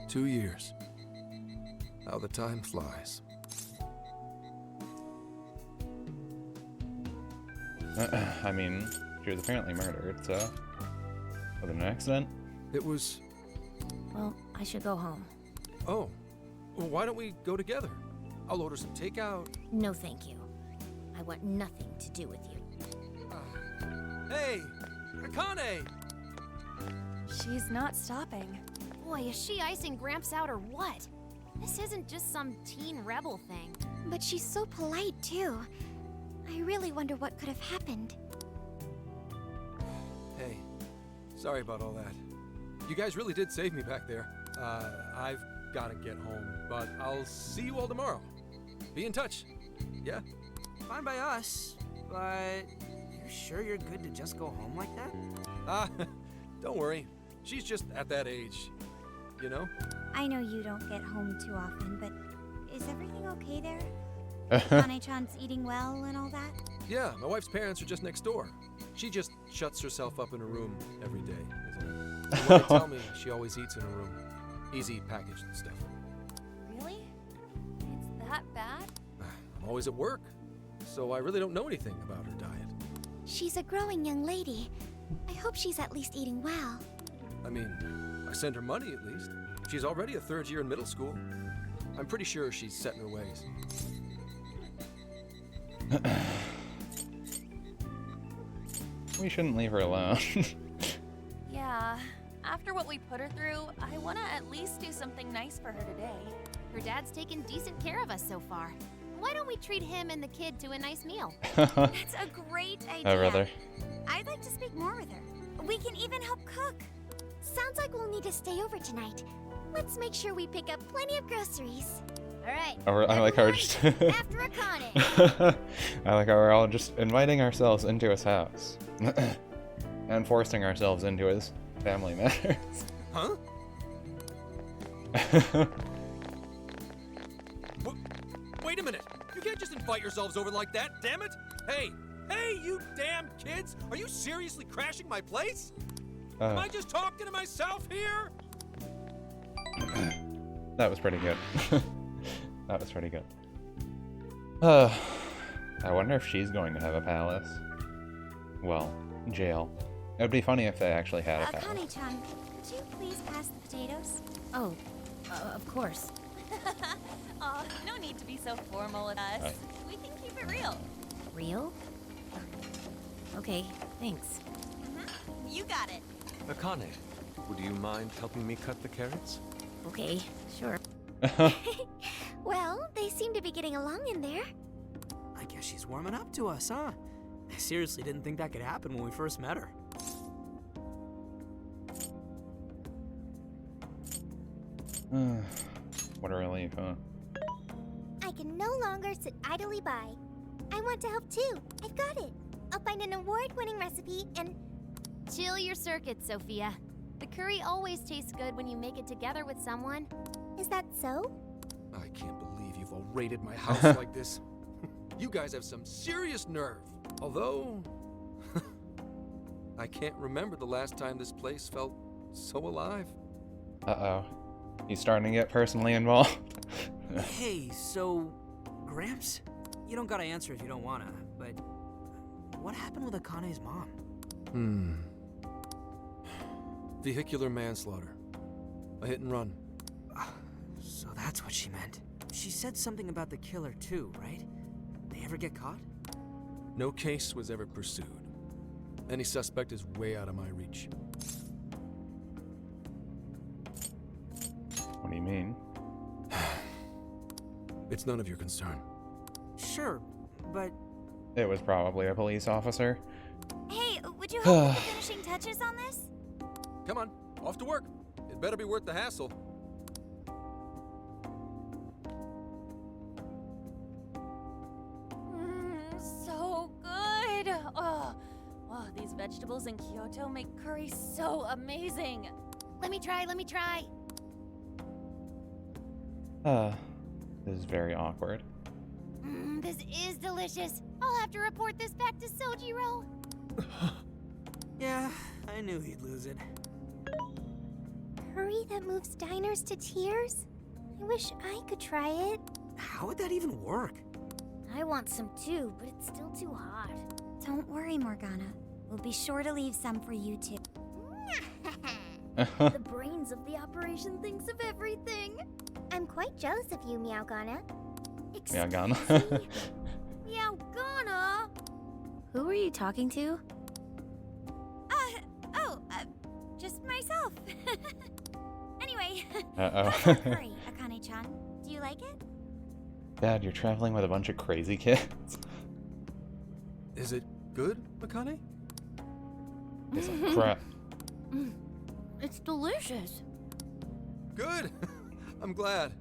2 years. How the time flies. I mean, she was apparently murdered, so... Was it an accident? It was... Well, I should go home. Oh, well, why don't we go together? I'll order some takeout. No, thank you. I want nothing to do with you. Hey, Akane! She's not stopping. Boy, is she icing Gramps out or what? This isn't just some teen rebel thing. But she's so polite, too. I really wonder what could have happened. Hey, sorry about all that. You guys really did save me back there. I've gotta get home, but I'll see you all tomorrow. Be in touch. Yeah? Fine by us, but you sure you're good to just go home like that? Don't worry. She's just at that age, you know? I know you don't get home too often, but is everything okay there? Akane-chan's eating well and all that? Yeah, my wife's parents are just next door. She just shuts herself up in a room every day, isn't it? When they tell me she always eats in a room. Easy packaged stuff. Really? It's that bad? I'm always at work, so I really don't know anything about her diet. She's a growing young lady. I hope she's at least eating well. I mean, I send her money at least. She's already a third year in middle school. I'm pretty sure she's set in her ways. We shouldn't leave her alone. Yeah. After what we put her through, I want to at least do something nice for her today. Her dad's taken decent care of us so far. Why don't we treat him and the kid to a nice meal? That's a great idea. I'd rather. I'd like to speak more with her. We can even help cook. Sounds like we'll need to stay over tonight. Let's make sure we pick up plenty of groceries. All right. I like how we're just. After Akane. I like how we're all just inviting ourselves into his house. And forcing ourselves into his family matters. Huh? Wait a minute! You can't just invite yourselves over like that, damn it! Hey! Hey, you damn kids! Are you seriously crashing my place? Am I just talking to myself here? That was pretty good. That was pretty good. I wonder if she's going to have a palace. Well, jail. It would be funny if they actually had a palace. Akane-chan, could you please pass the potatoes? Oh, of course. Aw, no need to be so formal with us. We can keep it real. Real? Okay, thanks. You got it. Akane, would you mind helping me cut the carrots? Okay, sure. Well, they seem to be getting along in there. I guess she's warming up to us, huh? I seriously didn't think that could happen when we first met her. What a relief, huh? I can no longer sit idly by. I want to help too. I've got it. I'll find an award-winning recipe and... Chill your circuits, Sophia. The curry always tastes good when you make it together with someone. Is that so? I can't believe you've all raided my house like this. You guys have some serious nerve. Although, I can't remember the last time this place felt so alive. Uh-oh. He's starting to get personally involved. Hey, so, Gramps? You don't gotta answer if you don't wanna, but what happened with Akane's mom? Vehicular manslaughter. A hit and run. So that's what she meant. She said something about the killer too, right? They ever get caught? No case was ever pursued. Any suspect is way out of my reach. What do you mean? It's none of your concern. Sure, but... It was probably a police officer. Hey, would you help with the finishing touches on this? Come on, off to work. It better be worth the hassle. So good. Oh, these vegetables in Kyoto make curry so amazing. Let me try. This is very awkward. This is delicious. I'll have to report this back to Sojiro. Yeah, I knew he'd lose it. Curry that moves diners to tears? I wish I could try it. How would that even work? I want some too, but it's still too hot. Don't worry, Morgana. We'll be sure to leave some for you too. The brains of the operation thinks of everything. I'm quite jealous of you, Meowgana. Meowgana. Meowgana! Who were you talking to? Just myself. Anyway, how's that curry, Akane-chan? Do you like it? Dad, you're traveling with a bunch of crazy kids. Is it good, Akane? It's like crap. It's delicious. Good. I'm glad.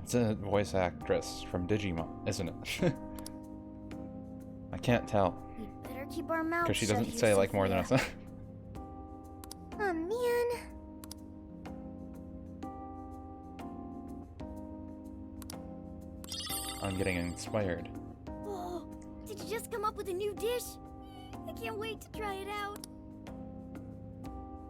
It's a voice actress from Digimon, isn't it? I can't tell. We better keep our mouths Because she shut doesn't here, say like more than a Sophia. sentence. Oh, man. I'm getting inspired. Oh, did you just come up with a new dish? I can't wait to try it out.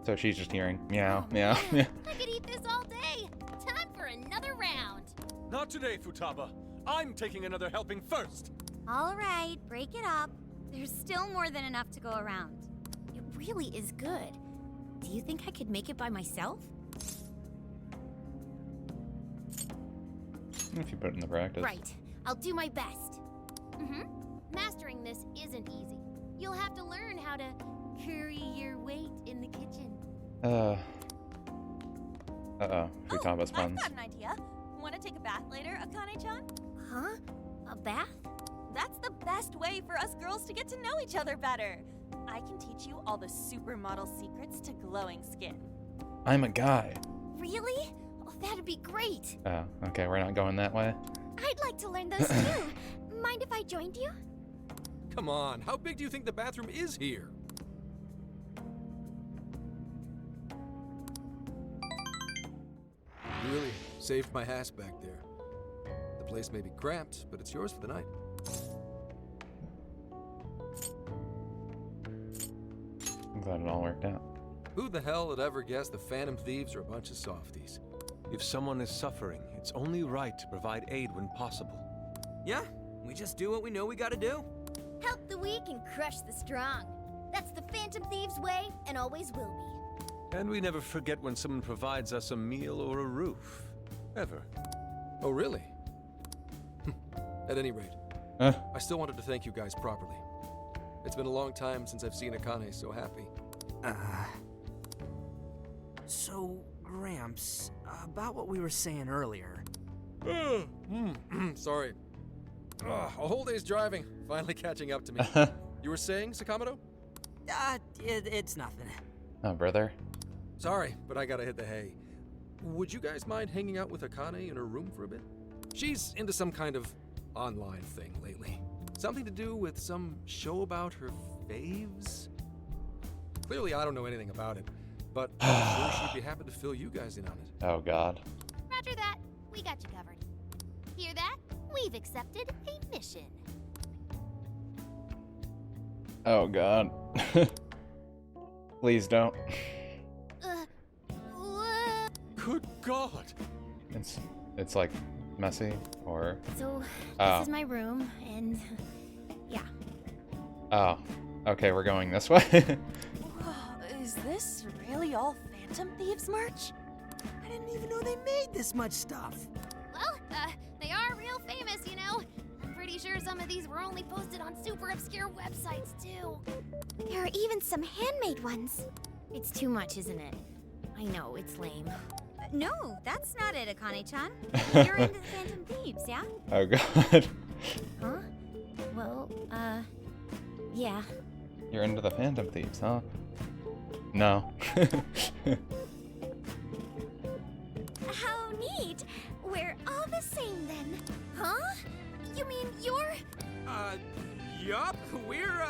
So she's just hearing meow, meow, meow. I could eat this all day. Time for another round. Not today, Futaba. I'm taking another helping first. All right, break it up. There's still more than enough to go around. It really is good. Do you think I could make it by myself? If you put it in the practice. Right. I'll do my best. Mastering this isn't easy. You'll have to learn how to curry your weight in the kitchen. Futaba's puns. I've got an idea. Want to take a bath later, Akane-chan? Huh? A bath? That's the best way for us girls to get to know each other better. I can teach you all the supermodel secrets to glowing skin. I'm a guy. Really? Oh, that'd be great. Oh, okay, we're not going that way. I'd like to learn those too. Mind if I joined you? Come on, how big do you think the bathroom is here? You really saved my ass back there. The place may be cramped, but it's yours for the night. I'm glad it all worked out. Who the hell would ever guess the Phantom Thieves are a bunch of softies? If someone is suffering, it's only right to provide aid when possible. Yeah, we just do what we know we gotta do. Help the weak and crush the strong. That's the Phantom Thieves' way and always will be. And we never forget when someone provides us a meal or a roof. Ever. Oh, really? At any rate, I still wanted to thank you guys properly. It's been a long time since I've seen Akane so happy. So, Gramps, about what we were saying earlier. Sorry. A whole day's driving, finally catching up to me. You were saying, Sakamoto? It's nothing. Oh, brother. Sorry, but I gotta hit the hay. Would you guys mind hanging out with Akane in her room for a bit? She's into some kind of online thing lately. Something to do with some show about her faves? Clearly I don't know anything about it, but I'm sure she'd be happy to fill you guys in on it. Oh, God. Roger that. We got you covered. Hear that? We've accepted a mission. Oh, God. Please don't. Good God! It's like messy, or... So, Oh. this is my room, and yeah. Oh. Okay, we're going this way. Is this really all Phantom Thieves merch? I didn't even know they made this much stuff. Well, they are real famous, you know. I'm pretty sure some of these were only posted on super obscure websites, too. There are even some handmade ones. It's too much, isn't it? I know, it's lame. No, that's not it, Akane-chan. You're into the Phantom Thieves, yeah? Oh, God. Huh? Well, yeah. You're into the Phantom Thieves, huh? No. How neat! We're all the same then. Huh? You mean you're... Yup. We're,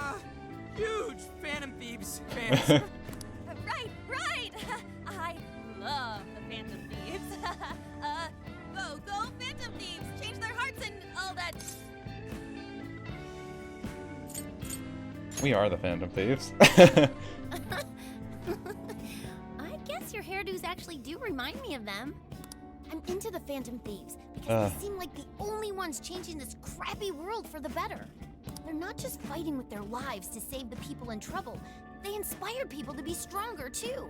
huge Phantom Thieves fans. Right! I love the Phantom Thieves. Go Phantom Thieves! Change their hearts and all that. We are the Phantom Thieves. I guess your hairdos actually do remind me of them. I'm into the Phantom Thieves because they seem like the only ones changing this crappy world for the better. They're not just fighting with their lives to save the people in trouble. They inspire people to be stronger too.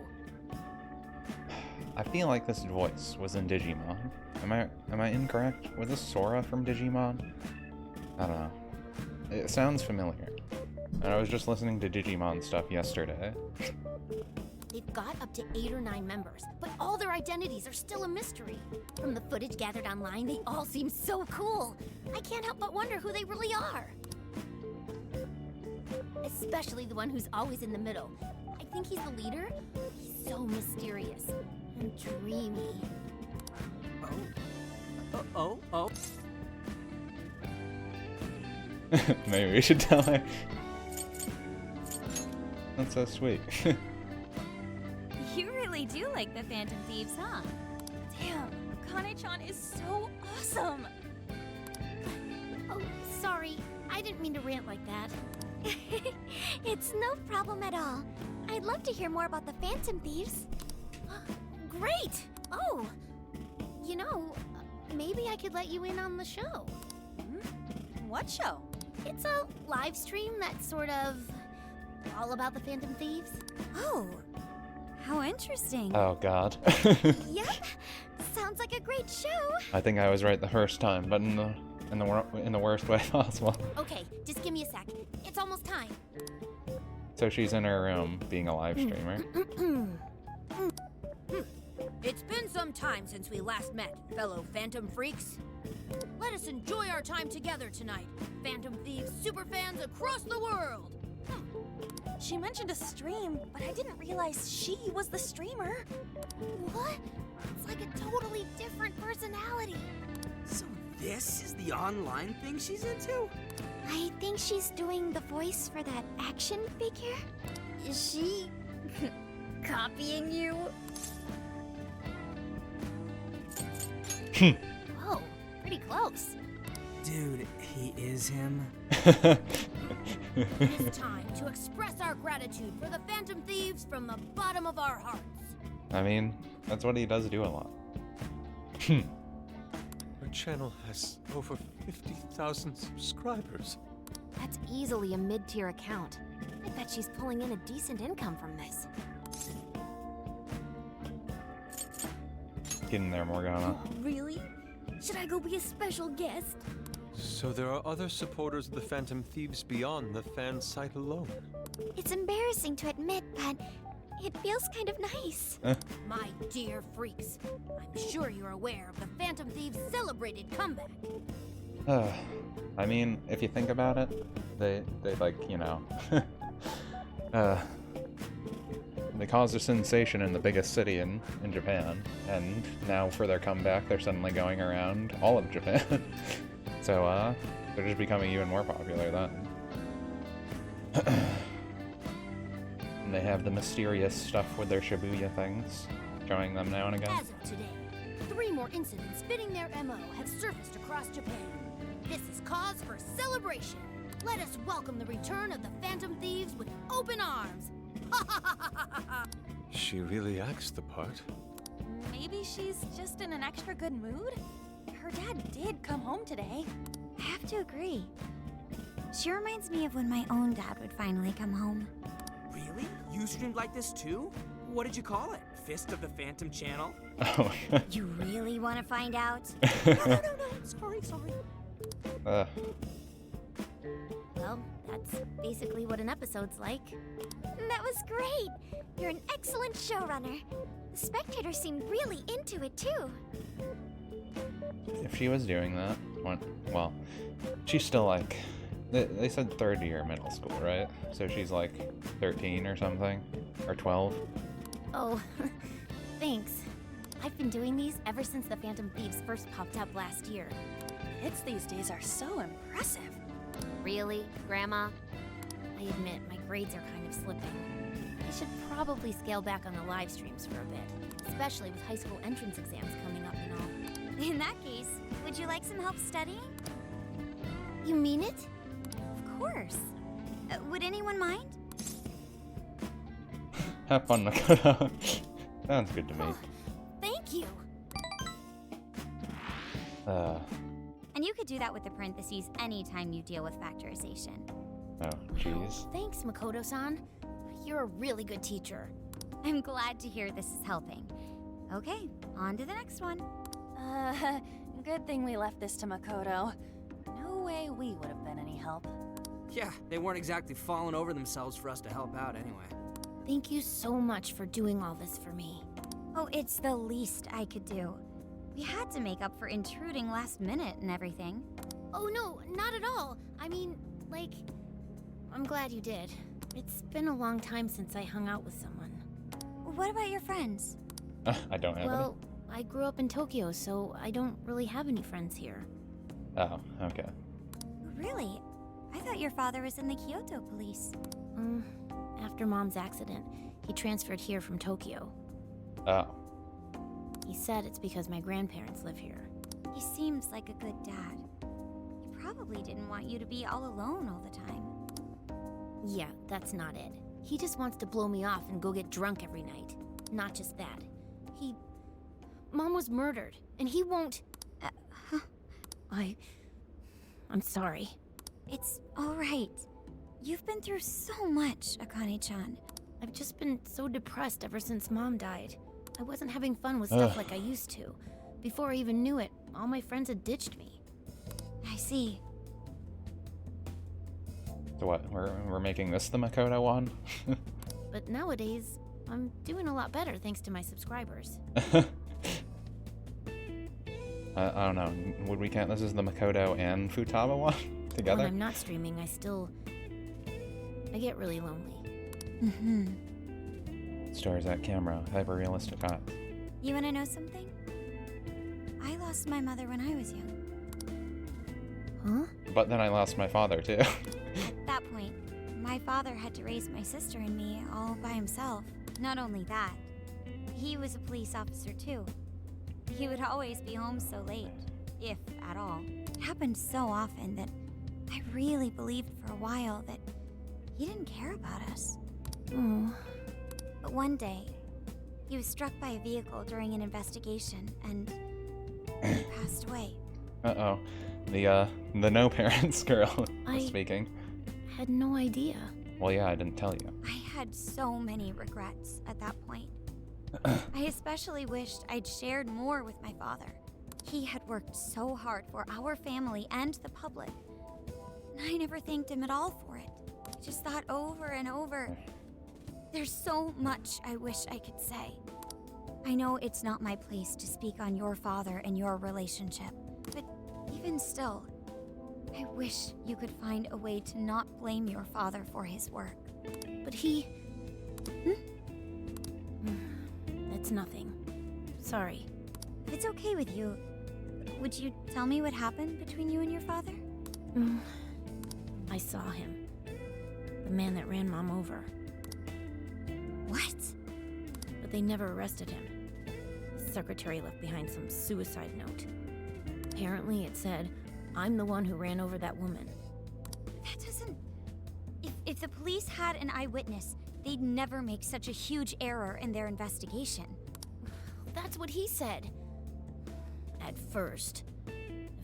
I feel like this voice was in Digimon. Am I incorrect? Was this Sora from Digimon? I don't know. It sounds familiar. And I was just listening to Digimon stuff yesterday. They've got up to 8 or 9 members, but all their identities are still a mystery. From the footage gathered online, they all seem so cool. I can't help but wonder who they really are. Especially the one who's always in the middle. I think he's the leader. He's so mysterious and dreamy. Oh. Maybe we should tell her. That's so sweet. You really do like the Phantom Thieves, huh? Damn, Akane-chan is so awesome. Oh, sorry. I didn't mean to rant like that. It's no problem at all. I'd love to hear more about the Phantom Thieves. Great! Oh, you know, maybe I could let you in on the show. What show? It's a live stream that's sort of all about the Phantom Thieves. Oh, how interesting. Oh, God. Yep, sounds like a great show. I think I was right the first time, but in the worst way possible. Okay, just give me a sec. It's almost time. So she's in her room being a live streamer. It's been some time since we last met, fellow Phantom Freaks. Let us enjoy our time together tonight, Phantom Thieves superfans across the world. She mentioned a stream, but I didn't realize she was the streamer. What? It's like a totally different personality. So this is the online thing she's into? I think she's doing the voice for that action figure. Is she copying you? Whoa, pretty close. Dude, he is him. It is time to express our gratitude for the Phantom Thieves from the bottom of our hearts. I mean, that's what he does do a lot. Her channel has over 50,000 subscribers. That's easily a mid-tier account. I bet she's pulling in a decent income from this. Get in there, Morgana. Really? Should I go be a special guest? So there are other supporters of the Phantom Thieves beyond the fan site alone. It's embarrassing to admit, but it feels kind of nice. My dear freaks, I'm sure you're aware of the Phantom Thieves' celebrated comeback. I mean, if you think about it, they like, you know, they caused a sensation in the biggest city in Japan, and now for their comeback, they're suddenly going around all of Japan. So, they're just becoming even more popular then. And they have the mysterious stuff with their Shibuya things, showing them now and again. As of today, 3 more incidents fitting their MO have surfaced across Japan. This is cause for celebration. Let us welcome the return of the Phantom Thieves with open arms. She really acts the part. Maybe she's just in an extra good mood? Her dad did come home today. I have to agree. She reminds me of when my own dad would finally come home. Really? You streamed like this too? What did you call it? Fist of the Phantom Channel? Oh. You really want to find out? No. Sorry. Well, that's basically what an episode's like. That was great! You're an excellent showrunner. The spectators seemed really into it, too. If she was doing that, well, she's still like, they said 3rd year middle school, right? So she's like 13 or something, or 12. Oh, thanks. I've been doing these ever since the Phantom Thieves first popped up last year. Hits these days are so impressive. Really, Grandma? I admit, my grades are kind of slipping. I should probably scale back on the live streams for a bit, especially with high school entrance exams coming up and all. In that case, would you like some help studying? You mean it? Of course. Would anyone mind? Have fun, Makoto. Sounds good to me. Thank you. And you could do that with the parentheses anytime you deal with factorization. Oh, jeez. Thanks, Makoto-san. You're a really good teacher. I'm glad to hear this is helping. Okay, on to the next one. Good thing we left this to Makoto. No way we would have been any help. Yeah, they weren't exactly falling over themselves for us to help out anyway. Thank you so much for doing all this for me. Oh, it's the least I could do. We had to make up for intruding last minute and everything. Oh no, not at all. I mean, like, I'm glad you did. It's been a long time since I hung out with someone. What about your friends? I don't have Well, I grew up in Tokyo, so I don't really have any friends here. any. Oh, okay. Really? I thought your father was in the Kyoto police. After Mom's accident, he transferred here from Tokyo. Oh. He said it's because my grandparents live here. He seems like a good dad. He probably didn't want you to be all alone all the time. Yeah, that's not it. He just wants to blow me off and go get drunk every night. Not just that. Mom was murdered, and he won't... I'm sorry. It's alright. You've been through so much, Akane-chan. I've just been so depressed ever since Mom died. I wasn't having fun with stuff like I used to. Before I even knew it, all my friends had ditched me. I see. So what, we're making this the Makoto one? But nowadays, I'm doing a lot better thanks to my subscribers. I don't know, would we count this as the Makoto and Futaba one together? When I'm not streaming, I get really lonely. Stars at camera, hyper-realistic eyes. You wanna know something? I lost my mother when I was young. Huh? But then I lost my father, too. At that point, my father had to raise my sister and me all by himself. Not only that, he was a police officer too. He would always be home so late, if at all. It happened so often that I really believed for a while that he didn't care about us. But one day, he was struck by a vehicle during an investigation and passed away. Uh-oh. The no parents girl was speaking. Had no idea. Well, yeah, I didn't tell you. I had so many regrets at that point. I especially wished I'd shared more with my father. He had worked so hard for our family and the public. And I never thanked him at all for it. I just thought over and over, there's so much I wish I could say. I know it's not my place to speak on your father and your relationship, but even still, I wish you could find a way to not blame your father for his work. But he... That's nothing. Sorry. If it's okay with you, would you tell me what happened between you and your father? I saw him. The man that ran Mom over. What? But they never arrested him. The secretary left behind some suicide note. Apparently it said, "I'm the one who ran over that woman." That doesn't... If the police had an eyewitness, they'd never make such a huge error in their investigation. That's what he said. At first.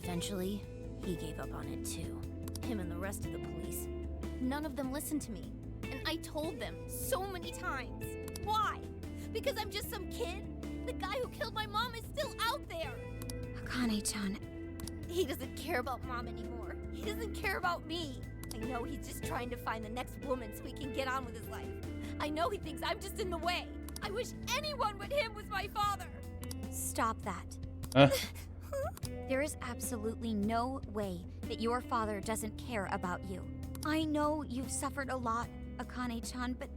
Eventually, he gave up on it too. Him and the rest of the police. None of them listened to me. And I told them so many times. Why? Because I'm just some kid? The guy who killed my mom is still out there! Akane-chan... He doesn't care about Mom anymore. He doesn't care about me. I know he's just trying to find the next woman so he can get on with his life. I know he thinks I'm just in the way. I wish anyone but him was my father! Stop that. There is absolutely no way that your father doesn't care about you. I know you've suffered a lot, Akane-chan, but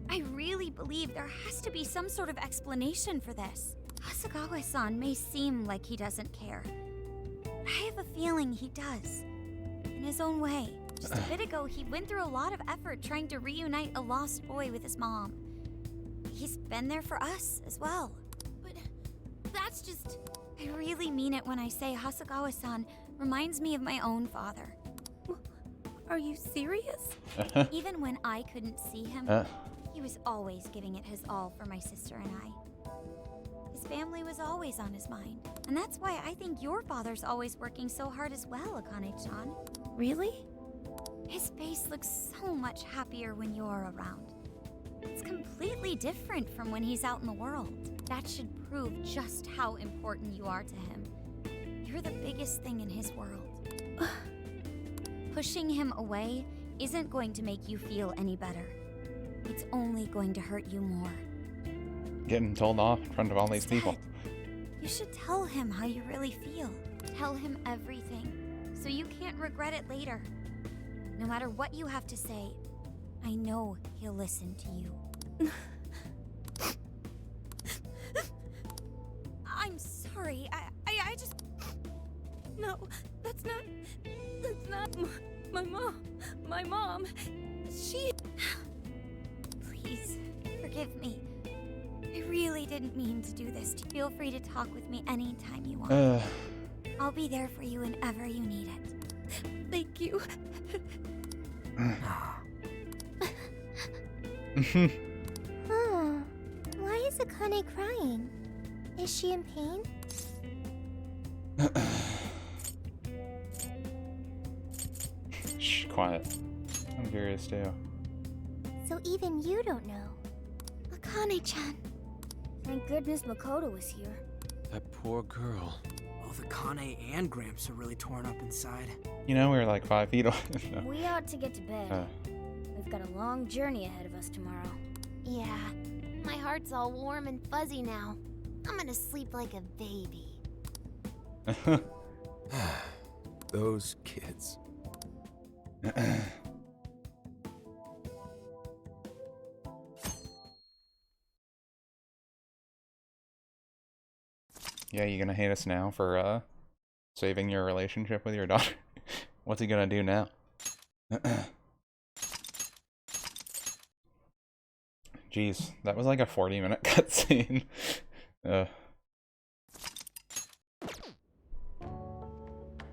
I really believe there has to be some sort of explanation for this. Hasagawa-san may seem like he doesn't care. I have a feeling he does. In his own way. Just a bit ago, he went through a lot of effort trying to reunite a lost boy with his mom. He's been there for us as well. But that's just... I really mean it when I say Hasagawa-san reminds me of my own father. Are you serious? Even when I couldn't see him, he was always giving it his all for my sister and I. His family was always on his mind. And that's why I think your father's always working so hard as well, Akane-chan. Really? His face looks so much happier when you're around. It's completely different from when he's out in the world. That should prove just how important you are to him. You're the biggest thing in his world. Pushing him away isn't going to make you feel any better. It's only going to hurt you more. Getting told off in front of all these people. You should tell him how you really feel. Tell him everything, so you can't regret it later. No matter what you have to say, I know he'll listen to you. I'm sorry, I just... No, that's not my mom. She... Please, forgive me. I really didn't mean to do this. Feel free to talk with me anytime you want. I'll be there for you whenever you need it. Thank you. Why is Akane crying? Is she in pain? Shh, quiet. I'm curious too. So even you don't know. Akane-chan. Thank goodness Makoto was here. That poor girl. Oh, the Kane and Gramps are really torn up inside. You know, we were like 5 feet away. No. We ought to get to bed. We've got a long journey ahead of us tomorrow. Yeah, my heart's all warm and fuzzy now. I'm gonna sleep like a baby. Those kids. Yeah, you gonna hate us now for saving your relationship with your daughter? What's he gonna do now? Jeez, that was like a 40-minute cutscene.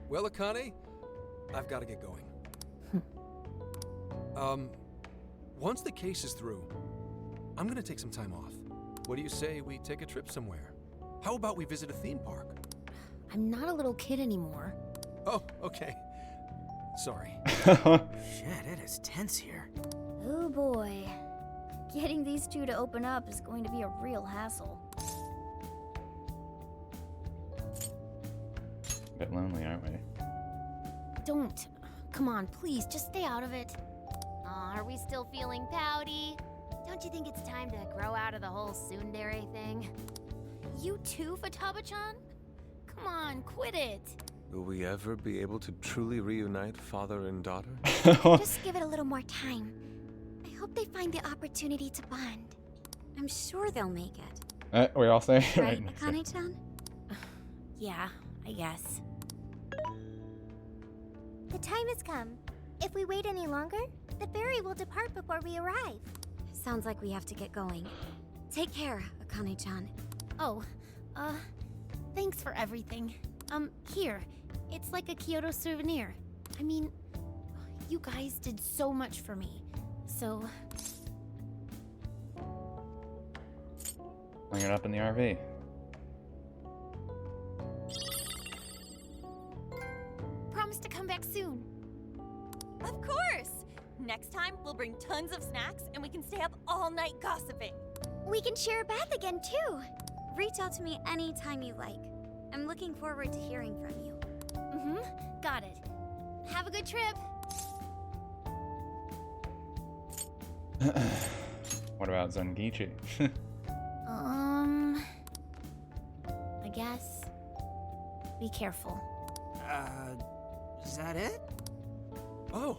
Well, Akane, I've got to get going. Once the case is through, I'm gonna take some time off. What do you say we take a trip somewhere? How about we visit a theme park? I'm not a little kid anymore. Oh, okay. Sorry. Shit, it is tense here. Oh boy. Getting these two to open up is going to be a real hassle. A bit lonely, aren't we? Don't. Come on, please, just stay out of it. Aw, are we still feeling pouty? Don't you think it's time to grow out of the whole tsundere thing? You too, Futaba-chan? Come on, quit it. Will we ever be able to truly reunite father and daughter? Just give it a little more time. I hope they find the opportunity to bond. I'm sure they'll make it. We're all saying Right, next Akane-chan? Yeah, I guess. The time has come. If we wait any longer, the ferry will depart before we arrive. Sounds like we have to get going. Take care, Akane-chan. Oh, thanks for everything. Here. It's like a Kyoto souvenir. I mean, you guys did so much for me. So... Bring it up in the RV. Promise to come back soon. Of course! Next time, we'll bring tons of snacks and we can stay up all night gossiping. We can share a bath again, too. Reach out to me anytime you like. I'm looking forward to hearing from you. Got it. Have a good trip. What about Zenkichi? I guess. Be careful. Is that it? Oh,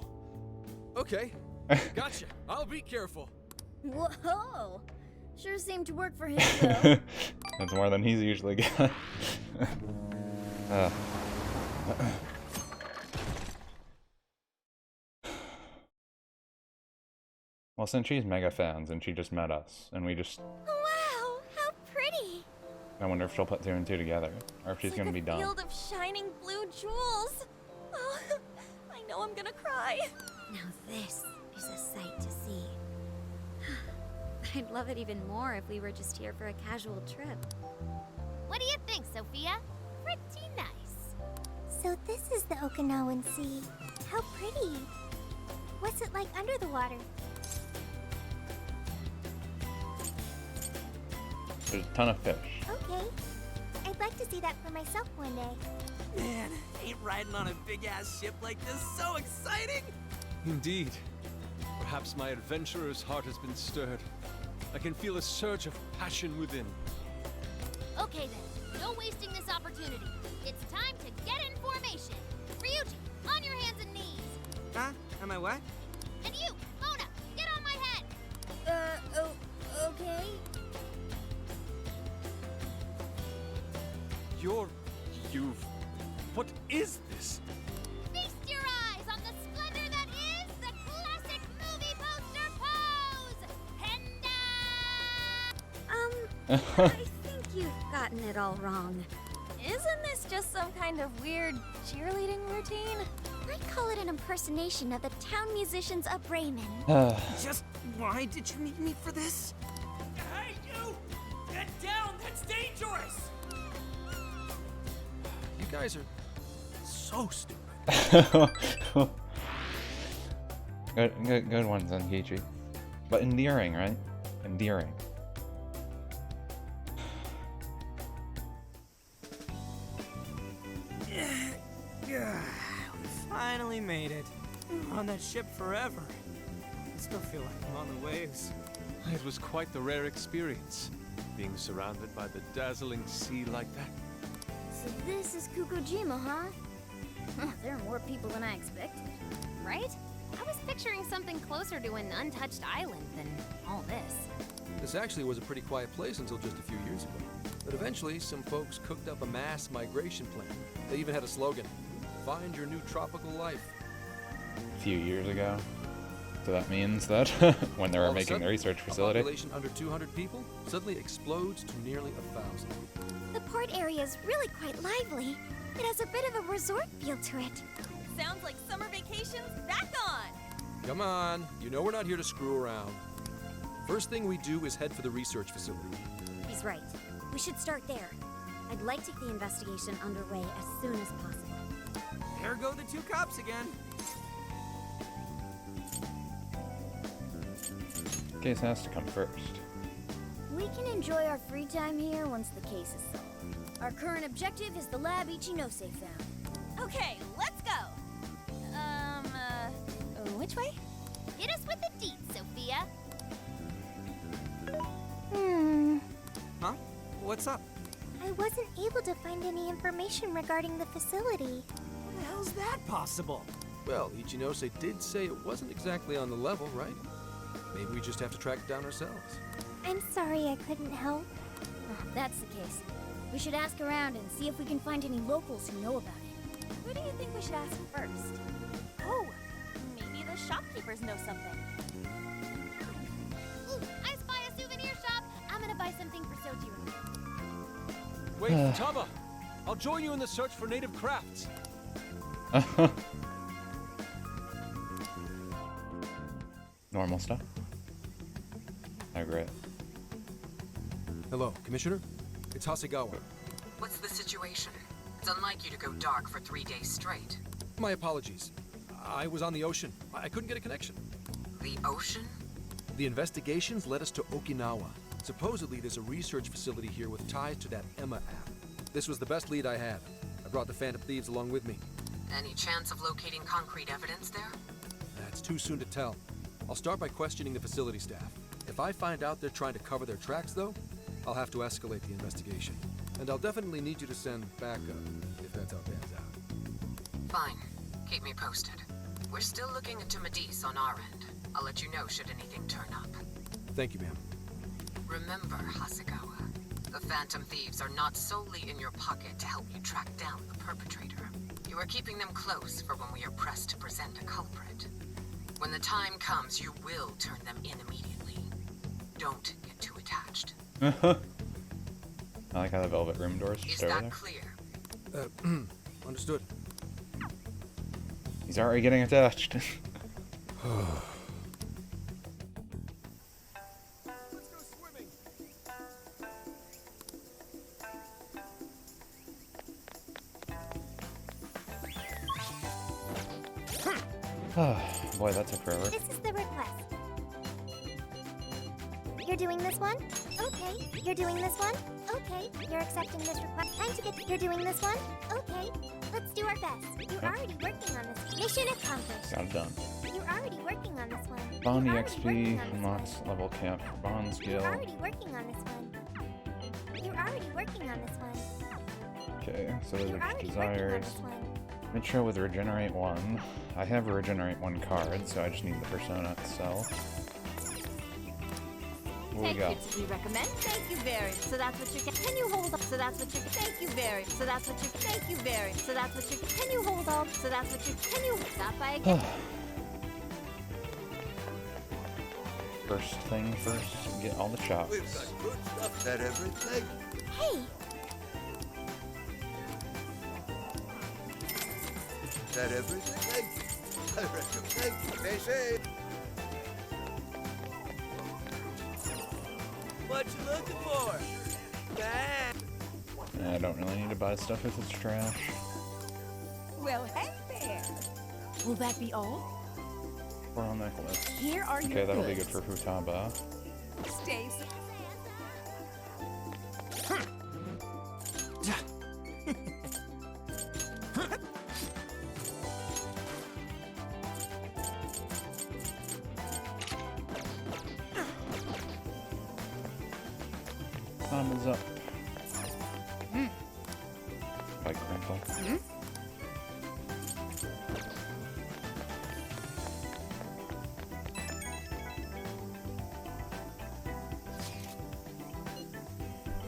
okay. Gotcha. I'll be careful. Whoa! Sure seemed to work for him, though. That's more than he's usually got. Well, since she's mega fans and she just met us, and we just... Wow, how pretty! I wonder if she'll put 2 and 2 together, or if she's gonna be A done. field of shining blue jewels. Oh, I know I'm gonna cry. Now this is a sight to see. I'd love it even more if we were just here for a casual trip. What do you think, Sophia? Pretty nice. So this is the Okinawan Sea. How pretty. What's it like under the water? There's a ton of fish. Okay. I'd like to see that for myself one day. Man, ain't riding on a big-ass ship like this so exciting? Indeed. Perhaps my adventurer's heart has been stirred. I can feel a surge of passion within. Okay then, no wasting this opportunity. It's time to get in formation. Ryuji, on your hands and knees. Huh? Am I what? And you, Mona, get on my head. Okay. What is this? Feast your eyes on the splendor that is the classic movie poster pose! Penda! I think you've gotten it all wrong. Isn't this just some kind of weird cheerleading routine? I'd call it an impersonation of the town musicians of Bremen. Just why did you need me for this? Hey, you! Get down! That's dangerous! You guys are so stupid. Good one, Zenkichi. But endearing, right? Endearing. We finally made it. On that ship forever. I still feel like I'm on the waves. It was quite the rare experience, being surrounded by the dazzling sea like that. So this is Kukujima, huh? There are more people than I expected. Right? I was picturing something closer to an untouched island than all this. This actually was a pretty quiet place until just a few years ago. But eventually, some folks cooked up a mass migration plan. They even had a slogan, "Find your new tropical life." A few years ago. So that means that when they were making the research facility. A population under 200 people suddenly explodes to nearly 1,000. The port area is really quite lively. It has a bit of a resort feel to it. Sounds like summer vacation's back on! Come on, you know we're not here to screw around. First thing we do is head for the research facility. He's right. We should start there. I'd like to get the investigation underway as soon as possible. There go the two cops again. Case has to come first. We can enjoy our free time here once the case is solved. Our current objective is the lab Ichinose found. Okay, let's go! Which way? Hit us with the deets, Sophia. Huh? What's up? I I wasn't able to find any information regarding the facility. How the hell's that possible? Well, Ichinose did say it wasn't exactly on the level, right? Maybe we just have to track it down ourselves. I'm sorry I couldn't help. If that's the case, we should ask around and see if we can find any locals who know about it. Who do you think we should ask first? Oh, maybe the shopkeepers know something. Ooh, I spy a souvenir shop. I'm gonna buy something for Sojiro. Wait, Futaba! I'll join you in the search for native crafts. Normal stuff. Oh, great. Hello, Commissioner? It's Hasegawa. What's the situation? It's unlike you to go dark for 3 days straight. My apologies. I was on the ocean. I couldn't get a connection. The ocean? The investigations led us to Okinawa. Supposedly, there's a research facility here with ties to that Emma app. This was the best lead I had. I brought the Phantom Thieves along with me. Any chance of locating concrete evidence there? That's too soon to tell. I'll start by questioning the facility staff. If I find out they're trying to cover their tracks, though, I'll have to escalate the investigation. And I'll definitely need you to send backup, if that's how it pans out. Fine. Keep me posted. We're still looking into Medis on our end. I'll let you know should anything turn up. Thank you, ma'am. Remember, Hasegawa, the Phantom Thieves are not solely in your pocket to help you track down the perpetrator. You are keeping them close for when we are pressed to present a culprit. When the time comes, you will turn them in immediately. Don't get too attached. I like how the velvet room doors Is just over that there. clear? Understood. He's already getting attached. Boy, that took forever. This is the request. You're doing this one? Okay. You're doing this one? Okay. You're accepting this request. Time to get. You're doing this one? Okay. Let's do our best. You're already working on this. Mission accomplished. Got it done. You're already working on this one. Bond You're already EXP working on this unlocks level cap for bond You're skill. already working on this one. You're already working on this one. Okay, so those You're are already just working on desires. this one. Intro with Regenerate 1. I have a Regenerate 1 card, so I just need the persona itself. What we Thank got? you to be recommend. Thank you very. So that's what you're getting. Can you hold on? So that's what you're. Thank you very. So that's what you're. Thank you very. So that's what you're. Can you hold on? So that's what you're. Can you stop by again? First thing first, get all the chops. We've got good stuff. Is that everything? Hey, Is that everything? I reckon. Stay safe. What you looking for? I don't really need to buy stuff if it's trash. Well, hey there. Will that be all? Pearl necklace. Here are your Okay, that'll be good goods. for Futaba. Stay safe. Thumbs up. By Crinkle.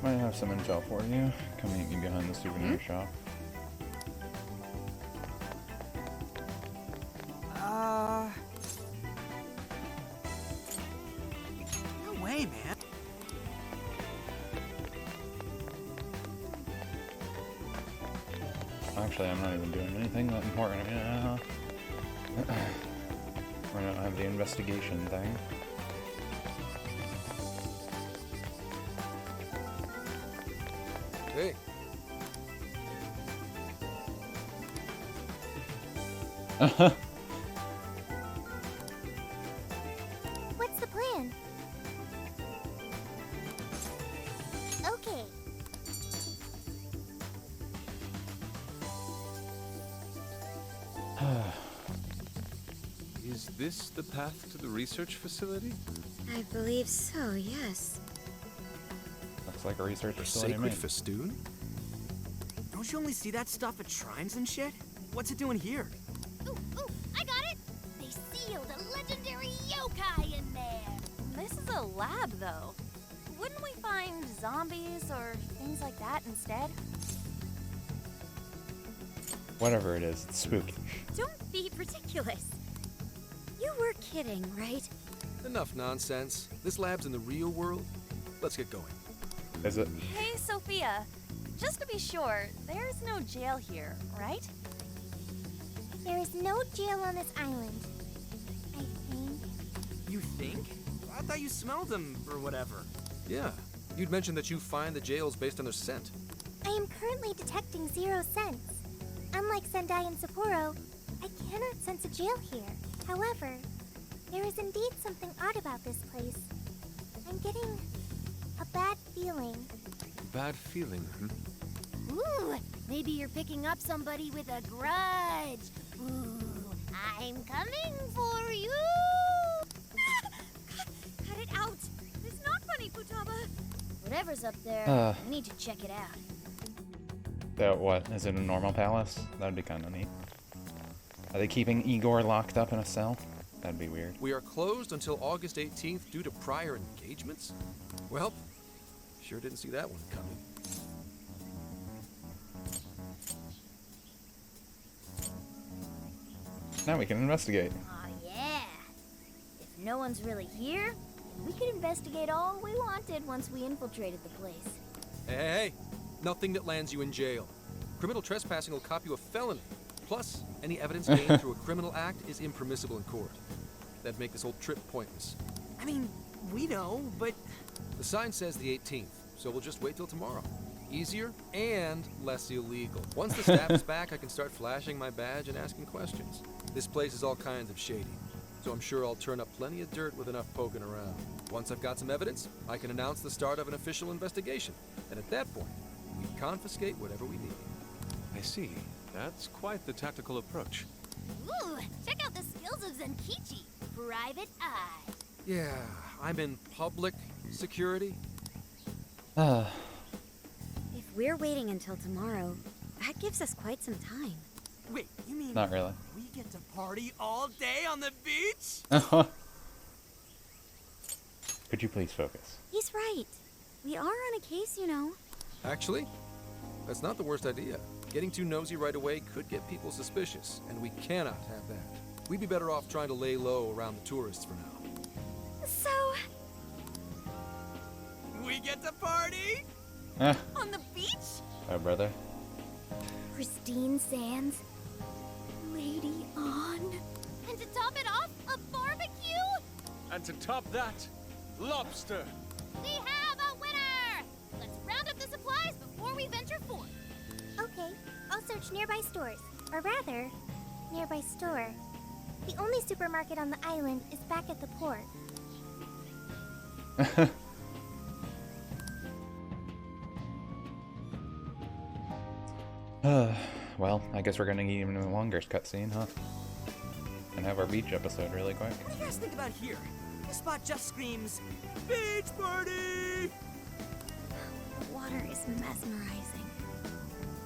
Might have some intel for you. Come meet me behind the souvenir shop. No way, man. Actually, I'm not even doing anything that important right now. We're gonna have the investigation thing. Hey. what's the plan? Okay. Is this the path to the research facility? I believe so, yes. Looks like a research A facility. sacred mate. festoon? Don't you only see that stuff at shrines and shit? What's it doing here? Ooh, I got it! They sealed a legendary yokai in there! This is a lab, though. Wouldn't we find zombies or things like that instead? Whatever it is, it's spooky. Don't be ridiculous. You were kidding, right? Enough nonsense. This lab's in the real world. Let's get going. Is it? Hey, Sophia. Just to be sure, there's no jail here, right? There is no jail on this island, I think. You think? I thought you smelled them or whatever. Yeah. You'd mentioned that you find the jails based on their scent. I am currently detecting 0 scents. Unlike Sendai and Sapporo, I cannot sense a jail here. However, there is indeed something odd about this place. I'm getting a bad feeling. Bad feeling, Ooh, maybe you're picking up somebody with a grudge. Ooh, I'm coming for you! Cut it out! It's not funny, Futaba! Whatever's up there, we need to check it out. That what? Is it a normal palace? That'd be kind of neat. Are they keeping Igor locked up in a cell? That'd be weird. We are closed until August 18th due to prior engagements? Well, sure didn't see that one coming. Now we can investigate. Aw, yeah. If no one's really here, we could investigate all we wanted once we infiltrated the place. Hey, nothing that lands you in jail. Criminal trespassing will cop you a felony. Plus, any evidence gained through a criminal act is impermissible in court. That'd make this whole trip pointless. I mean, we know, but... The sign says the 18th, so we'll just wait till tomorrow. Easier and less illegal. Once the staff is back, I can start flashing my badge and asking questions. This place is all kinds of shady, so I'm sure I'll turn up plenty of dirt with enough poking around. Once I've got some evidence, I can announce the start of an official investigation, and at that point, we confiscate whatever we need. I see. That's quite the tactical approach. Ooh, check out the skills of Zenkichi. Private Eye. Yeah, I'm in public security. If we're waiting until tomorrow, that gives us quite some time. Wait, you mean... Not really. We get to party all day on the beach? Could you please focus? He's right. We are on a case, you know. Actually, that's not the worst idea. Getting too nosy right away could get people suspicious, and we cannot have that. We'd be better off trying to lay low around the tourists for now. So... We get to party? On the beach? Oh, brother. Pristine sands. Lady on. And to top it off, a barbecue? And to top that, lobster! We have a winner! Let's round up the supplies before we venture forth. Okay, I'll search nearby stores. Or rather, nearby store. The only supermarket on the island is back at the port. Well, I guess we're gonna get even a longer cutscene, huh? And have our beach episode really quick. What do you guys think about here? This spot just screams, beach party! The water is mesmerizing.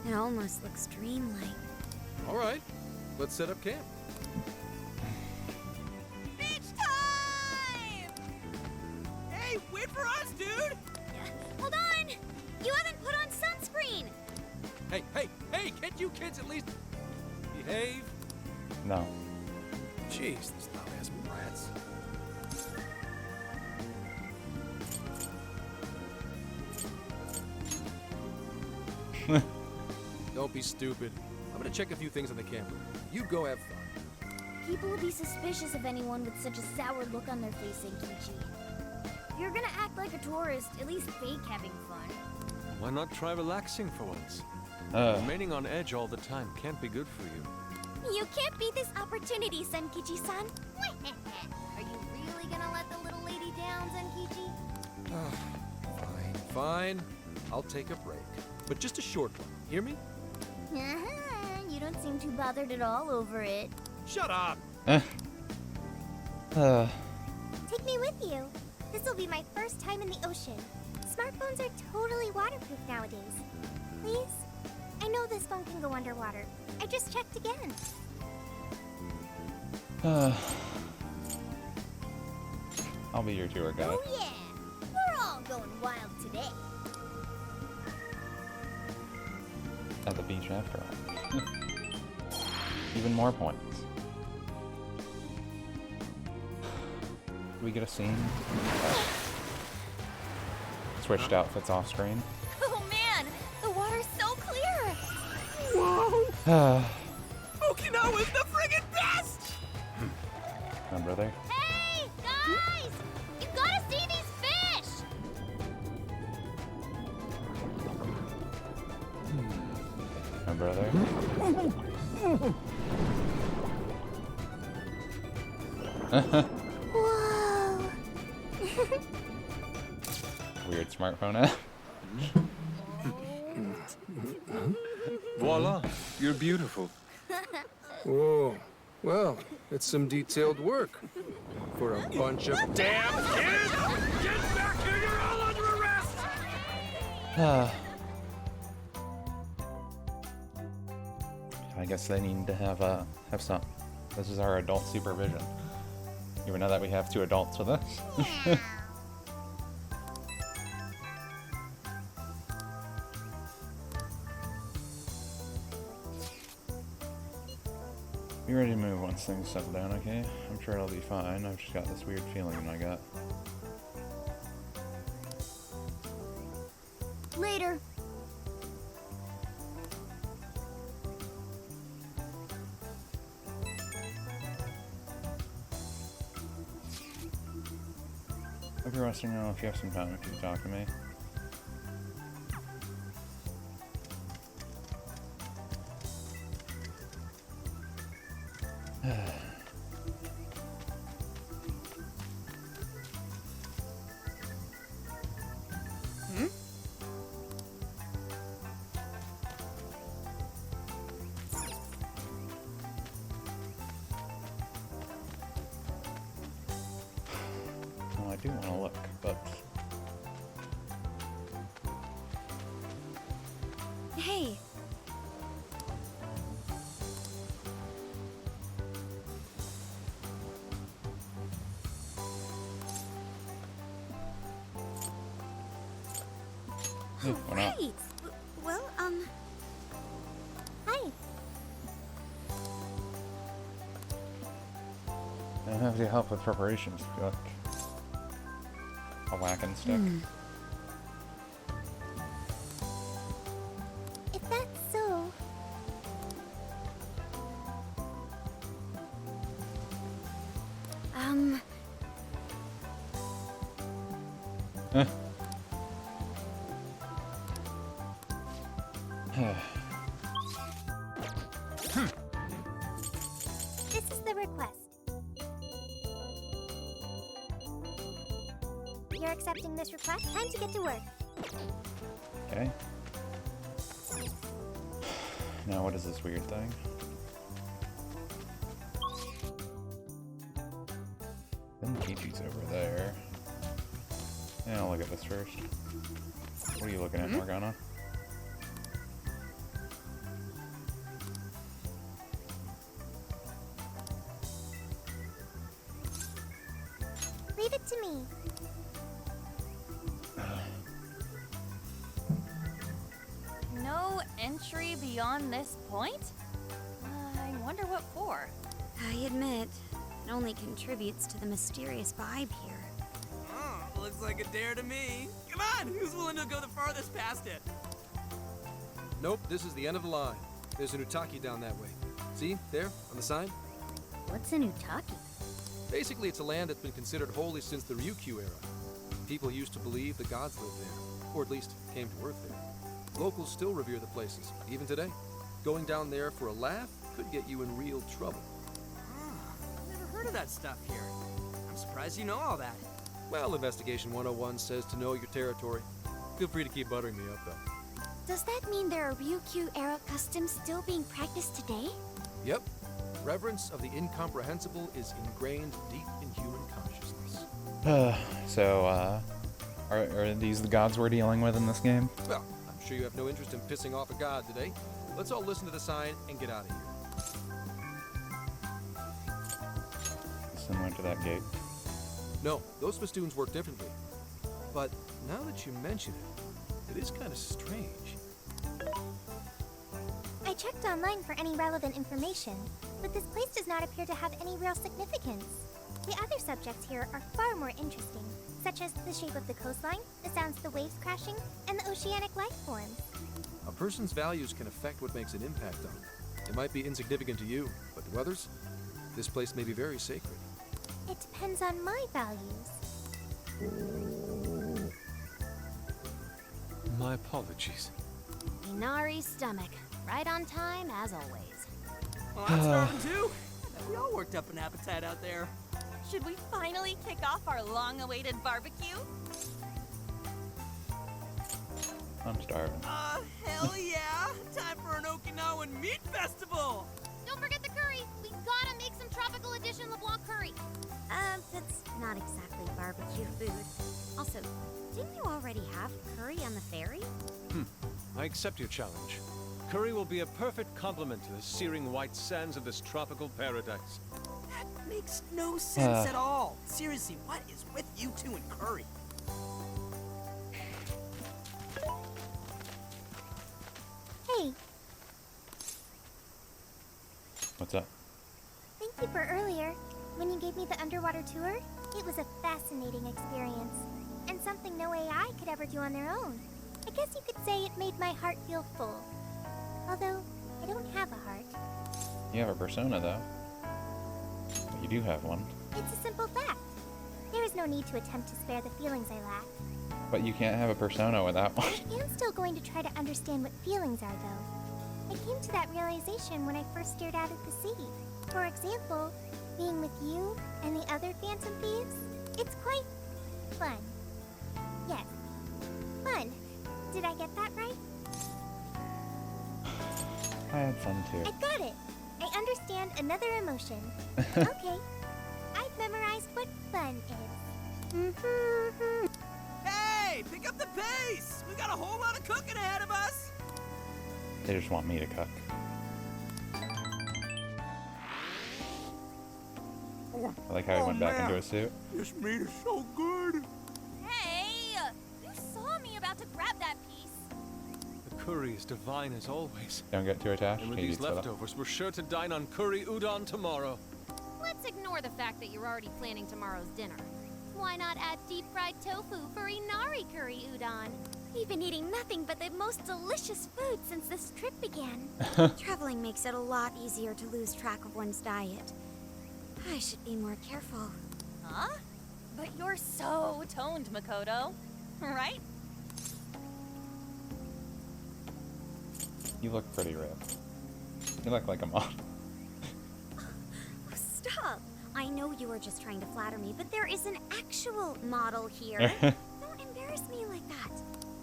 It almost looks dreamlike. All right, let's set up camp. Beach time! Hey, wait for us, dude! Hold on! You haven't put on sunscreen! Hey, can't you kids at least behave? No. Jeez, these dumbass brats. Don't be stupid. I'm gonna check a few things on the camera. You go have fun. People will be suspicious of anyone with such a sour look on their face, Enkichi. If you're gonna act like a tourist, at least fake having fun. Why not try relaxing for once? Remaining on edge all the time can't be good for you. You can't beat this opportunity, Senkichi-san. Are you really gonna let the little lady down, Zenkichi? Fine. I'll take a break. But just a short one. Hear me? You don't seem too bothered at all over it. Shut up! Take me with you. This will be my first time in the ocean. Smartphones are totally waterproof nowadays. Please? I know this phone can go underwater. I just checked again. I'll be your tour guide. Oh yeah, we're all going wild today. At the beach after all. Even more points. Do we get a scene? Switched outfits off screen. Oh man, the water's so clear. Whoa! Okinawa's the friggin' best! My brother. Hey, guys! You gotta see these fish! My brother. Whoa! Weird smartphone app. Voila, you're beautiful. Whoa. Well, it's some detailed work. For a bunch of Damn kids! Get back here! You're all under arrest! I guess they need to have some. This is our adult supervision. Even now that we have 2 adults with us. Be ready to move once things settle down, okay? I'm sure it'll be fine. I've just got this weird feeling in my gut. Later. Hope you're resting now. If you have some time, if you can talk to me. Well, I do want to look, but Hey. yeah, why not? Right. Well, hi. I don't have to help with preparations. I feel like a whacking stick. If that's so, this is the request. You're accepting this request? Time to get to work. Okay. Now what is this weird thing? Then Kichi's over there. Yeah, I'll look at this first. What are you looking at, Morgana? Leave it to me. No entry beyond this point? I wonder what for. I admit, it only contributes to the mysterious vibe here. Oh, looks like a dare to me. Come on, who's willing to go the farthest past it? Nope, this is the end of the line. There's an Utaki down that way. See, there, on the sign? What's an Utaki? Basically, it's a land that's been considered holy since the Ryukyu era. People used to believe the gods lived there, or at least came to Earth there. Locals still revere the places, even today. Going down there for a laugh could get you in real trouble. I've never heard of that stuff here. I'm surprised you know all that. Well, Investigation 101 says to know your territory. Feel free to keep buttering me up, though. Does that mean there are Ryukyu-era customs still being practiced today? Yep. Reverence of the incomprehensible is ingrained deep in human consciousness. So, are these the gods we're dealing with in this game? Well, I'm sure you have no interest in pissing off a god today. Let's all listen to the sign and get out of here. Similar to that gate. No, those festoons work differently. But now that you mention it, it is kind of strange. I checked online for any relevant information, but this place does not appear to have any real significance. The other subjects here are far more interesting, such as the shape of the coastline, the sounds of the waves crashing, and the oceanic life forms. A person's values can affect what makes an impact on them. It might be insignificant to you, but to others, this place may be very sacred. It depends on my values. My apologies. Inari's stomach. Right on time, as always. Well, I'm starving too. We all worked up an appetite out there. Should we finally kick off our long-awaited barbecue? I'm starving. Hell yeah! Time for an Okinawan meat festival! Don't forget the curry. We gotta make some tropical edition LeBlanc curry. That's not exactly barbecue food. Also, didn't you already have curry on the ferry? I accept your challenge. Curry will be a perfect complement to the searing white sands of this tropical paradise. That makes no sense at all. Seriously, what is with you two and curry? Hey, What's up? thank you for earlier. When you gave me the underwater tour, it was a fascinating experience, and something no AI could ever do on their own. I guess you could say it made my heart feel full. Although, I don't have a heart. You have a persona, though. You do have one. It's a simple fact. There is no need to attempt to spare the feelings I lack. But you can't have a persona without one. I am still going to try to understand what feelings are, though. I came to that realization when I first stared out at the sea. For example, being with you and the other Phantom Thieves, it's quite fun. Yes, fun. Did I get that right? I had fun too. I got it. I understand another emotion. Okay, I've memorized what fun is. Hey, pick up the pace! We got a whole lot of cooking ahead of us! They just want me to cook. I like how he went back into a suit. This meat is so good. Hey! You saw me about to grab that piece. The curry is divine as always. Don't get too attached. And with He these eats it up. leftovers, we're sure to dine on curry udon tomorrow. Let's ignore the fact that you're already planning tomorrow's dinner. Why not add deep-fried tofu for Inari curry udon? We've been eating nothing but the most delicious food since this trip began. Traveling makes it a lot easier to lose track of one's diet. I should be more careful. Huh? But you're so toned, Makoto. Right? You look pretty ripped. You look like a model. Stop! I know you were just trying to flatter me, but there is an actual model here. Don't embarrass me like that.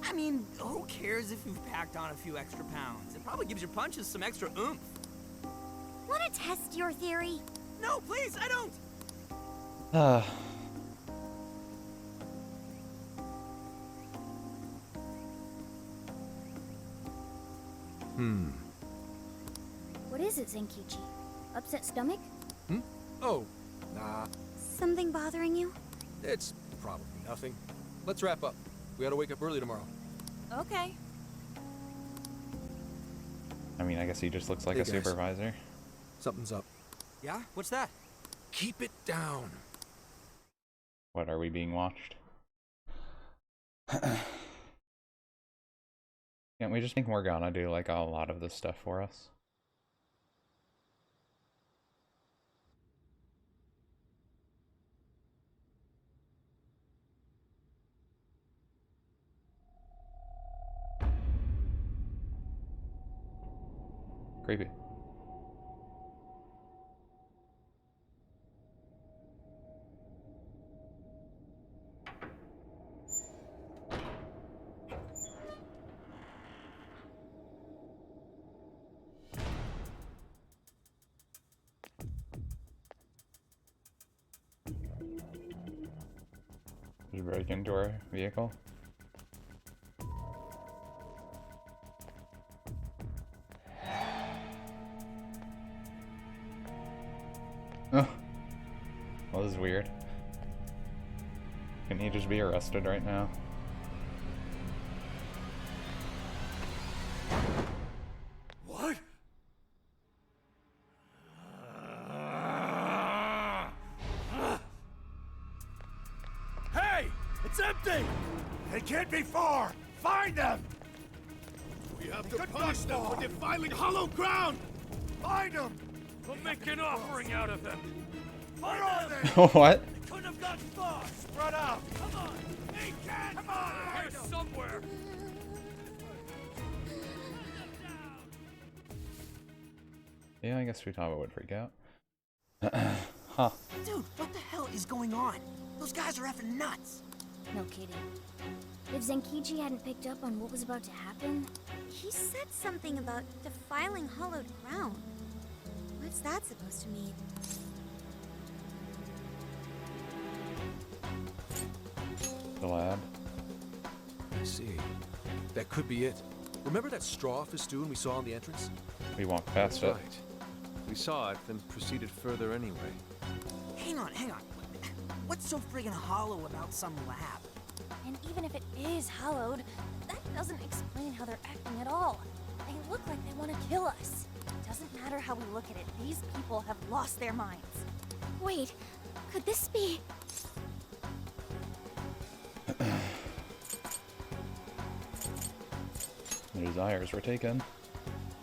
I mean, who cares if you've packed on a few extra pounds? It probably gives your punches some extra oomph. Want to test your theory? No, please, I don't! What is it, Zenkichi? Upset stomach? Oh, nah. Something bothering you? It's probably nothing. Let's wrap up. We gotta wake up early tomorrow. Okay. I mean, I guess he just looks like Hey, a guys. supervisor. Something's up. Yeah? What's that? Keep it down. What, are we being watched? Can't we just make Morgana do like a lot of this stuff for us? Creepy. Did you break into our vehicle? Oh. Well, this is weird. Can he just be arrested right now? What? Hey! It's empty! They can't be far! Find them! We have to punish them for defiling hollow ground! Find them! We'll make an offering out of them! Where are they? What? They couldn't have gotten far! Spread out! Come on! They can! Come on! Here somewhere! Yeah, I guess Futaba would freak out. Huh. Dude, what the hell is going on? Those guys are effing nuts. No kidding. If Zenkichi hadn't picked up on what was about to happen... He said something about defiling hollowed ground. What's that supposed to mean? The lab. I see. That could be it. Remember that straw festoon we saw on the entrance? We walked past That's it. right. We saw it, then proceeded further anyway. Hang on. What's so friggin' hollow about some lab? And even if it is hollowed, that doesn't explain how they're acting at all. They look like they want to kill us. Doesn't matter how we look at it, these people have lost their minds. Wait, could this be... The desires were taken.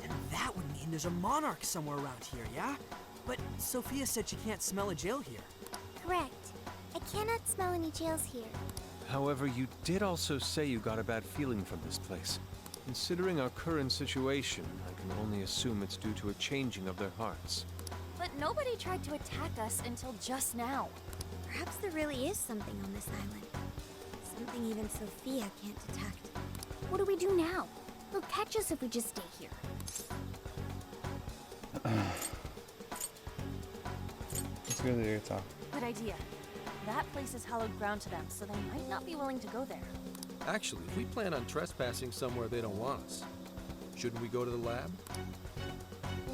And that would mean there's a monarch somewhere around here, yeah? But Sophia said she can't smell a jail here. Correct. I cannot smell any jails here. However, you did also say you got a bad feeling from this place. Considering our current situation, I can only assume it's due to a changing of their hearts. But nobody tried to attack us until just now. Perhaps there really is something on this island. Something even Sophia can't detect. What do we do now? They'll catch us if we just stay here. Let's go to the top. Good idea. That place is hallowed ground to them, so they might not be willing to go there. Actually, if we plan on trespassing somewhere they don't want us, shouldn't we go to the lab?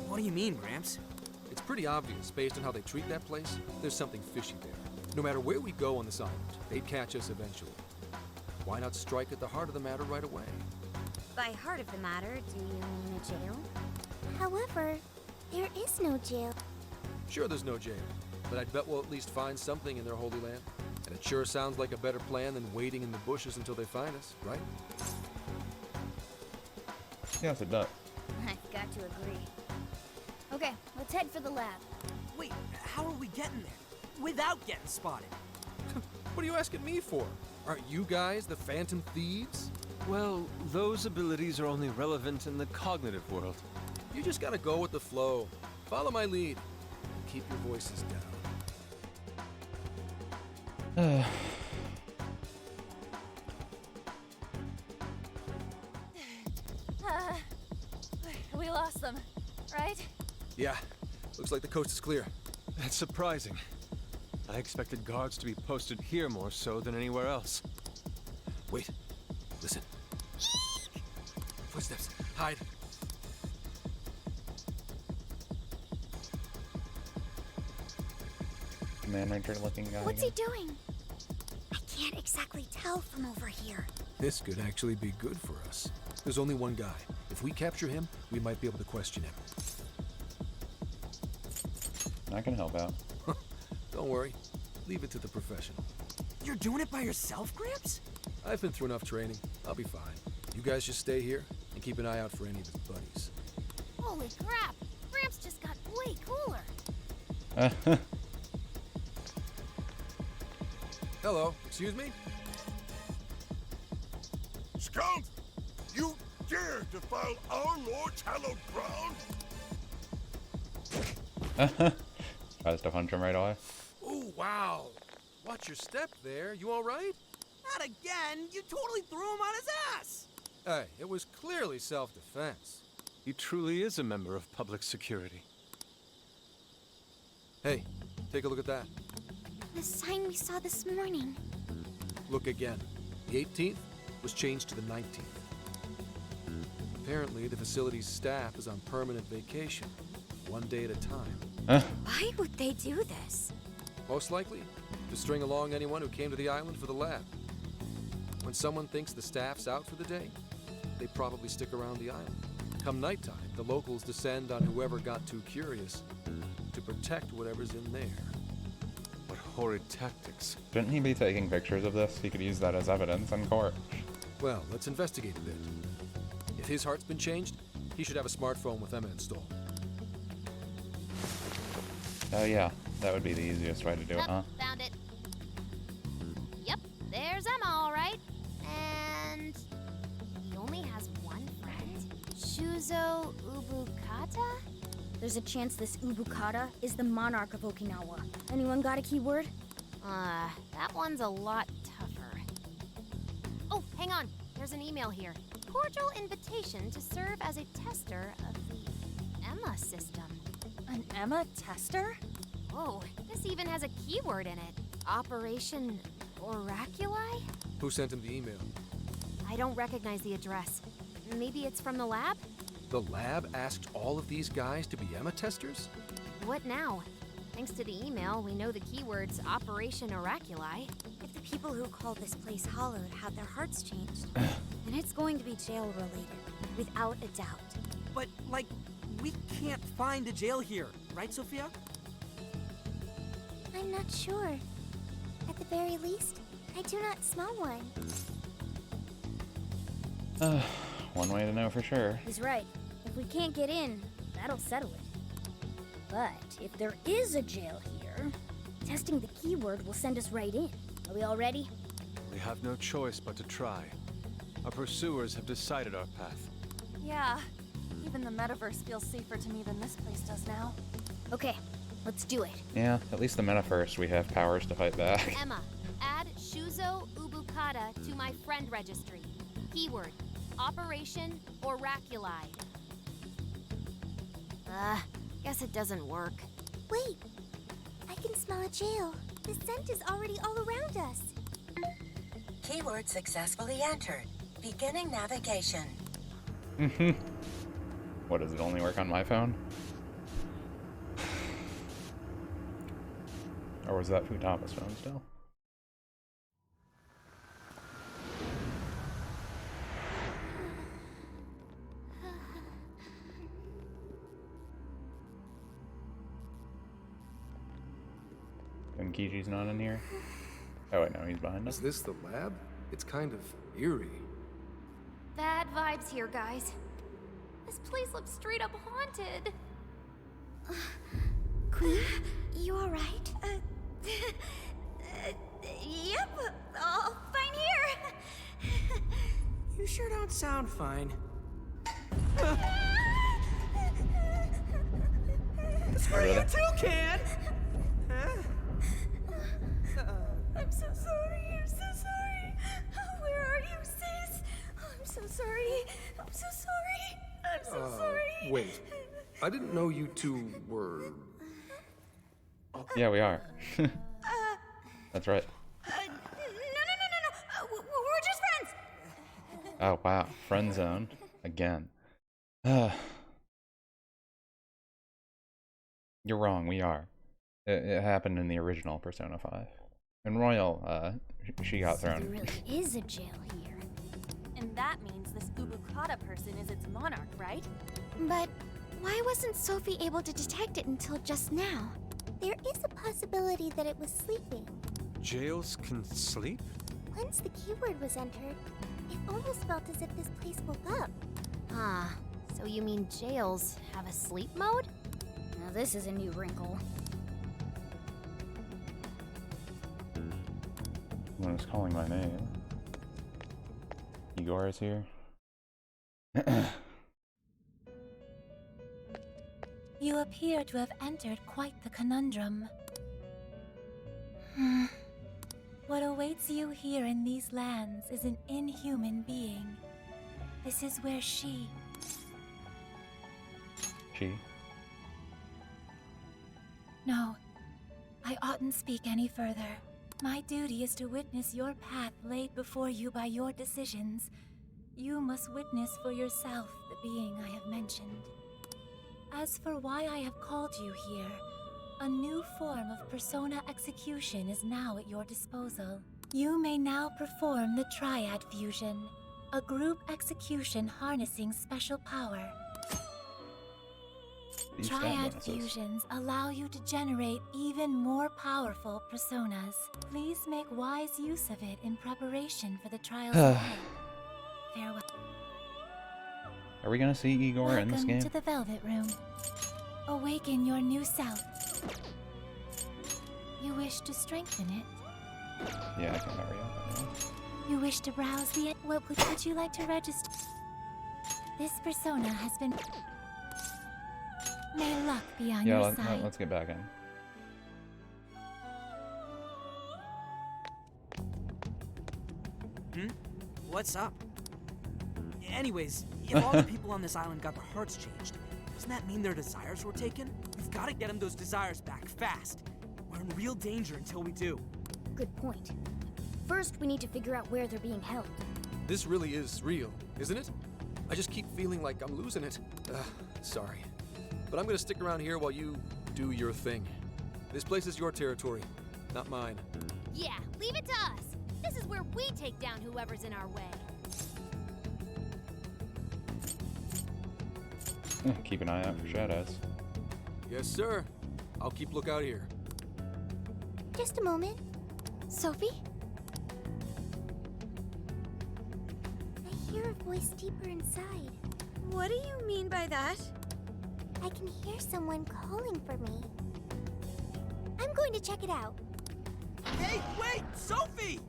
What do you mean, Gramps? It's pretty obvious, based on how they treat that place, there's something fishy there. No matter where we go on this island, they'd catch us eventually. Why not strike at the heart of the matter right away? By heart of the matter, do you mean a jail? However, there is no jail. Sure, there's no jail, but I'd bet we'll at least find something in their holy land. And it sure sounds like a better plan than waiting in the bushes until they find us, right? Yes, it does. I've got to agree. Okay, let's head for the lab. Wait, how are we getting there? Without getting spotted? What are you asking me for? Aren't you guys the Phantom Thieves? Well, those abilities are only relevant in the cognitive world. You just gotta go with the flow. Follow my lead. Keep your voices down. We lost them, right? Yeah, looks like the coast is clear. That's surprising. I expected guards to be posted here more so than anywhere else. Wait, listen. Footsteps. Hide. Man Ranger looking guy. What's he again. doing? I can't exactly tell from over here. This could actually be good for us. There's only one guy. If we capture him, we might be able to question him. I can help out. Don't worry. Leave it to the professional. You're doing it by yourself, Gramps? I've been through enough training. I'll be fine. You guys just stay here and keep an eye out for any of his buddies. Holy crap! Gramps just got way cooler. Hello, excuse me? Skunk! You dare defile our Lord's hallowed ground? Tries to punch him right away. Oh, wow. Watch your step there. You all right? Not again! You totally threw him on his ass! Hey, it was clearly self-defense. He truly is a member of public security. Hey, take a look at that. The sign we saw this morning. Look again. The 18th was changed to the 19th. Apparently, the facility's staff is on permanent vacation. one day at a time. Why would they do this? Most likely, to string along anyone who came to the island for the lab. When someone thinks the staff's out for the day, they probably stick around the island. Come nighttime, the locals descend on whoever got too curious to protect whatever's in there. What horrid tactics. Shouldn't he be taking pictures of this? He could use that as evidence in court. Well, let's investigate a bit. If his heart's been changed, he should have a smartphone with Emma installed. Oh yeah, that would be the easiest way to do it, huh? Found it. Yep, there's Emma, all right. And he only has one friend? Shuzo Ubukata? There's a chance this Ubukata is the monarch of Okinawa. Anyone got a keyword? That one's a lot tougher. Oh, hang on. There's an email here. Cordial invitation to serve as a tester of the Emma system. An Emma tester? Oh, this even has a keyword in it. Operation Oraculi? Who sent him the email? I don't recognize the address. Maybe it's from the lab? The lab asked all of these guys to be Emma testers? What now? Thanks to the email, we know the keywords Operation Oraculi. If the people who called this place Hollowed had their hearts changed, then it's going to be jail-related, without a doubt. But, like, we can't find a jail here, right, Sophia? I'm not sure. At the very least, I do not smell one. One way to know for sure. He's right. If we can't get in, that'll settle it. But if there is a jail here, testing the keyword will send us right in. Are we all ready? We have no choice but to try. Our pursuers have decided our path. Yeah, even the metaverse feels safer to me than this place does now. Okay, let's do it. Yeah, at least the metaverse we have powers to fight back. Emma, add Shuzo Ubukata to my friend registry. Keyword, Operation Oraculi. Guess it doesn't work. Wait, I can smell a jail. The scent is already all around us. Keyword successfully entered. Beginning navigation. What, does it only work on my phone? Or was that Futama's phone still? And Kiji's not in here? Oh wait, no, he's behind us. Is this the lab? It's kind of eerie. Bad vibes here, guys. This place looks straight up haunted. Queen, you alright? Yep, all fine here. You sure don't sound fine. Screw you too, Can! I'm so sorry, I'm so sorry. Where are you, sis? I'm so sorry. I'm so sorry. I'm so sorry. Wait. I didn't know you two were... Yeah, we are. That's right. No. We're just friends. Oh wow, friend zone again. You're wrong. We are. It happened in the original Persona 5. And Royal, she got So there thrown. really is a jail here. And that means this Ubukata person is its monarch, right? But why wasn't Sophie able to detect it until just now? There is a possibility that it was sleeping. Jails can sleep? Once the keyword was entered, it almost felt as if this place woke up. Ah, so you mean jails have a sleep mode? Now this is a new wrinkle. When it's calling my name. Igor is here. You appear to have entered quite the conundrum. What awaits you here in these lands is an inhuman being. This is where she... No, I oughtn't speak any further. My duty is to witness your path laid before you by your decisions. You must witness for yourself the being I have mentioned. As for why I have called you here, a new form of persona execution is now at your disposal. You may now perform the Triad Fusion, a group execution harnessing special power. These stat Triad bonuses. fusions allow you to generate even more powerful personas. Please make wise use of it in preparation for the trials ahead. Farewell. Are we gonna see Igor in this Welcome game? to the Velvet Room. Awaken your new self. You wish to strengthen it? Yeah, I can hurry up. You wish to browse the... Would you like to register? This persona has been... May luck be on Yeah, your side. let's get back in. What's up? Anyways, if all the people on this island got their hearts changed, doesn't that mean their desires were taken? We've got to get them those desires back, fast. We're in real danger until we do. Good point. First, we need to figure out where they're being held. This really is real, isn't it? I just keep feeling like I'm losing it. Sorry. But I'm gonna stick around here while you do your thing. This place is your territory, not mine. Yeah, leave it to us. This is where we take down whoever's in our way. Keep an eye out for shadows. Yes, sir. I'll keep lookout here. Just a moment. Sophie? I hear a voice deeper inside. What do you mean by that? I can hear someone calling for me. I'm going to check it out. Hey, wait! Sophie!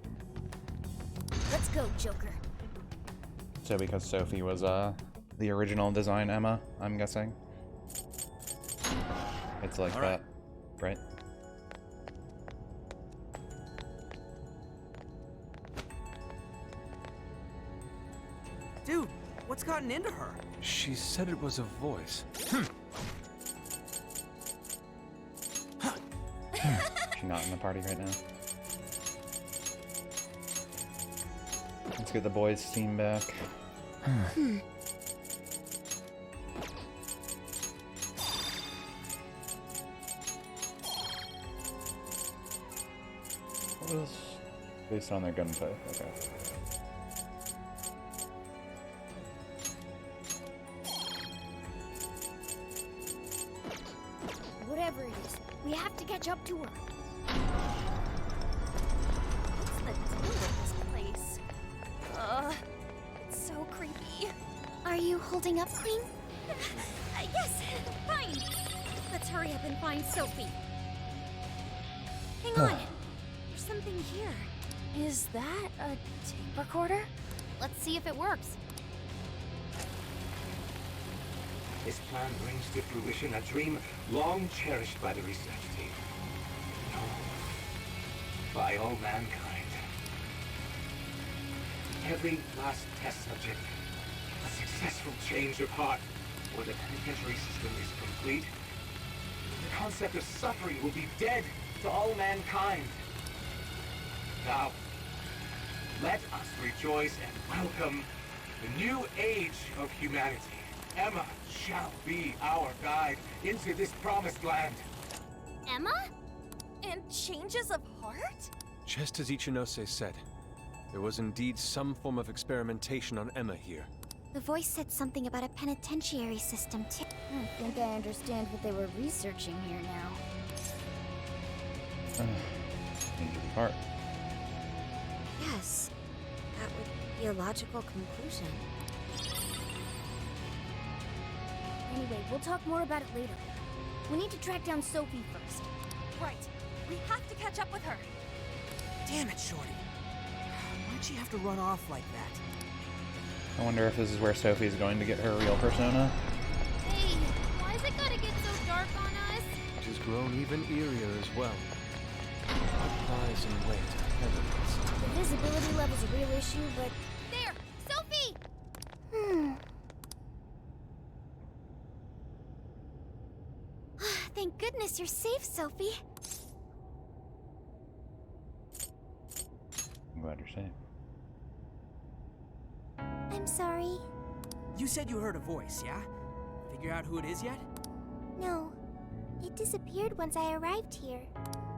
Let's go, Joker. So because Sophie was the original design Emma, I'm guessing. It's like that, right? Dude, what's gotten into her? She said it was a voice. She's not in the party right now. Let's get the boys' team back. What was based on their gunplay? Okay. Whatever it is, we have to catch up to her. What's the deal with this place? It's so creepy. Are you holding up, Queen? Yes, fine. Let's hurry up and find Sophie. Hang on. There's something here. Is that a tape recorder? Let's see if it works. This plan brings to fruition a dream long cherished by the research team. No, by all mankind. Every last test subject, a successful change of heart, or the penitentiary system is complete. The concept of suffering will be dead to all mankind. Now, let us rejoice and welcome the new age of humanity. Emma shall be our guide into this promised land. Emma? And changes of heart? Just as Ichinose said, there was indeed some form of experimentation on Emma here. The voice said something about a penitentiary system, too. I think I understand what they were researching here now. Change of heart. Yes. That would be a logical conclusion. Anyway, we'll talk more about it later. We need to track down Sophie first. Right. We have to catch up with her. Damn it, Shorty. Why'd she have to run off like that? I wonder if this is where Sophie's going to get her real persona. Hey, why is it gotta get so dark on us? It has grown even eerier as well. What lies in wait ahead of us? The visibility level's a real issue, but... There! Sophie! Thank goodness you're safe, Sophie. I'm glad you're safe. I'm sorry. You said you heard a voice, yeah? Figure out who it is yet? No. It disappeared once I arrived here.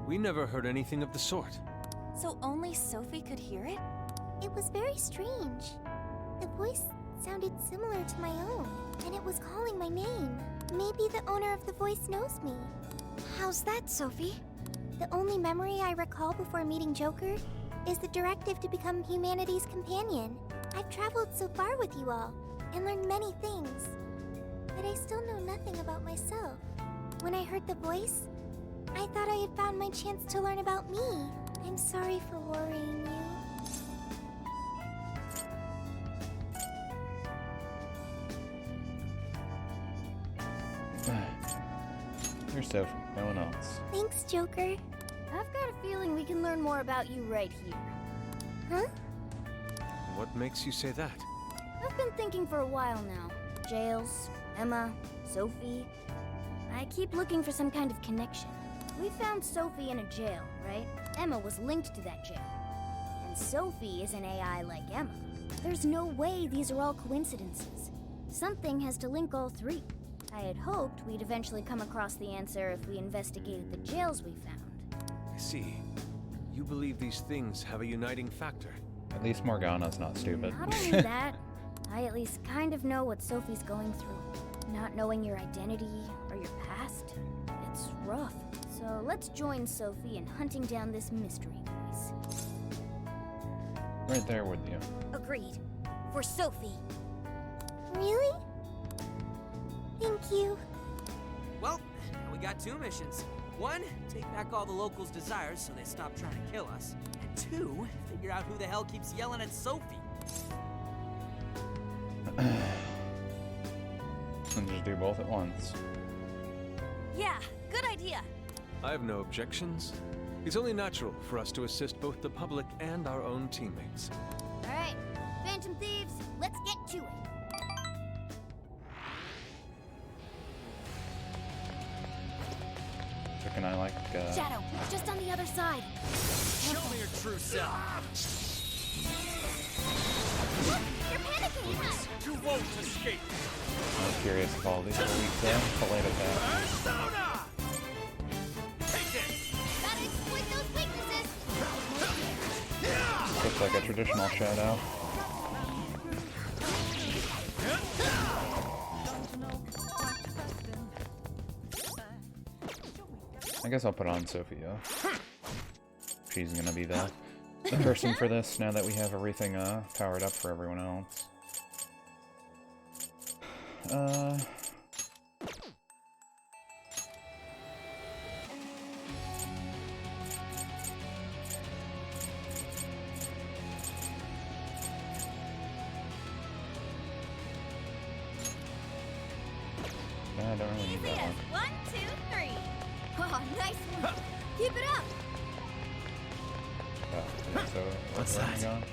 We never heard anything of the sort. So only Sophie could hear it? It was very strange. The voice sounded similar to my own, and it was calling my name. Maybe the owner of the voice knows me. How's that, Sophie? The only memory I recall before meeting Joker is the directive to become humanity's companion. I've traveled so far with you all, and learned many things. But I still know nothing about myself. When I heard the voice, I thought I had found my chance to learn about me. I'm sorry for worrying you. You're Sophie, no one else. Thanks, Joker. I've got a feeling we can learn more about you right here. Huh? What makes you say that? I've been thinking for a while now. Jails, Emma, Sophie. I keep looking for some kind of connection. We found Sophie in a jail, right? Emma was linked to that jail. And Sophie is an AI like Emma. There's no way these are all coincidences. Something has to link all three. I had hoped we'd eventually come across the answer if we investigated the jails we found. I see. You believe these things have a uniting factor. At least Morgana's not stupid. Not only that, I at least kind of know what Sophie's going through. Not knowing your identity or your past, it's rough. So let's join Sophie in hunting down this mystery voice. Right there with you. Agreed. For Sophie. Really? Thank you. Well, now we got two missions. One, take back all the locals' desires so they stop trying to kill us. And two, figure out who the hell keeps yelling at Sophie. And just do both at once. Yeah, good idea. I have no objections. It's only natural for us to assist both the public and our own teammates. All right, Phantom Thieves, let's get to it. So can I like, Shadow, it's just on the other side. Show me your true self. Look, you're panicking! You won't escape. I'm curious if all these are weak there. But later that. Persona! Take it! Gotta exploit those weaknesses! Looks like a traditional shadow. I guess I'll put on Sophia. She's gonna be the person for this now that we have everything powered up for everyone else. I don't really need that one. 1, 2, 3. Oh, nice one. Keep it up. Yeah, so What's where am I that? going?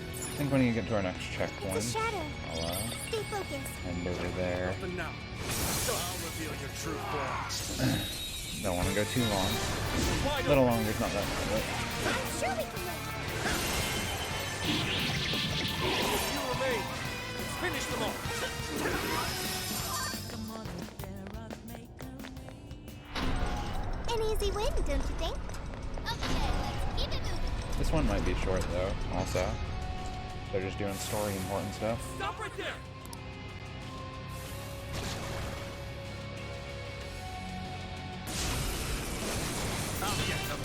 I think when you get to our next checkpoint, It's a shadow. I'll Stay focused. end over there. Nothing now. I'll reveal your true form. Don't want to go too long. A little longer is not that bad. I'm sure we can win. You remain. Let's finish them all. An easy win, don't you think? Okay, let's keep it moving. This one might be short though, also. They're just doing story important stuff. Stop right there. I'll get them.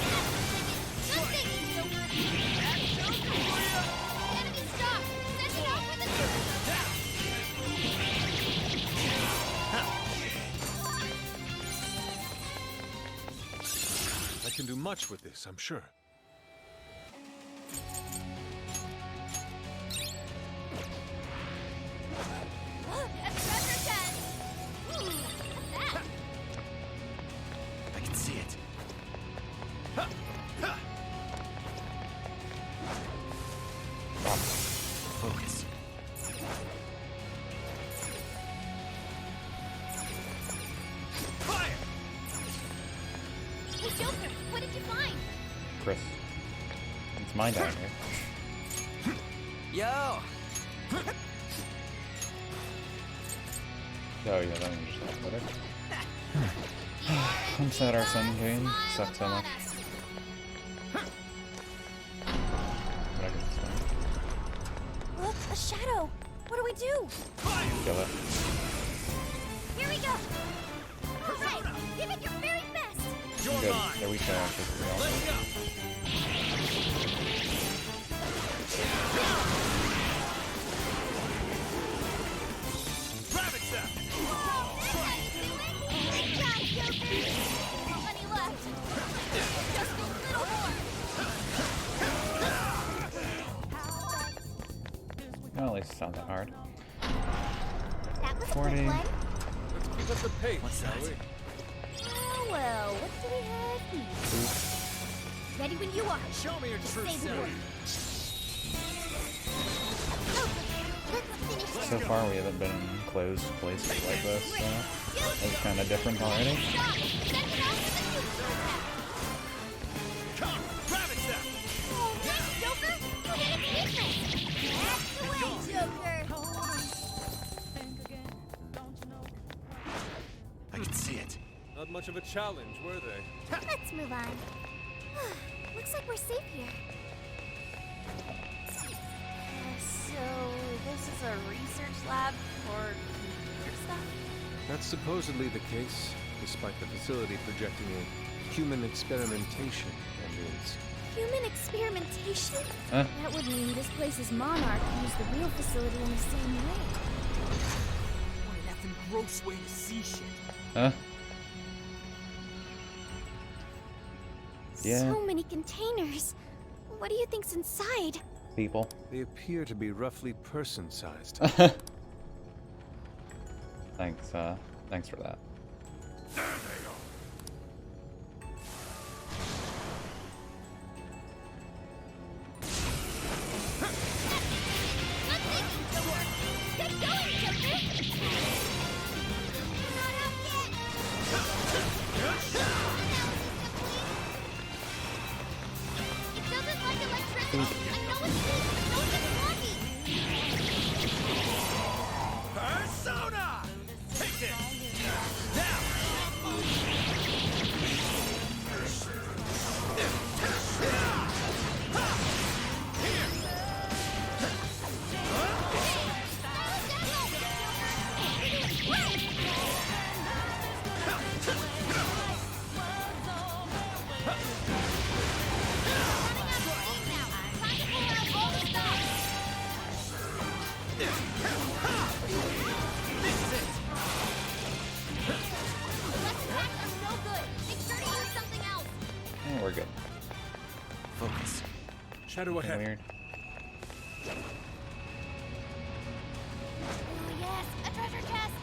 Good thinking, Joker. Enemy stop. Send it off with a I can do much with this, I'm sure. Look, a treasure chest. Ooh, what's that? I can see it. Focus. Fire! Hey, Joker, what did you find? Chris. It's mine down here. Yo! Oh yeah, that one just got better. I'm sad our sun game sucks so much. But I can swing. Look, a shadow. What do we do? Kill it. Here we go. All right, give it your very best. Good. Yeah, we can actually. Let's go. Rabbit step. Good job, Joker. How many left? Just a little more. Well, at least it's not that hard. That was a 40. quick one. Let's keep up the pace, What's that? shall we? Well, what do we have here? Ready when you are. Show me your true Save the self. word. So far, we haven't been in closed places like this, so it's kind of different already. Come, rabbit step. Oh, nice, Joker. You hit it different. That's the way, Joker. I can see it. Not much of a challenge, were they? Let's move on. Looks like we're safe here. So, this is a research lab for computer stuff? That's supposedly the case, despite the facility projecting a human experimentation ambience. Human experimentation? Huh? That would mean this place's monarch used the real facility in the same way. What an effing gross way to see shit. Huh? Yeah. So many containers. What do you think's inside? People. They appear to be roughly person-sized. Thanks for that. Persona! Take it! Now! Yeah, we're good. Focus. Shadow Kinda ahead. weird. Oh, yes, a treasure chest.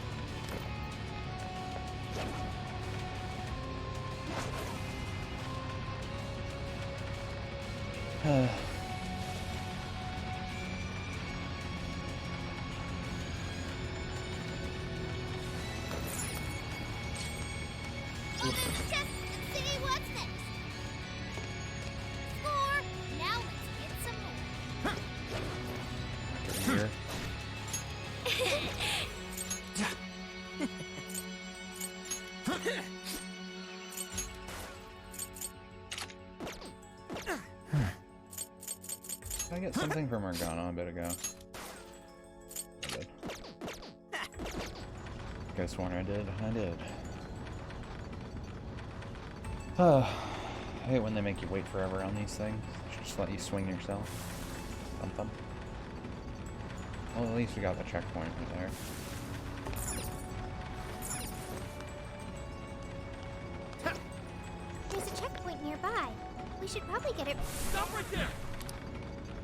Open the chest and see what's next. Score. Now let's get some more. Here. Did I get something from Morgana a bit ago? I did. Could have sworn I did. I did. I hate when they make you wait forever on these things. They should just let you swing yourself. Thump. Well, at least we got the checkpoint right there. There's a checkpoint nearby. We should probably get it. Stop right there!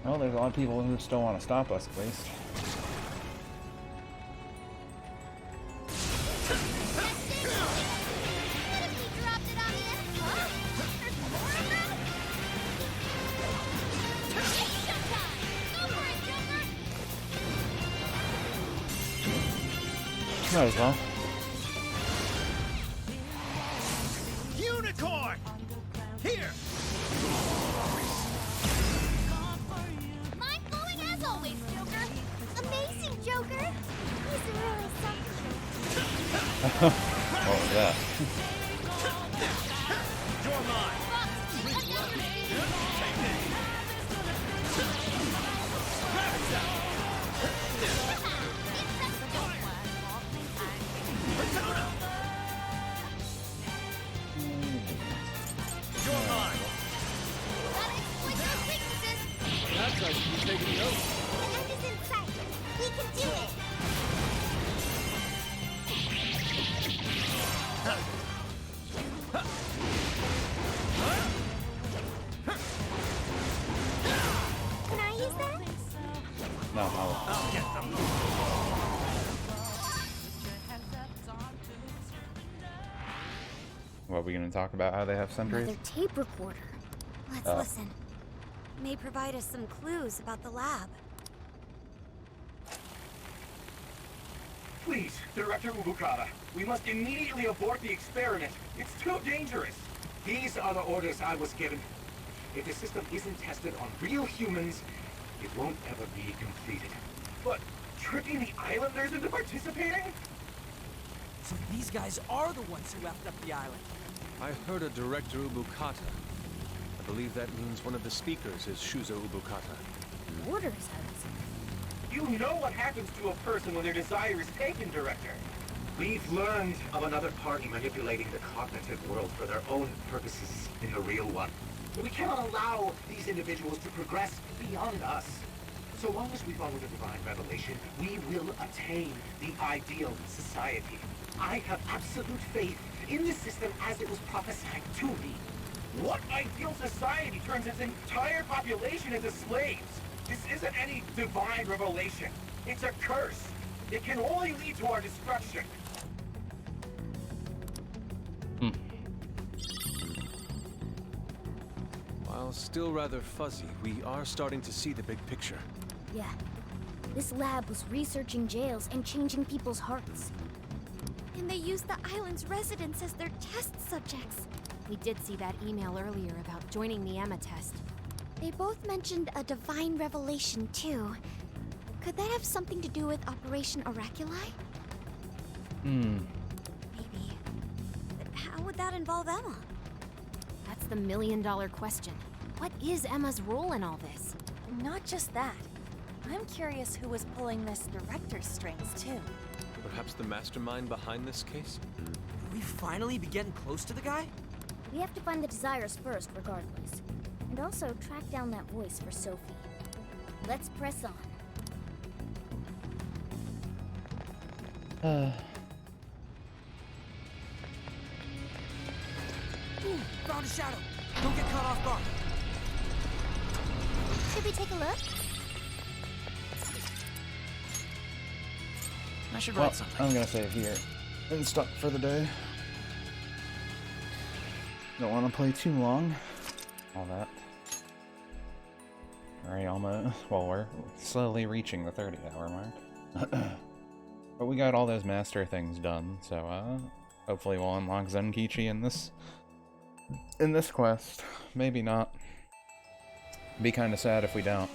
Well, there's a lot of people who still want to stop us, at least. Might as well. Unicorn! Here! Mind blowing as always, Joker. He's really something. What was that? You're mine. You're mine. That's like you taking notes. The end is in sight. We can do it. Can I use that? No, I'll get them. What, are we going to talk about how they have sentries? Another tape recorder. Let's Oh. listen. May provide us some clues about the lab. Please, Director Ubukata, we must immediately abort the experiment. It's too dangerous. These are the orders I was given. If the system isn't tested on real humans, it won't ever be completed. But tricking the islanders into participating? So these guys are the ones who left up the island. I heard a Director Ubukata. I believe that means one of the speakers is Shuzo Ubukata. Orders, I would say. You know what happens to a person when their desire is taken, Director. We've learned of another party manipulating the cognitive world for their own purposes in the real one. But we cannot allow these individuals to progress beyond us. So long as we follow the divine revelation, we will attain the ideal society. I have absolute faith in the system as it was prophesied to me. What ideal society turns its entire population into slaves? This isn't any divine revelation. It's a curse. It can only lead to our destruction. While still rather fuzzy, we are starting to see the big picture. Yeah. This lab was researching jails and changing people's hearts. And they used the island's residents as their test subjects. We did see that email earlier about joining the Emma test. They both mentioned a divine revelation, too. Could that have something to do with Operation Oraculi? Maybe. But how would that involve Emma? That's the million-dollar question. What is Emma's role in all this? Not just that. I'm curious who was pulling this director's strings, too. Perhaps the mastermind behind this case? Will we finally be getting close to the guy? We have to find the desires first, regardless. And also track down that voice for Sophie. Let's press on. Ooh, found a shadow. Don't get caught off guard. Should we take a look? I should Well, write something. I'm gonna save here and stop for the day. Don't want to play too long. All that. Alright, almost. Well, we're slowly reaching the 30-hour mark. But we got all those master things done, so hopefully we'll unlock Zenkichi in this quest. Maybe not. Be kind of sad if we don't.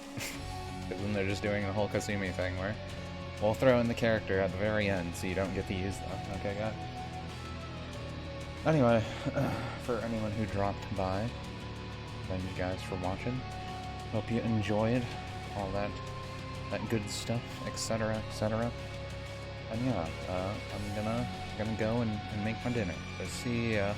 Because then they're just doing the whole Kasumi thing where we'll throw in the character at the very end so you don't get to use them. Okay, guys? Anyway, for anyone who dropped by, thank you guys for watching. Hope you enjoyed all that good stuff, etc., etc. And yeah, I'm gonna go and make my dinner. So see ya.